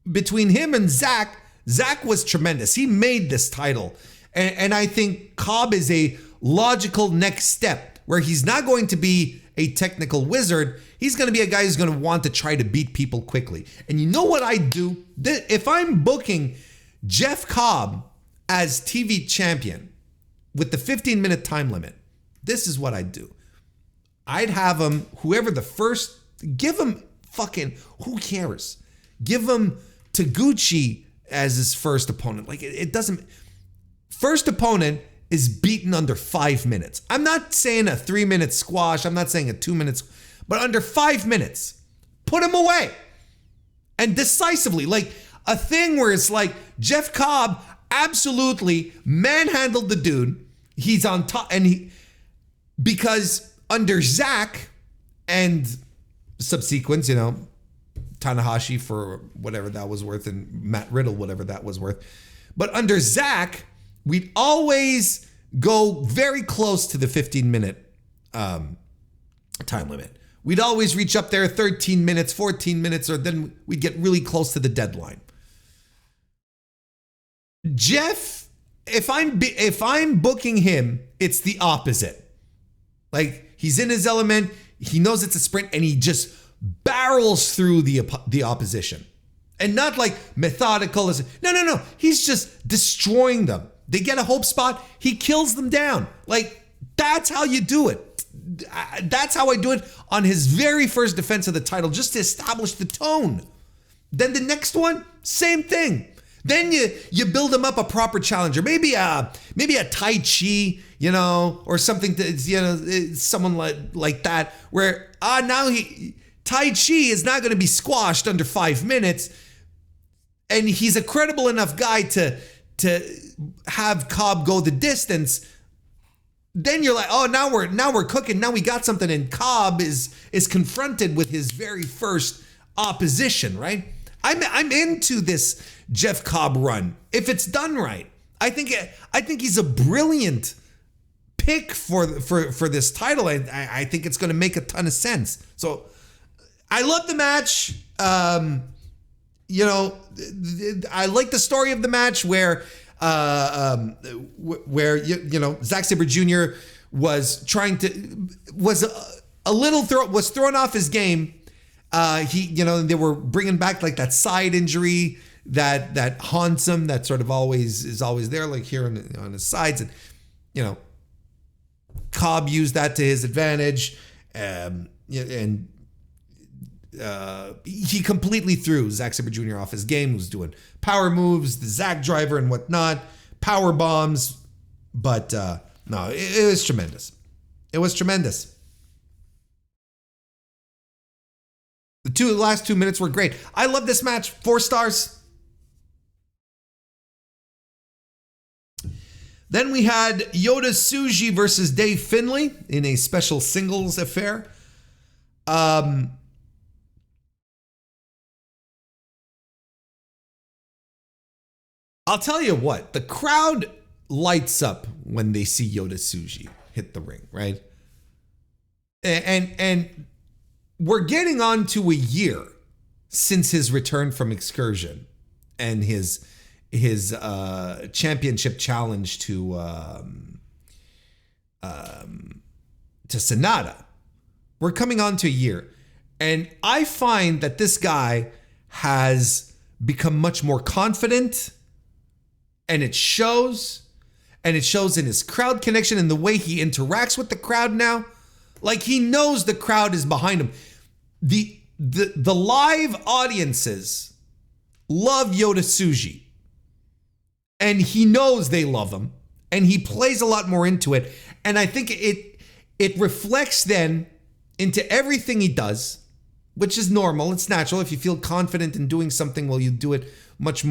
him and Zack was tremendous. He made this title. And I think Cobb is a logical next step where he's not going to be a technical wizard. He's going to be a guy who's going to want to try to beat people quickly. And you know what I do? If I'm booking Jeff Cobb as TV champion with the 15-minute time limit, this is what I'd do. I'd have him, give him fucking, who cares? Give him Taguchi as his first opponent. Like, it doesn't, first opponent is beaten under 5 minutes. I'm not saying a 3-minute squash. I'm not saying a 2 minutes, but under 5 minutes, put him away. And decisively, like a thing where it's like Jeff Cobb absolutely manhandled the dude. He's on top, and because under Zack and subsequent, Tanahashi for whatever that was worth, and Matt Riddle, whatever that was worth. But under Zack, we'd always go very close to the 15-minute time limit. We'd always reach up there 13 minutes, 14 minutes, or then we'd get really close to the deadline. Jeff, if I'm booking him, it's the opposite. Like, he's in his element, he knows it's a sprint, and he just barrels through the opposition. And not like methodical. No. He's just destroying them. They get a hope spot, he kills them down. Like, that's how you do it. That's how I do it on his very first defense of the title, just to establish the tone. Then the next one, same thing. Then you build him up a proper challenger, maybe a Tai Chi, or something, someone like that, where now Tai Chi is not going to be squashed under 5 minutes, and he's a credible enough guy to have Cobb go the distance. Then you're like, oh, now we're cooking. Now we got something, and Cobb is confronted with his very first opposition, right? I'm into this Jeff Cobb run if it's done right. I think he's a brilliant pick for this title. I think it's going to make a ton of sense. So I love the match. I like the story of the match where Zack Sabre Jr. was thrown off his game. They were bringing back like that side injury that haunts him, that sort of is always there, like here on his sides, and Cobb used that to his advantage, and he completely threw Zack Sabre Jr. off his game. He was doing power moves, the Zack driver and whatnot, power bombs. But no, it was tremendous. It was tremendous. The last 2 minutes were great. I love this match. 4 stars. Then we had Yota Tsuji versus Dave Finlay in a special singles affair. I'll tell you what, the crowd lights up when they see Yota Tsuji hit the ring, right? And we're getting on to a year since his return from excursion and his championship challenge to Sonata. We're coming on to a year, and I find that this guy has become much more confident, and it shows. And it shows in his crowd connection and the way he interacts with the crowd now. Like, he knows the crowd is behind him. The live audiences love Yota Tsuji. And he knows they love him. And he plays a lot more into it. And I think it reflects then into everything he does, which is normal. It's natural. If you feel confident in doing something, well, you do it much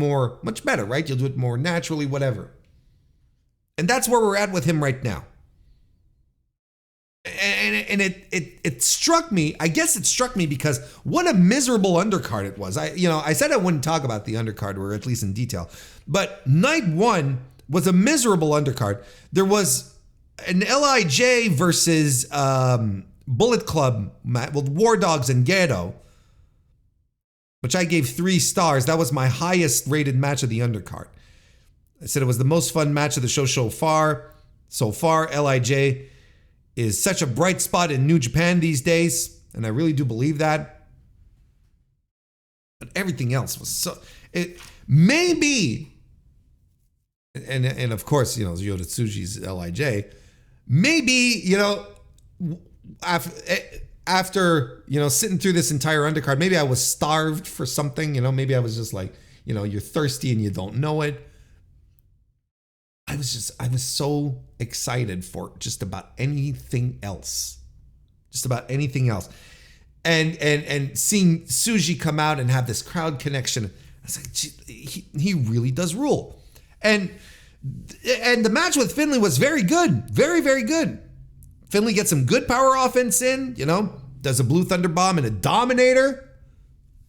better, right? You'll do it more naturally, whatever. And that's where we're at with him right now. And it struck me, I guess it struck me because what a miserable undercard it was. I said I wouldn't talk about the undercard, or at least in detail. But night 1 was a miserable undercard. There was an LIJ versus Bullet Club match with War Dogs and Ghetto, which I gave 3 stars. That was my highest rated match of the undercard. I said it was the most fun match of the show so far. LIJ is such a bright spot in New Japan these days, and I really do believe that. But everything else was so... It maybe, and of course, Yota Tsuji's LIJ, maybe, after sitting through this entire undercard, maybe I was starved for something, maybe I was just like, you're thirsty and you don't know it. I was so excited for just about anything else. And seeing Tsuji come out and have this crowd connection, I was like, gee, he really does rule. And the match with Finlay was very good. Very, very good. Finlay gets some good power offense in, does a Blue Thunder Bomb and a Dominator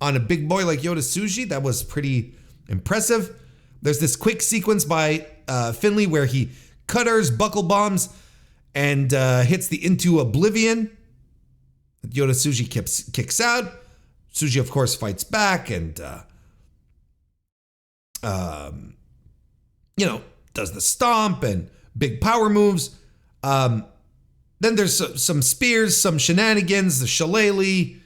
on a big boy like Yota Tsuji. That was pretty impressive. There's this quick sequence by Finlay where he cutters, buckle bombs, and hits the Into Oblivion. Yota Tsuji kicks out. Tsuji, of course, fights back and, does the stomp and big power moves. Then there's some spears, some shenanigans, the shillelagh,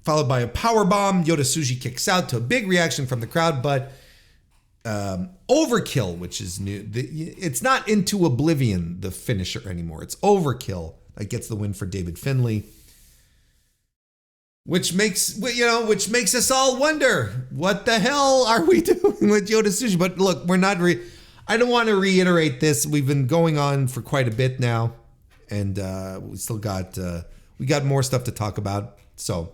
followed by a power bomb. Yota Tsuji kicks out to a big reaction from the crowd, but Overkill, which is new. It's not Into Oblivion, the finisher anymore. It's Overkill that gets the win for David Finlay. Which makes us all wonder, what the hell are we doing with Yota Tsuji? But look, we're not. I don't want to reiterate this. We've been going on for quite a bit now, and we still got more stuff to talk about. So,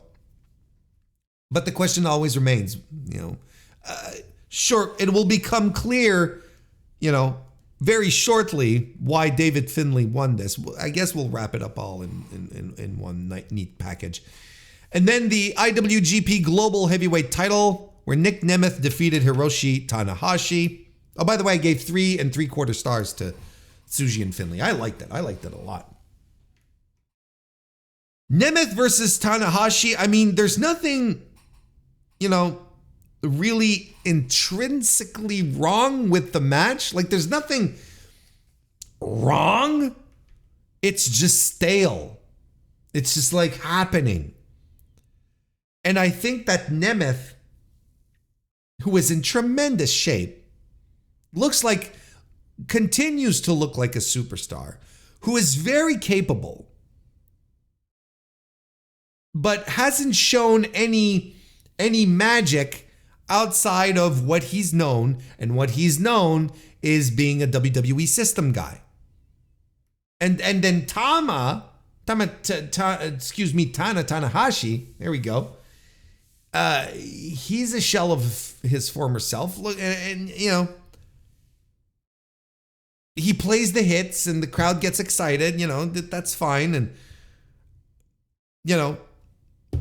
but the question always remains, sure, it will become clear, very shortly why David Finlay won this. I guess we'll wrap it up all in one neat package. And then the IWGP Global Heavyweight title, where Nick Nemeth defeated Hiroshi Tanahashi. Oh, by the way, I gave 3 3/4 stars to Tsuji and Finlay. I liked it. I liked it a lot. Nemeth versus Tanahashi. I mean, there's nothing, really intrinsically wrong with the match. Like, there's nothing wrong. It's just stale. It's just like happening. And I think that Nemeth, who is in tremendous shape, continues to look like a superstar, who is very capable, but hasn't shown any magic outside of what he's known, and what he's known is being a WWE system guy. And then Tanahashi, there we go. He's a shell of his former self. Look, and you know, he plays the hits and the crowd gets excited, you know, that's fine. And you know,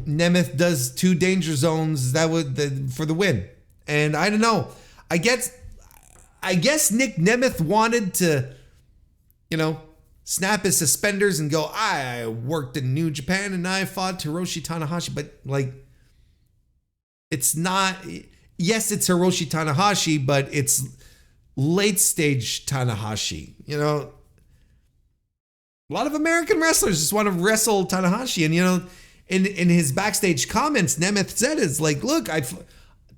Nemeth does 2 danger zones for the win. And I don't know. I guess Nick Nemeth wanted to, you know, snap his suspenders and go, I worked in New Japan and I fought Hiroshi Tanahashi, but like, it's not, yes, it's Hiroshi Tanahashi, but it's late stage Tanahashi. You know, a lot of American wrestlers just want to wrestle Tanahashi. And, you know, in his backstage comments, Nemeth said, it's like, look,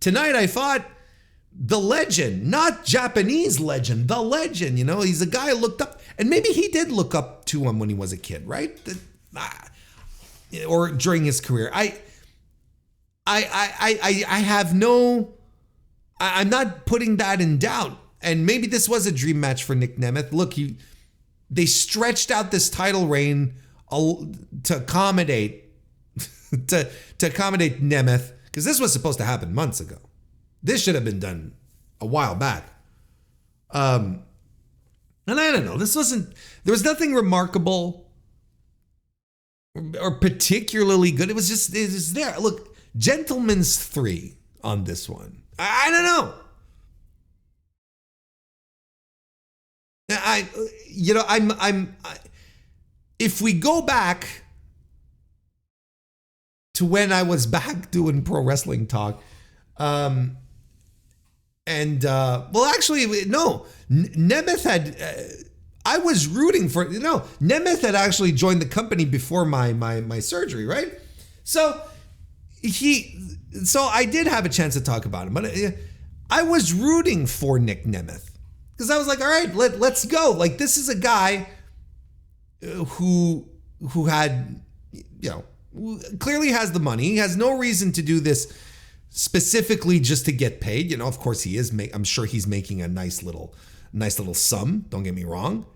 tonight I fought the legend, not Japanese legend, the legend. You know, he's a guy I looked up, and maybe he did look up to him when he was a kid, right? Or during his career. I'm not putting that in doubt. And maybe this was a dream match for Nick Nemeth. Look, they stretched out this title reign to accommodate Nemeth, because this was supposed to happen months ago. This should have been done a while back. And I don't know, there was nothing remarkable or particularly good. It was there. Look, gentleman's 3 on this one. I don't know. If we go back to when I was back doing pro wrestling talk, well, actually, no, Nemeth had, I was rooting for, you know, Nemeth had actually joined the company before my surgery, right? So I did have a chance to talk about him, but I was rooting for Nick Nemeth because I was like, all right, let's go. Like, this is a guy who had, you know, clearly has the money. He has no reason to do this specifically just to get paid. You know, of course he is. I'm sure he's making a nice little sum. Don't get me wrong,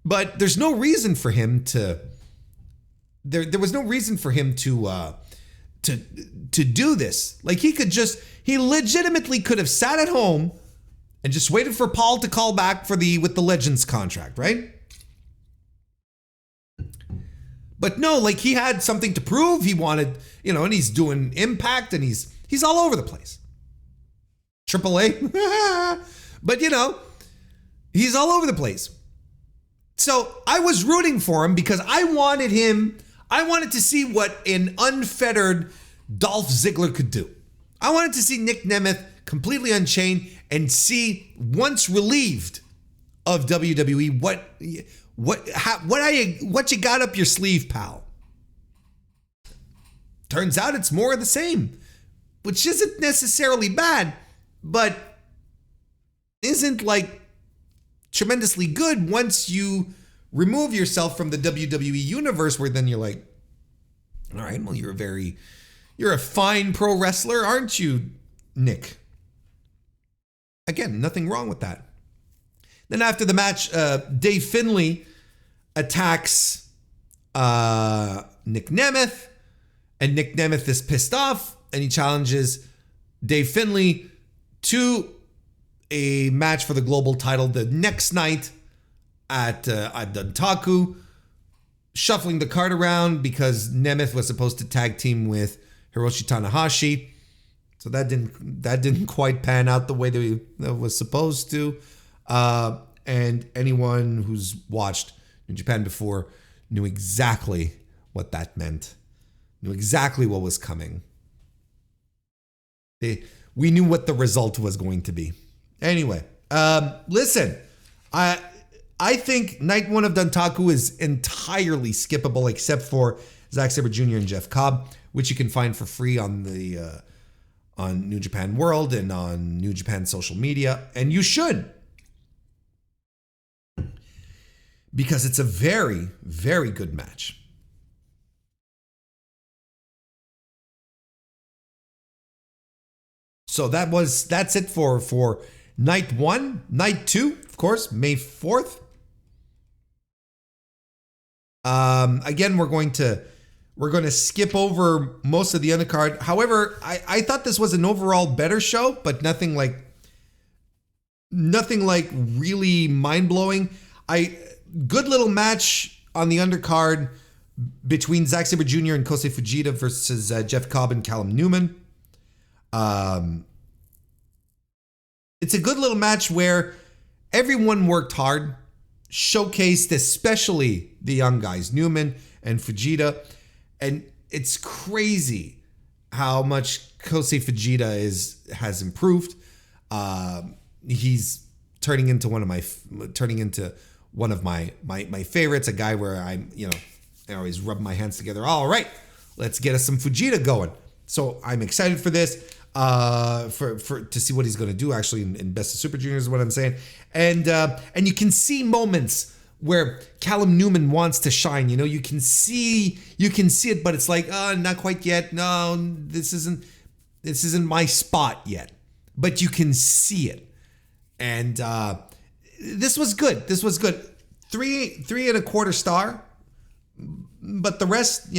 but there's no reason for him to. There was no reason for him to do this. Like, he legitimately could have sat at home and just waited for Paul to call back with the Legends contract, right? But no, like, he had something to prove. He wanted, you know, and he's doing Impact, and he's all over the place. AAA. But, you know, he's all over the place. So I was rooting for him because I wanted to see what an unfettered Dolph Ziggler could do. I wanted to see Nick Nemeth completely unchained and see, once relieved of WWE, what you got up your sleeve, pal. Turns out it's more of the same, which isn't necessarily bad, but isn't like tremendously good once you remove yourself from the WWE universe, where then you're like, all right, well, you're a fine pro wrestler, aren't you, Nick? Again, nothing wrong with that. Then after the match, Dave Finlay attacks Nick Nemeth, and Nick Nemeth is pissed off, and he challenges Dave Finlay to a match for the global title the next night at Dontaku, shuffling the card around because Nemeth was supposed to tag team with Hiroshi Tanahashi. So that didn't quite pan out the way that it was supposed to. And anyone who's watched New Japan before knew exactly what that meant. Knew exactly what was coming. We knew what the result was going to be. Anyway, listen, I think night 1 of Dontaku is entirely skippable except for Zack Sabre Jr. and Jeff Cobb, which you can find for free on New Japan World and on New Japan social media, and you should, because it's a very, very good match. So that's it for night 1. Night 2, of course, May 4th. Again, we're going to skip over most of the undercard. However, I thought this was an overall better show, but nothing like really mind-blowing. Good little match on the undercard between Zack Sabre Jr. and Kosei Fujita versus Jeff Cobb and Callum Newman. It's a good little match where everyone worked hard, showcased especially the young guys, Newman and Fujita. And it's crazy how much Kosei Fujita has improved. He's turning into one of my favorites, a guy where I always rub my hands together. All right, let's get us some Fujita going. So I'm excited for this, to see what he's going to do actually in Best of Super Juniors is what I'm saying. And you can see moments where Callum Newman wants to shine. You can see it, but it's like, not quite yet. No, this isn't my spot yet. But you can see it. And this was good. 3.25 star. But the rest,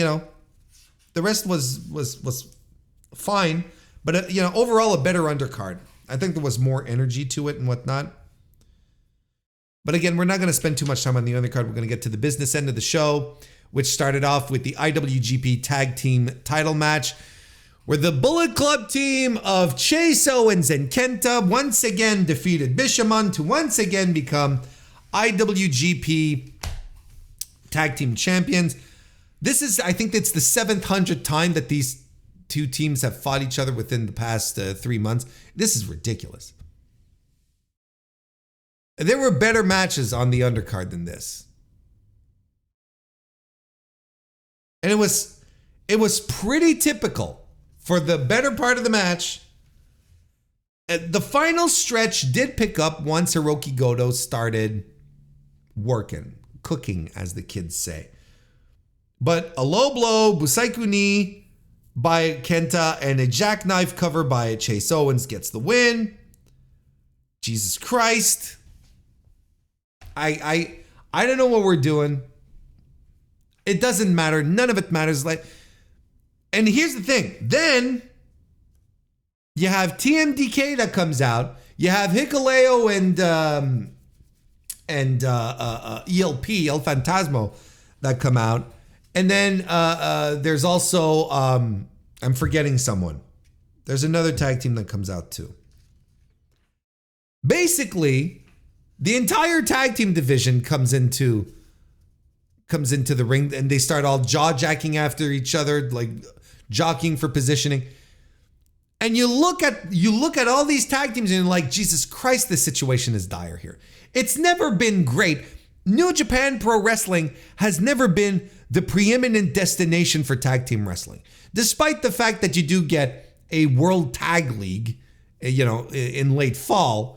was fine. But overall, a better undercard. I think there was more energy to it and whatnot. But again, we're not going to spend too much time on the undercard. We're going to get to the business end of the show, which started off with the IWGP Tag Team title match, where the Bullet Club team of Chase Owens and Kenta once again defeated Bishamon to once again become IWGP Tag Team Champions. I think it's the 700th time that these two teams have fought each other within the past 3 months. This is ridiculous. There were better matches on the undercard than this. And it was pretty typical for the better part of the match. The final stretch did pick up once Hiroki Goto started cooking, as the kids say. But a low blow, Busaiku knee by Kenta, and a jackknife cover by Chase Owens gets the win. Jesus Christ. I don't know what we're doing. It doesn't matter. None of it matters. And here's the thing. Then you have TMDK that comes out. You have Hikuleo and ELP, El Fantasmo, that come out. And then there's also, I'm forgetting someone. There's another tag team that comes out too. Basically, the entire tag team division comes into the ring, and they start all jaw-jacking after each other, like jockeying for positioning. And you look at all these tag teams and you're like, Jesus Christ, this situation is dire here. It's never been great. New Japan Pro Wrestling has never been the preeminent destination for tag team wrestling. Despite the fact that you do get a World Tag League, in late fall,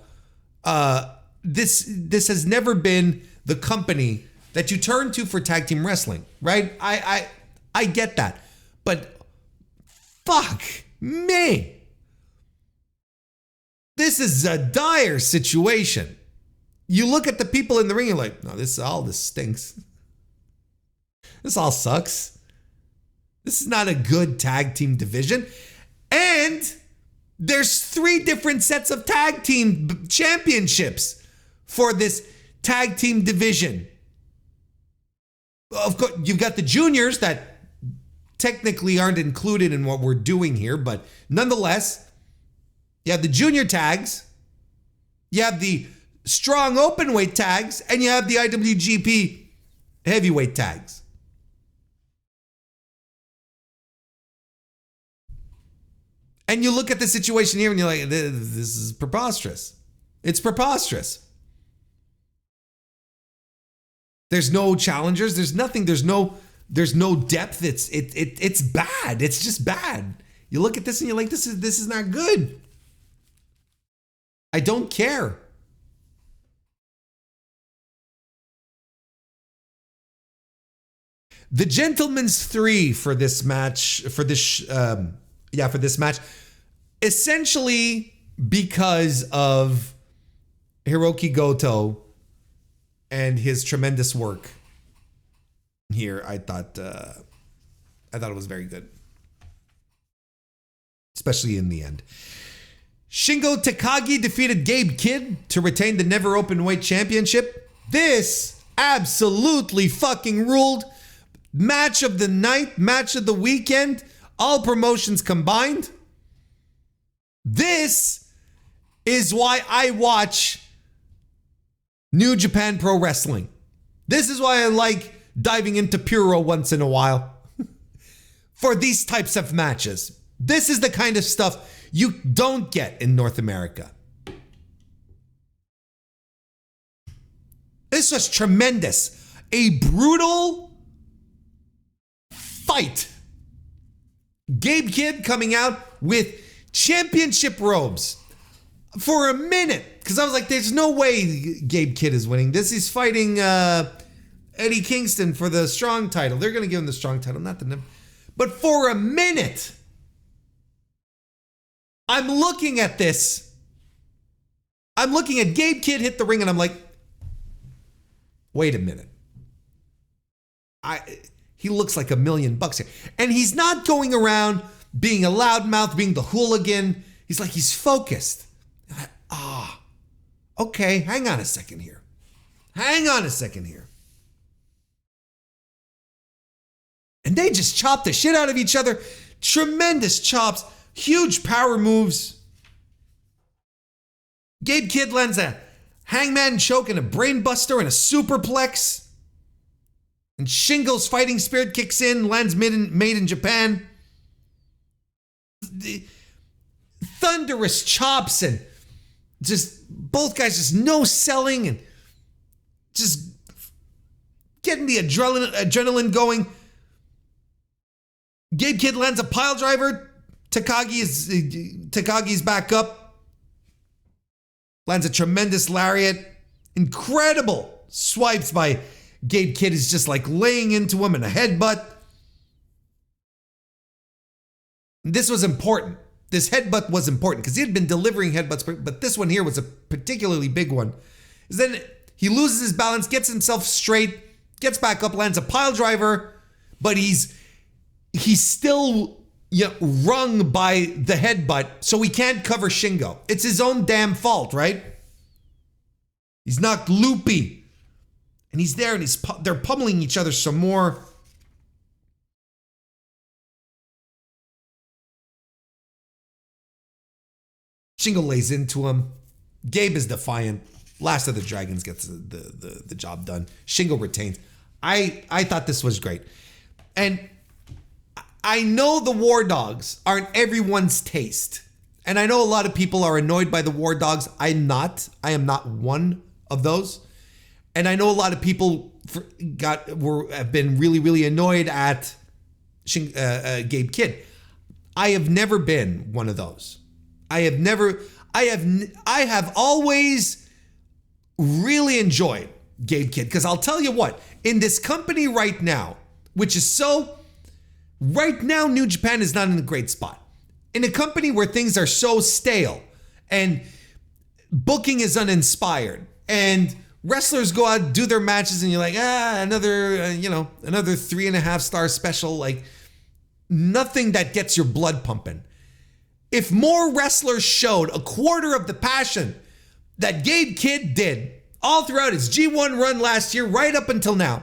this has never been the company that you turn to for tag team wrestling, right? I get that. But fuck me. This is a dire situation. You look at the people in the ring, you're like, no, this stinks. This all sucks. This is not a good tag team division. And there's 3 different sets of tag team championships for this tag team division. Of course, you've got the juniors that technically aren't included in what we're doing here, but nonetheless, you have the junior tags, you have the strong openweight tags, and you have the IWGP heavyweight tags. And you look at the situation here and you're like, this is preposterous. It's preposterous. There's no challengers. There's nothing. There's no depth. It's bad. It's just bad. You look at this and you're like, this is not good. I don't care. The gentleman's 3 for this match, for this match, essentially because of Hiroki Goto and his tremendous work here. I thought it was very good, especially in the end. Shingo Takagi defeated Gabe Kidd to retain the Never Openweight Championship. This absolutely fucking ruled. Match of the night, match of the weekend, all promotions combined. This is why I watch New Japan Pro Wrestling. This is why I like diving into Puro once in a while for these types of matches. This is the kind of stuff you don't get in North America. This was tremendous. A brutal fight. Gabe Kidd coming out with championship robes for a minute. Because I was like, there's no way Gabe Kidd is winning this. He's fighting Eddie Kingston for the strong title. They're going to give him the strong title, not the... But for a minute, I'm looking at this. I'm looking at Gabe Kidd hit the ring and I'm like, wait a minute. He looks like $1 million here. And he's not going around being a loudmouth, being the hooligan. He's like, he's focused. Okay, hang on a second here. And they just chop the shit out of each other. Tremendous chops, huge power moves. Gabe Kidd lands a hangman choke and a brainbuster and a superplex. And Shingo's fighting spirit kicks in, lands made in Japan. The thunderous chops and just both guys just no selling and just getting the adrenaline going. Gabe Kidd lands a pile driver. Takagi's back up. Lands a tremendous lariat. Incredible swipes by Gabe Kidd, is just like laying into him in a headbutt. This was important. This headbutt was important because he had been delivering headbutts, but this one here was a particularly big one. Then he loses his balance, gets himself straight, gets back up, lands a pile driver, but he's still wrung by the headbutt, so he can't cover Shingo. It's his own damn fault, right? He's knocked loopy, and he's there, and they're pummeling each other some more. Shingo lays into him. Gabe is defiant. Last of the Dragons gets the job done. Shingo retains. I thought this was great. And I know the War Dogs aren't everyone's taste. And I know a lot of people are annoyed by the War Dogs. I'm not. I am not one of those. And I know a lot of people have been really, really annoyed at Gabe Kidd. I have never been one of those. I have always really enjoyed Gabe Kidd, because I'll tell you what, in this company right now, right now New Japan is not in a great spot. In a company where things are so stale and booking is uninspired and wrestlers go out, do their matches, and you're like, another 3.5 star special, like nothing that gets your blood pumping. If more wrestlers showed a quarter of the passion that Gabe Kidd did all throughout his G1 run last year, right up until now,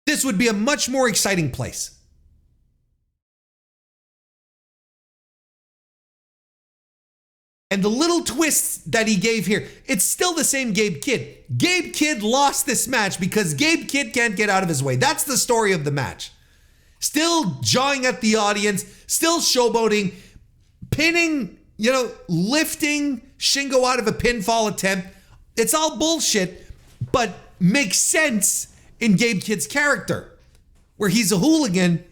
this would be a much more exciting place. And the little twists that he gave here, it's still the same Gabe Kidd. Gabe Kidd lost this match because Gabe Kidd can't get out of his way. That's the story of the match. Still jawing at the audience, still showboating, pinning, lifting Shingo out of a pinfall attempt. It's all bullshit, but makes sense in Gabe Kidd's character, where he's a hooligan,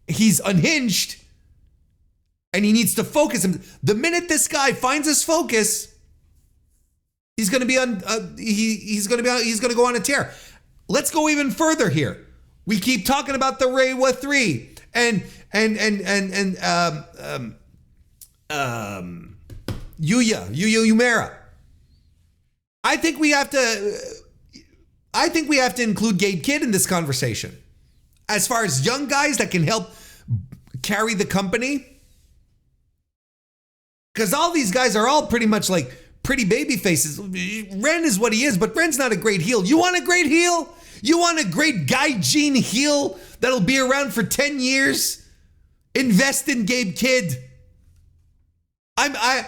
he's unhinged, and he needs to focus him. The minute this guy finds his focus, he's going to be he's going to go on a tear. Let's go even further here. We keep talking about the Reiwa 3 and Umera. I think we have to include Gabe Kidd in this conversation. As far as young guys that can help carry the company. Because all these guys are all pretty much like pretty baby faces. Ren is what he is, but Ren's not a great heel. You want a great heel? You want a great Gaijin heel that'll be around for 10 years? Invest in Gabe Kidd. I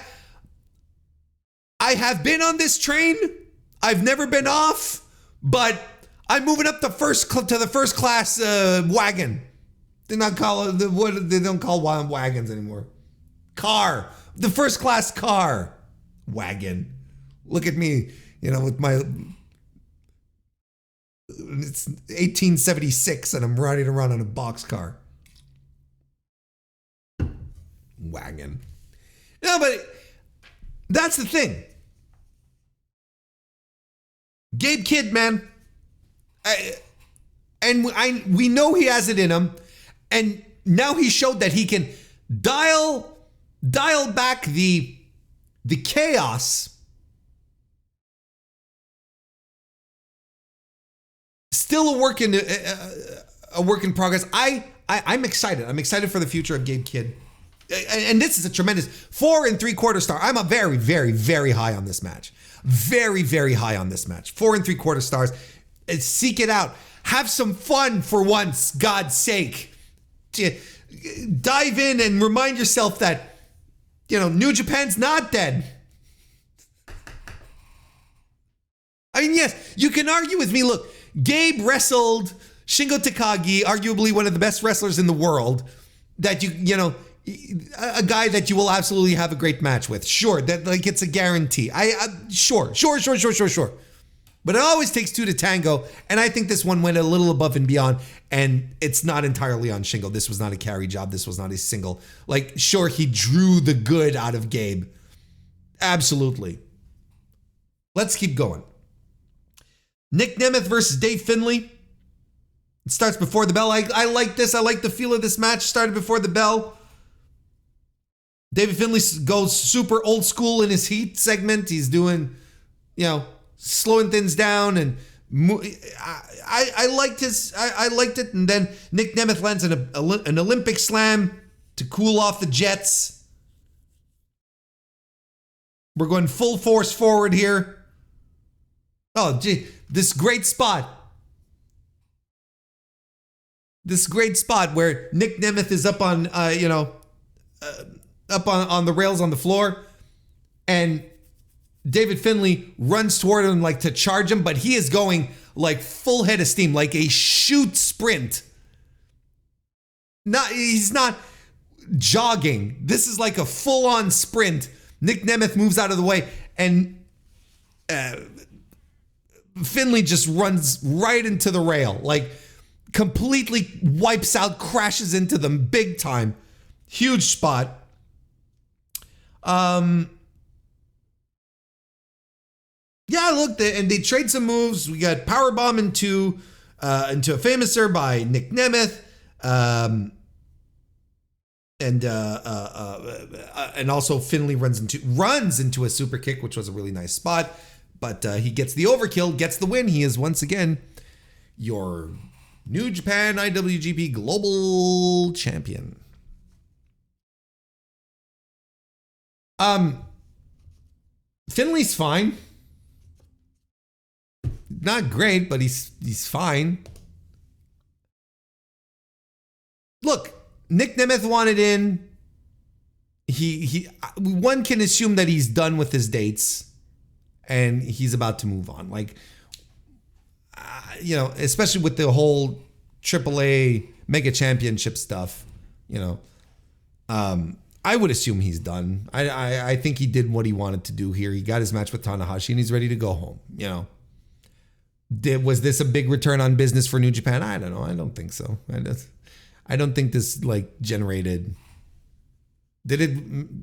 have been on this train. I've never been off, but I'm moving up to the first class wagon. They don't call wagons anymore. Car. The first class car. Wagon. Look at me, with my... It's 1876 and I'm riding around on a boxcar. Wagon. No, but that's the thing. Gabe Kidd, man. We know he has it in him. And now he showed that he can dial back the chaos. Still a work in progress. I'm excited. I'm excited for the future of Gabe Kidd. And this is a tremendous 4 3/4 star. I'm a very, very, very high on this match. Very, very high on this match. 4 3/4 stars. Seek it out. Have some fun for once, God's sake. Dive in and remind yourself that, New Japan's not dead. I mean, yes, you can argue with me. Look, Gabe wrestled Shingo Takagi, arguably one of the best wrestlers in the world, that a guy that you will absolutely have a great match with. Sure, that it's a guarantee. Sure. But it always takes two to tango, and I think this one went a little above and beyond, and it's not entirely on Shingo. This was not a carry job. This was not a single. Sure, he drew the good out of Gabe. Absolutely. Let's keep going. Nick Nemeth versus Dave Finlay. It starts before the bell. I like this. I like the feel of this match. Started before the bell. David Finlay goes super old school in his heat segment. He's doing, slowing things down, and I liked it. And then Nick Nemeth lands an Olympic slam to cool off the Jets. We're going full force forward here. Oh, gee, this great spot where Nick Nemeth is up on, up on the rails on the floor, and David Finlay runs toward him to charge him, but he is going full head of steam, like a shoot sprint. He's not jogging. This is like a full-on sprint. Nick Nemeth moves out of the way, and Finlay just runs right into the rail, completely wipes out, crashes into them big time. Huge spot. Yeah, look, and they trade some moves. We got powerbomb into a famouser by Nick Nemeth, and also Finlay runs into a super kick, which was a really nice spot. But he gets the overkill, gets the win. He is once again your New Japan IWGP Global Champion. Finlay's fine. Not great, but he's fine. Look, Nick Nemeth wanted in. One can assume that he's done with his dates, and he's about to move on. Especially with the whole AAA Mega Championship stuff. I would assume he's done. I think he did what he wanted to do here. He got his match with Tanahashi, and he's ready to go home. Was this a big return on business for New Japan? I don't know. I don't think so. I don't think this generated. Did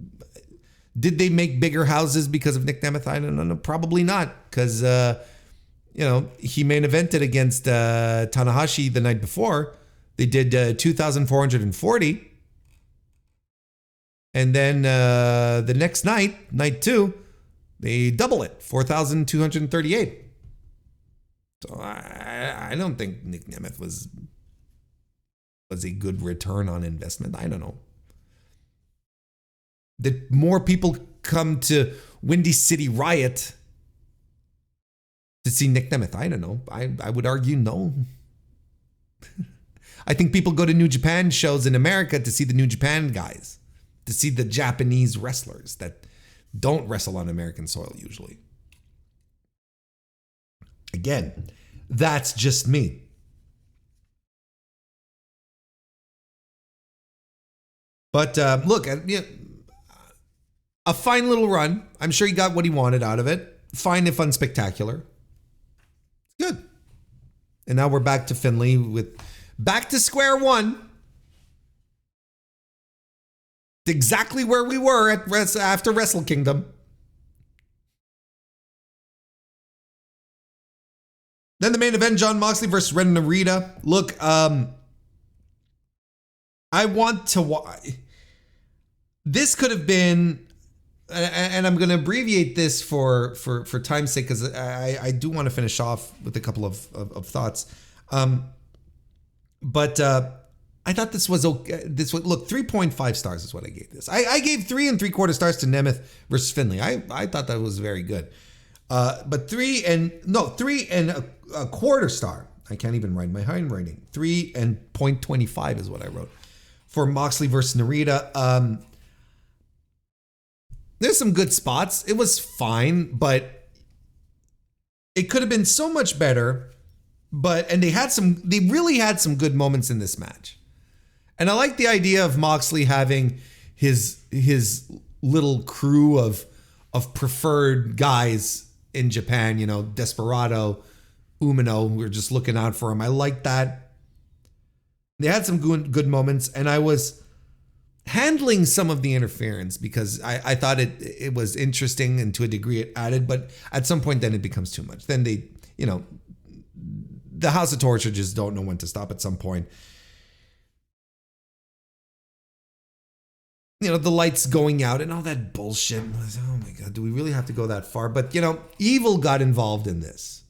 they make bigger houses because of Nick Nemeth? I don't know. Probably not, because he main evented against Tanahashi the night before. They did 2,440. And then the next night, night 2, they double it, 4,238. So I don't think Nick Nemeth was a good return on investment. I don't know. Did more people come to Windy City Riot to see Nick Nemeth? I don't know. I would argue no. I think people go to New Japan shows in America to see the New Japan guys, to see the Japanese wrestlers that don't wrestle on American soil usually. Again, that's just me. But look, a fine little run. I'm sure he got what he wanted out of it. Fine if unspectacular. Good. And now we're back to Finley back to square one. Exactly where we were after Wrestle Kingdom. Then the main event, Jon Moxley versus Ren Narita. Look, I want to this could have been, and I'm going to abbreviate this for time's sake, because I do want to finish off with a couple of thoughts. But I thought this was okay. Look, 3.5 stars is what I gave this. I gave 3 3/4 stars to Nemeth versus Finley. I thought that was very good. But 3 1/4 star. I can't even write my handwriting. 3 and 0.25 is what I wrote for Moxley versus Narita. There's some good spots. It was fine, but it could have been so much better. And they really had some good moments in this match. And I like the idea of Moxley having his little crew of preferred guys in Japan, Desperado, Umino, who were just looking out for him. I like that. They had some good moments, and I was handling some of the interference because I thought it was interesting, and to a degree it added, but at some point then it becomes too much. Then they, the House of Torture just don't know when to stop at some point. The lights going out and all that bullshit. Oh my God, do we really have to go that far? But, Evil got involved in this.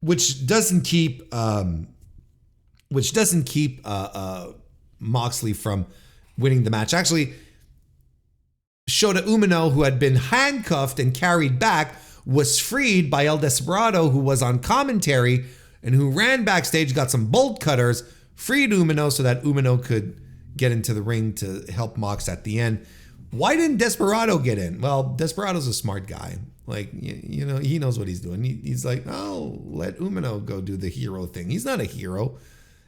Which doesn't keep Moxley from winning the match. Actually, Shota Umino, who had been handcuffed and carried back, was freed by El Desperado, who was on commentary and who ran backstage, got some bolt cutters, freed Umino so that Umino could get into the ring to help Mox at the end. Why didn't Desperado get in? Well, Desperado's a smart guy. Like, he knows what he's doing. He's like, oh, let Umino go do the hero thing. He's not a hero.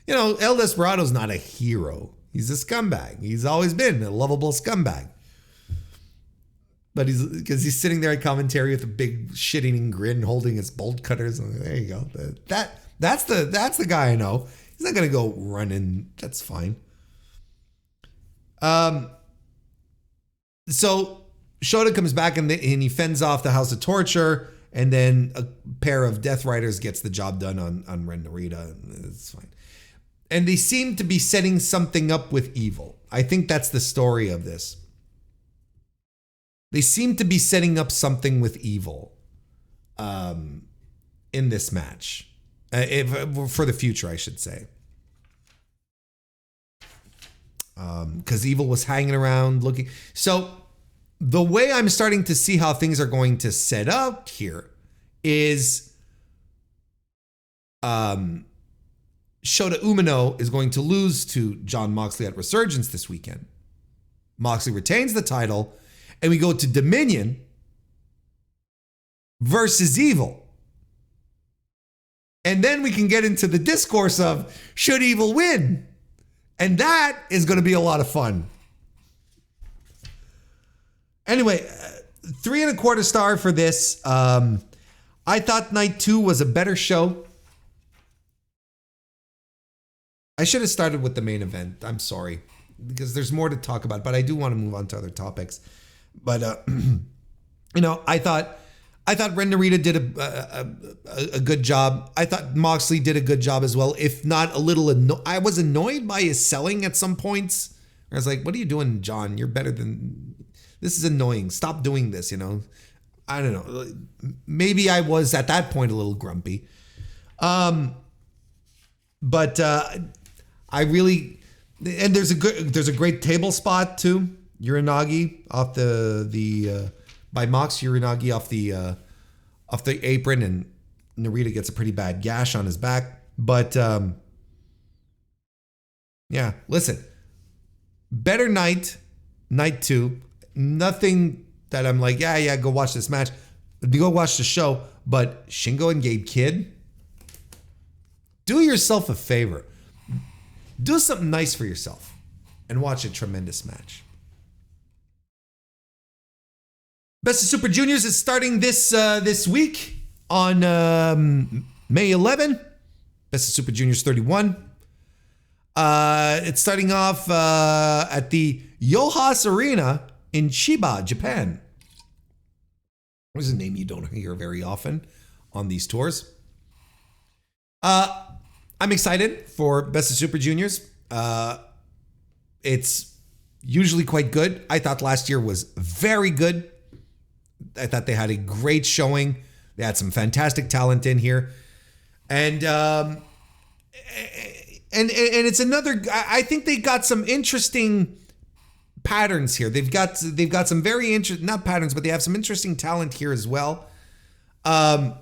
El Desperado's not a hero. He's a scumbag. He's always been a lovable scumbag. But because he's sitting there at commentary with a big shit-eating grin, holding his bolt cutters. And there you go. That's the guy I know. He's not gonna go running. That's fine. So Shota comes back and he fends off the House of Torture, and then a pair of Death Riders gets the job done on Ren Narita. It's fine. And they seem to be setting something up with Evil. I think that's the story of this. They seem to be setting up something with Evil in this match. For the future, I should say. Because Evil was hanging around looking. So the way I'm starting to see how things are going to set up here is Shota Umino is going to lose to Jon Moxley at Resurgence this weekend. Moxley retains the title, and we go to Dominion versus Evil. And then we can get into the discourse of, should Evil win? And that is going to be a lot of fun. Anyway, 3 1/4 star for this. I thought night 2 was a better show. I should have started with the main event. I'm sorry, because there's more to talk about, but I do want to move on to other topics. But, I thought I thought Ren Narita did a good job. I thought Moxley did a good job as well, if not a little. I was annoyed by his selling at some points. I was like, "What are you doing, John? You're better than this. Is annoying. Stop doing this." You know, I don't know. Maybe I was at that point a little grumpy, but I really and there's a great table spot too. Uranagi off the by Mox Uranagi off the apron, and Narita gets a pretty bad gash on his back. But yeah, listen, better night 2. Nothing that I'm like, yeah, go watch this match, go watch the show. But Shingo and Gabe Kidd, do yourself a favor, do something nice for yourself, and watch a tremendous match. Best of Super Juniors is starting this week on May 11. Best of Super Juniors 31. It's starting off at the Yohas Arena in Chiba, Japan. What is a name you don't hear very often on these tours? I'm excited for Best of Super Juniors. It's usually quite good. I thought last year was very good. I thought they had a great showing. They had some fantastic talent in here, and it's another. I think they got some interesting patterns here. They've got some very interesting, not patterns, but they have some interesting talent here as well. And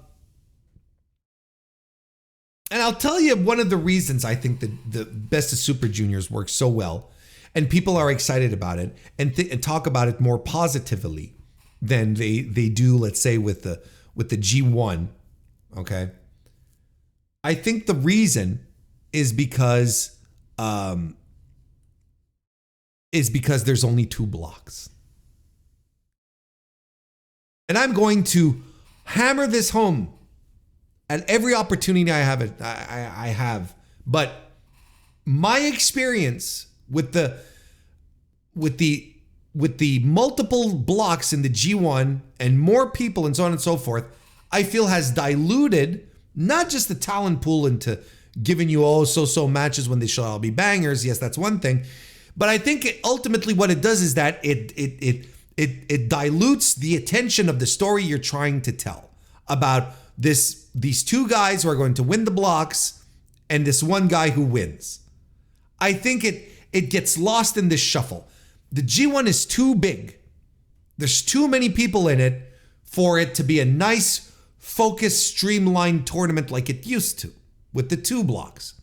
I'll tell you one of the reasons I think that the Best of Super Juniors works so well, and people are excited about it and talk about it more positively than they do, let's say, with the G1. Okay, I think the reason is because there's only 2 blocks, and I'm going to hammer this home at every opportunity I have. But my experience with the multiple blocks in the G1 and more people and so on and so forth, I feel has diluted not just the talent pool into giving you so matches when they shall all be bangers. Yes, that's one thing. But I think ultimately what it does is that it dilutes the attention of the story you're trying to tell about these 2 guys who are going to win the blocks and this one guy who wins. I think it gets lost in this shuffle. The G1 is too big. There's too many people in it for it to be a nice, focused, streamlined tournament like it used to with the 2 blocks.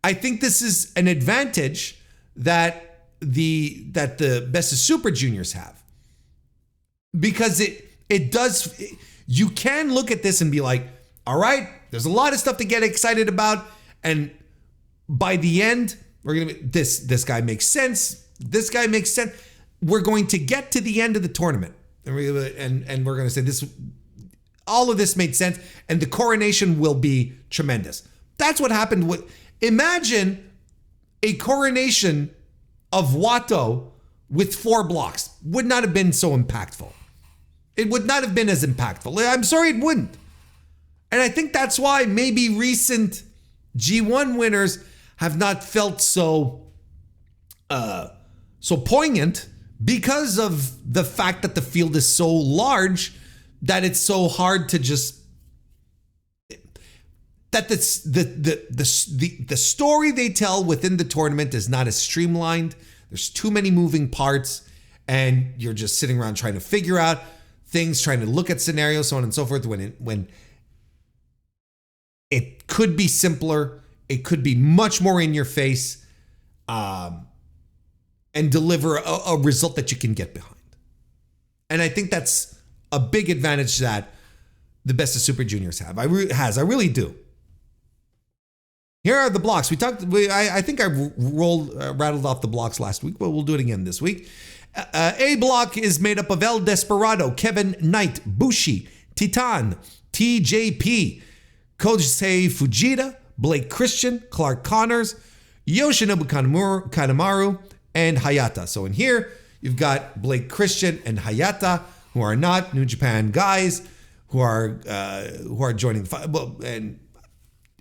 I think this is an advantage that the Best of Super Juniors have, because it does. You can look at this and be like, all right, there's a lot of stuff to get excited about, and by the end, we're gonna this guy makes sense. This guy makes sense. We're going to get to the end of the tournament, and we're going to say this. All of this made sense, and the coronation will be tremendous. That's what happened with. Imagine a coronation of Watto with 4 blocks. Would not have been so impactful. It would not have been as impactful. I'm sorry, it wouldn't. And I think that's why maybe recent G1 winners have not felt so poignant, because of the fact that the field is so large that it's so hard to just that the story they tell within the tournament is not as streamlined. There's too many moving parts, and you're just sitting around trying to figure out things, trying to look at scenarios, so on and so forth. When it could be simpler, it could be much more in your face, and deliver a result that you can get behind. And I think that's a big advantage that the Best of Super Juniors have. I really do. Here are the blocks. I think I rattled off the blocks last week, but we'll do it again this week. A block is made up of El Desperado, Kevin Knight, Bushi, Titan, TJP, Kosei Fujita, Blake Christian, Clark Connors, Yoshinobu Kanemaru, and Hayata. So in here, you've got Blake Christian and Hayata, who are not New Japan guys, who are joining the fight. Well, and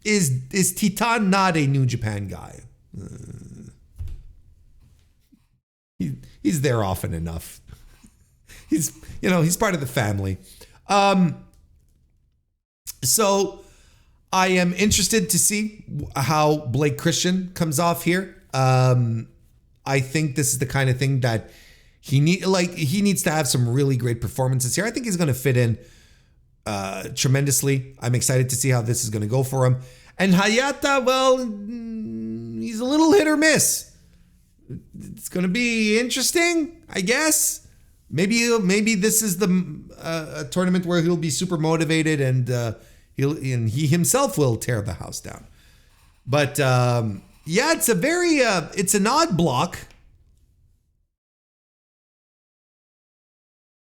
is Titan not a New Japan guy? He's there often enough. He's part of the family. So I am interested to see how Blake Christian comes off here. I think this is the kind of thing that he needs to have some really great performances here. I think he's going to fit in tremendously. I'm excited to see how this is going to go for him. And Hayata, well, he's a little hit or miss. It's going to be interesting, I guess. Maybe this is a tournament where he'll be super motivated and he himself will tear the house down. But yeah, it's it's an odd block.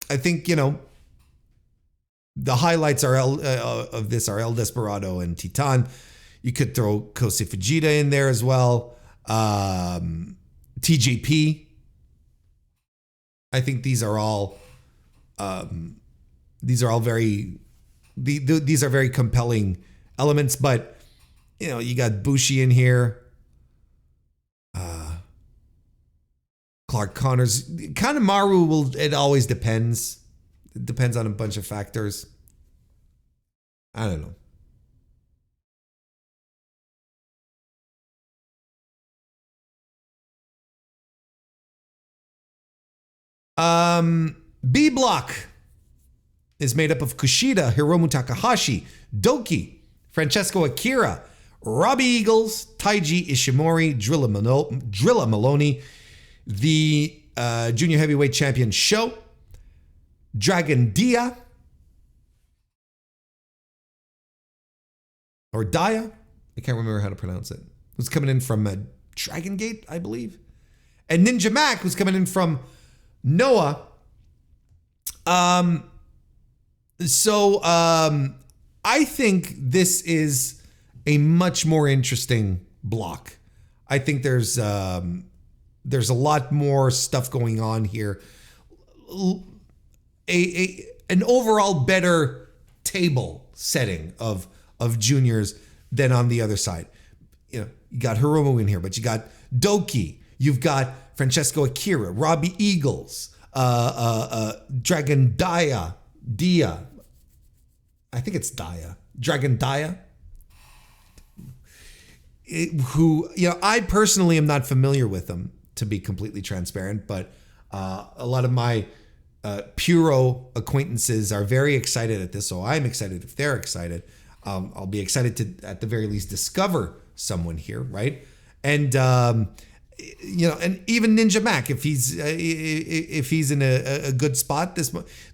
I think, the highlights of this are El Desperado and Titan. You could throw Kosei Fujita in there as well. TJP. I think these are all very compelling elements, but you got Bushi in here. Clark Connors, Kanemaru it always depends. It depends on a bunch of factors. I don't know. B block is made up of Kushida, Hiromu Takahashi, Doki, Francesco Akira, Robbie Eagles, Taiji Ishimori, Drilla Maloney, the junior heavyweight champion Sho, Dragon Dia, or Dia, I can't remember how to pronounce it, who's coming in from Dragon Gate, I believe, and Ninja Mac, who's coming in from Noah. I think this is a much more interesting block. I think there's a lot more stuff going on here. An overall better table setting of juniors than on the other side. You got Hiromu in here, but you got Doki, you've got Francesco Akira, Robbie Eagles, Dragon Dia. I think it's Dia. Dragon Dia. Who, I personally am not familiar with them, to be completely transparent, but a lot of my Puro acquaintances are very excited at this, so I'm excited if they're excited. I'll be excited to, at the very least, discover someone here, right? And and even Ninja Mac, if he's in a good spot,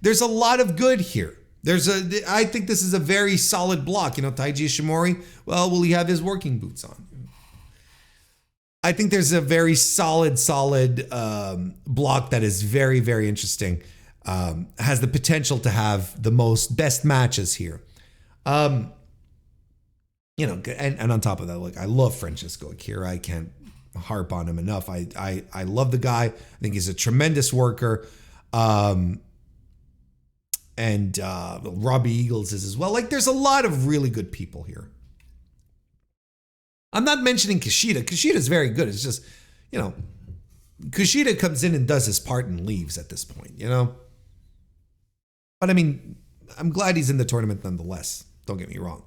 there's a lot of good here. I think this is a very solid block. Taiji Ishimori, well, will he have his working boots on? I think there's a very solid block that is very, very interesting. Has the potential to have the best matches here. And on top of that, look, I love Francesco Akira. I can't harp on him enough. I love the guy. I think he's a tremendous worker. And Robbie Eagles is as well. There's a lot of really good people here. I'm not mentioning Kushida. Kushida's very good. It's just, Kushida comes in and does his part and leaves at this point, But I mean, I'm glad he's in the tournament nonetheless. Don't get me wrong.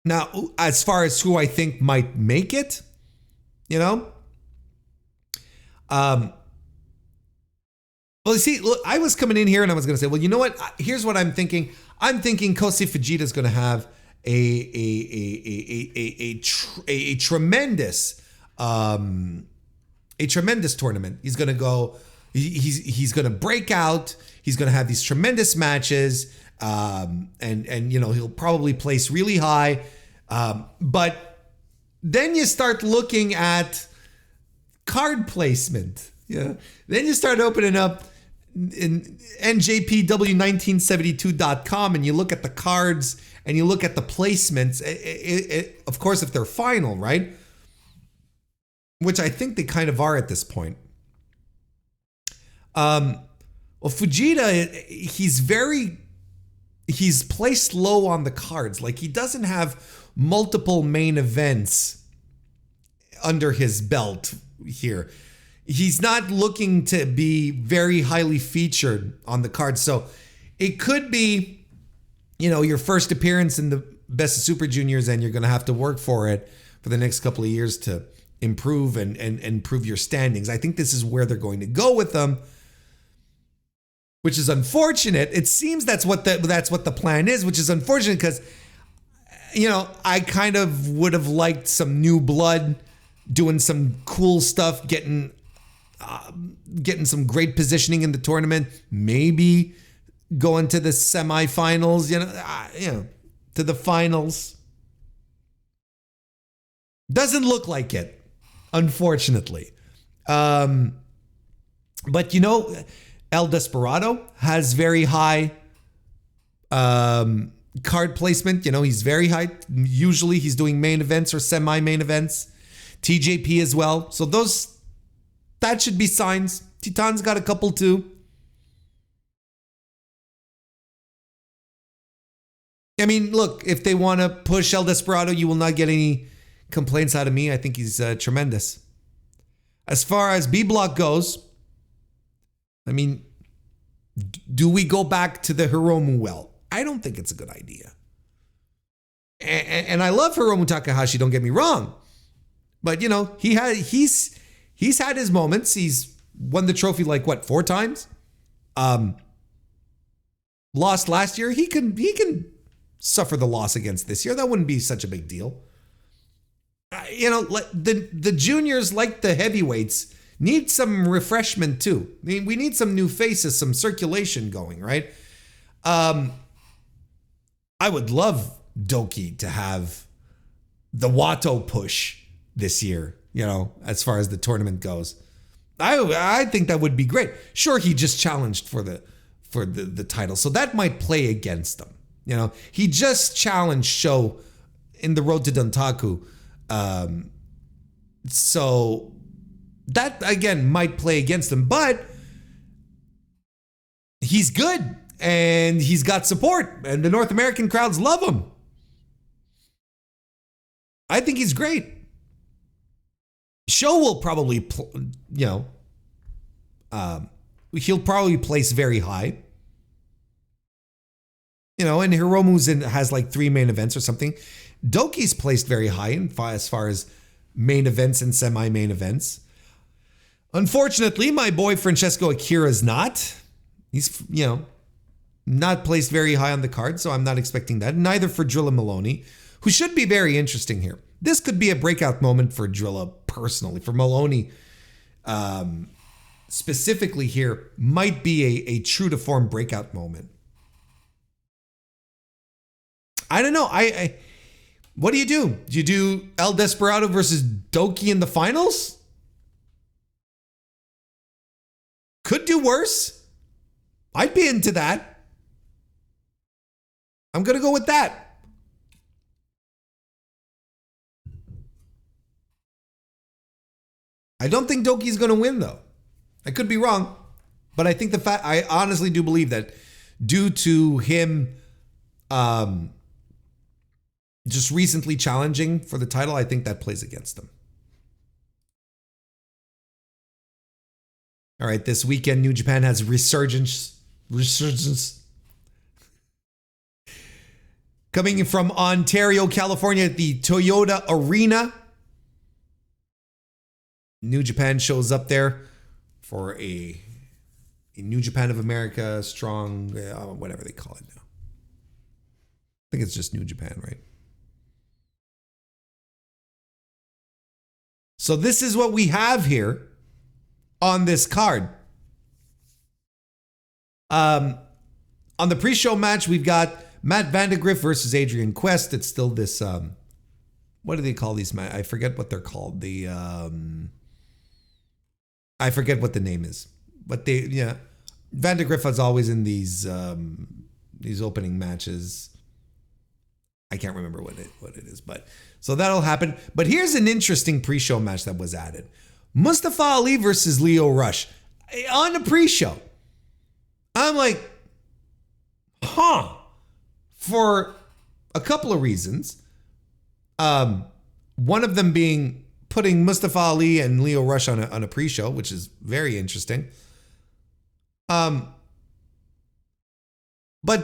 Now, as far as who I think might make it, well, see, look, I was coming in here and I was going to say, well, you know what? Here's what I'm thinking. I'm thinking Kosei Fujita is going to have a tremendous tournament. He's going to go. He's going to break out. He's going to have these tremendous matches, and he'll probably place really high. But then you start looking at card placement. Yeah. Then you start opening up in NJPW1972.com and you look at the cards and you look at the placements. Of course, if they're final, right? Which I think they kind of are at this point. Well, Fujita, he's placed low on the cards. Like, he doesn't have multiple main events under his belt here. He's not looking to be very highly featured on the card. So it could be, your first appearance in the Best of Super Juniors, and you're going to have to work for it for the next couple of years to improve and improve your standings. I think this is where they're going to go with them, which is unfortunate. It seems that's what the plan is, which is unfortunate because, I kind of would have liked some new blood doing some cool stuff, getting some great positioning in the tournament, maybe going to the semifinals, to the finals. Doesn't look like it, unfortunately. But El Desperado has very high card placement. He's very high. Usually he's doing main events or semi-main events. TJP as well. So that should be signs. Titan's got a couple too. I mean, look, if they want to push El Desperado, you will not get any complaints out of me. I think he's tremendous. As far as B Block goes, I mean, do we go back to the Hiromu well? I don't think it's a good idea. And I love Hiromu Takahashi, don't get me wrong. But, he's had his moments. He's won the trophy 4 times? Lost last year. He can suffer the loss against this year. That wouldn't be such a big deal. The juniors, like the heavyweights, need some refreshment too. I mean, we need some new faces, some circulation going, right? I would love Doki to have the Wato push this year, as far as the tournament goes. I think that would be great. Sure, he just challenged for the title, so that might play against him. He just challenged Sho in the road to Dontaku. So that, again, might play against him, but he's good and he's got support and the North American crowds love him. I think he's great. Sho will probably, he'll probably place very high. And Hiromu's has 3 main events or something. Doki's placed very high as far as main events and semi-main events. Unfortunately, my boy Francesco Akira's not. He's, not placed very high on the card, so I'm not expecting that. Neither for Drilla Maloney, who should be very interesting here. This could be a breakout moment for Drilla personally. For Maloney, specifically here, might be a true to form breakout moment. I don't know. What do? Do you do El Desperado versus Doki in the finals? Could do worse. I'd be into that. I'm going to go with that. I don't think Doki's going to win, though. I could be wrong. But I think I honestly do believe that due to him just recently challenging for the title, I think that plays against him. All right, this weekend, New Japan has Resurgence. Coming from Ontario, California at the Toyota Arena. New Japan shows up there for a New Japan of America strong, whatever they call it now. I think it's just New Japan, right? So this is what we have here on this card. On the pre-show match, we've got Matt Vandegrift versus Adrian Quest. It's still this, what do they call these? I forget what they're called. I forget what the name is. But Vandegrift is always in these opening matches. I can't remember what it is, but so that'll happen. But here's an interesting pre-show match that was added. Mustafa Ali versus Leo Rush. On the pre-show, I'm like, for a couple of reasons. One of them being putting Mustafa Ali and Lio Rush on a pre-show, which is very interesting. But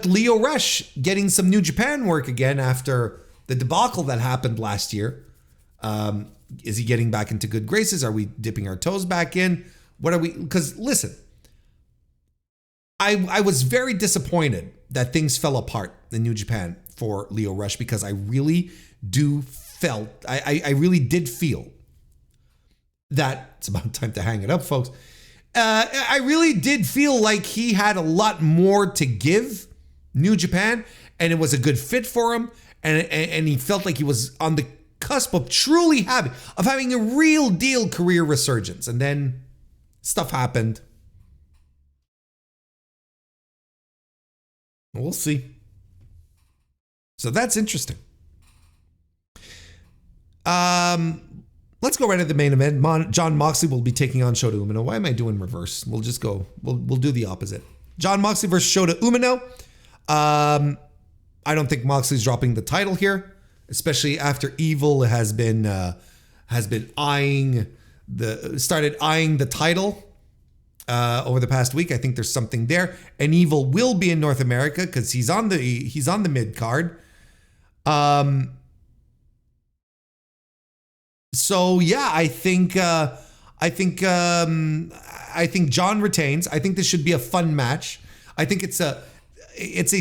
Lio Rush getting some New Japan work again after the debacle that happened last year. Is he getting back into good graces? Are we dipping our toes back in? What are we? Because listen, I was very disappointed that things fell apart in New Japan for Lio Rush, because I really really did feel that it's about time to hang it up, folks. I really did feel like he had a lot more to give New Japan, and it was a good fit for him, and he felt like he was on the cusp of truly having a real deal career resurgence. And then stuff happened. We'll see. So that's interesting. Let's go right at the main event. John Moxley will be taking on Shota Umino. Why am I doing reverse? We'll just go. We'll do the opposite. John Moxley versus Shota Umino. I don't think Moxley's dropping the title here, especially after Evil has been eyeing the title over the past week. I think there's something there, and Evil will be in North America because he's on the mid card. So yeah, I think John retains. I think this should be a fun match. I think it's a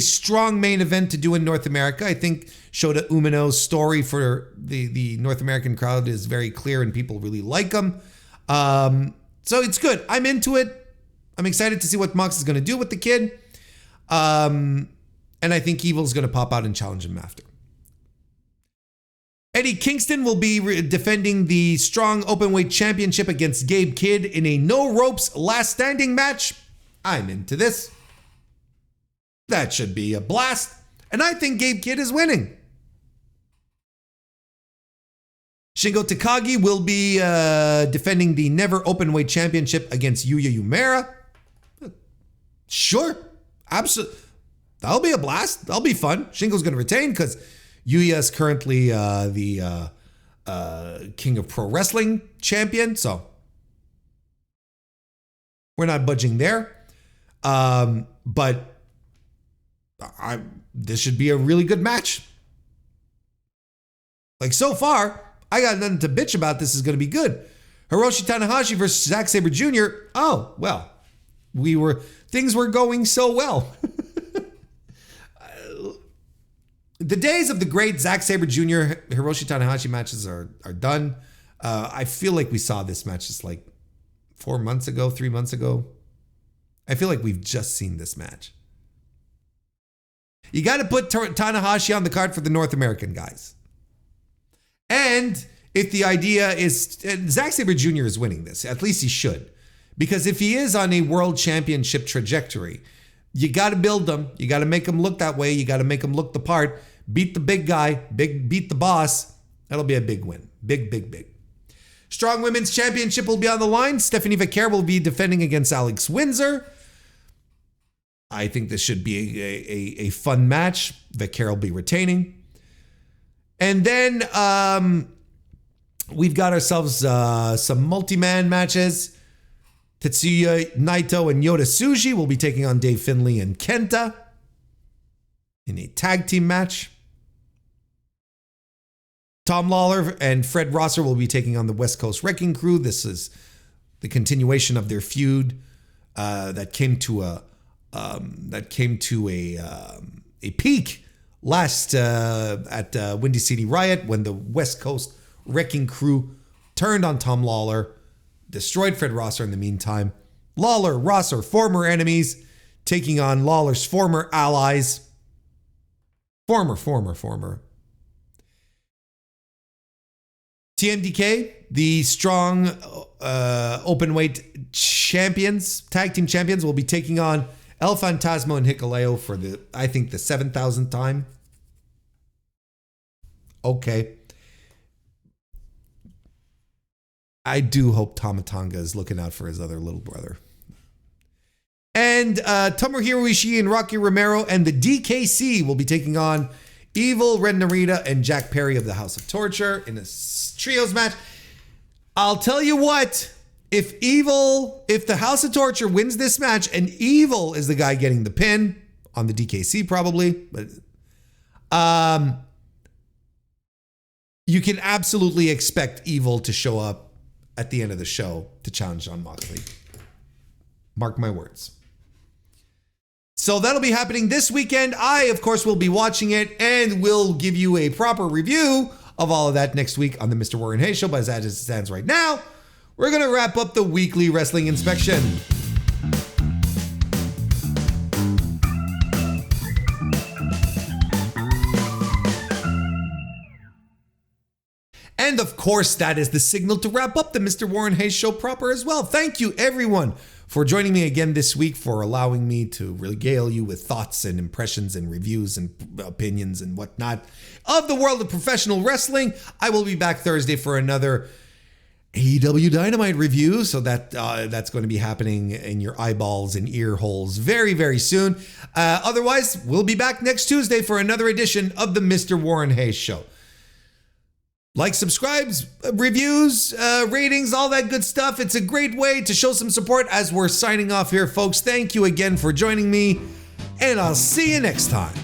strong main event to do in North America. I think Shota Umino's story for the North American crowd is very clear, and people really like him. So it's good. I'm into it. I'm excited to see what Mox is going to do with the kid. And I think Evil's going to pop out and challenge him after. Eddie Kingston will be defending the Strong Openweight Championship against Gabe Kidd in a no ropes last standing match. I'm into this. That should be a blast. And I think Gabe Kidd is winning. Shingo Takagi will be defending the Never Openweight Championship against Yuya Uemura. Sure. Absolutely. That'll be a blast. That'll be fun. Shingo's going to retain because Yuya is currently the King of Pro Wrestling champion. So we're not budging there. But this should be a really good match. Like, so far, I got nothing to bitch about. This is going to be good. Hiroshi Tanahashi versus Zack Sabre Jr. Oh, well, things were going so well. The days of the great Zack Sabre Jr. Hiroshi Tanahashi matches are done. I feel like we saw this match just like 3 months ago. I feel like we've just seen this match. You got to put Tanahashi on the card for the North American guys. And if the idea is, Zack Sabre Jr. is winning this, at least he should. Because if he is on a world championship trajectory, you got to build him. You got to make him look that way. You got to make him look the part. Beat the big guy. Beat the boss. That'll be a big win. Big. Strong Women's Championship will be on the line. Stephanie Vaquer will be defending against Alex Windsor. I think this should be a fun match. Vaquer will be retaining. And then we've got ourselves some multi-man matches. Tetsuya Naito and Yota Tsuji will be taking on Dave Finlay and Kenta in a tag team match. Tom Lawler and Fred Rosser will be taking on the West Coast Wrecking Crew. This is the continuation of their feud that came to a peak last at Windy City Riot when the West Coast Wrecking Crew turned on Tom Lawler, destroyed Fred Rosser in the meantime. Lawler, Rosser, former enemies, taking on Lawler's former allies. Former. TMDK, the Strong Openweight champions, tag team champions, will be taking on El Fantasma and Hikuleo for the 7,000th time. Okay. I do hope Tama Tonga is looking out for his other little brother. And Tomohiro Ishii and Rocky Romero and the DKC will be taking on Evil, Red Narita, and Jack Perry of the House of Torture in a trios match. I'll tell you what, if the House of Torture wins this match and Evil is the guy getting the pin on the DKC probably, but you can absolutely expect Evil to show up at the end of the show to challenge Jon Moxley. Mark my words. So that'll be happening this weekend. I, of course, will be watching it and will give you a proper review of all of that next week on the Mr. Warren Hayes Show. But as it stands right now, we're going to wrap up the weekly wrestling inspection. And of course, that is the signal to wrap up the Mr. Warren Hayes Show proper as well. Thank you, everyone, for joining me again this week, for allowing me to regale you with thoughts and impressions and reviews and opinions and whatnot of the world of professional wrestling. I will be back Thursday for another AEW Dynamite review, so that's going to be happening in your eyeballs and ear holes very, very soon. Otherwise, we'll be back next Tuesday for another edition of the Mr. Warren Hayes Show. Like, subscribes, reviews, ratings, all that good stuff. It's a great way to show some support as we're signing off here, folks. Thank you again for joining me, and I'll see you next time.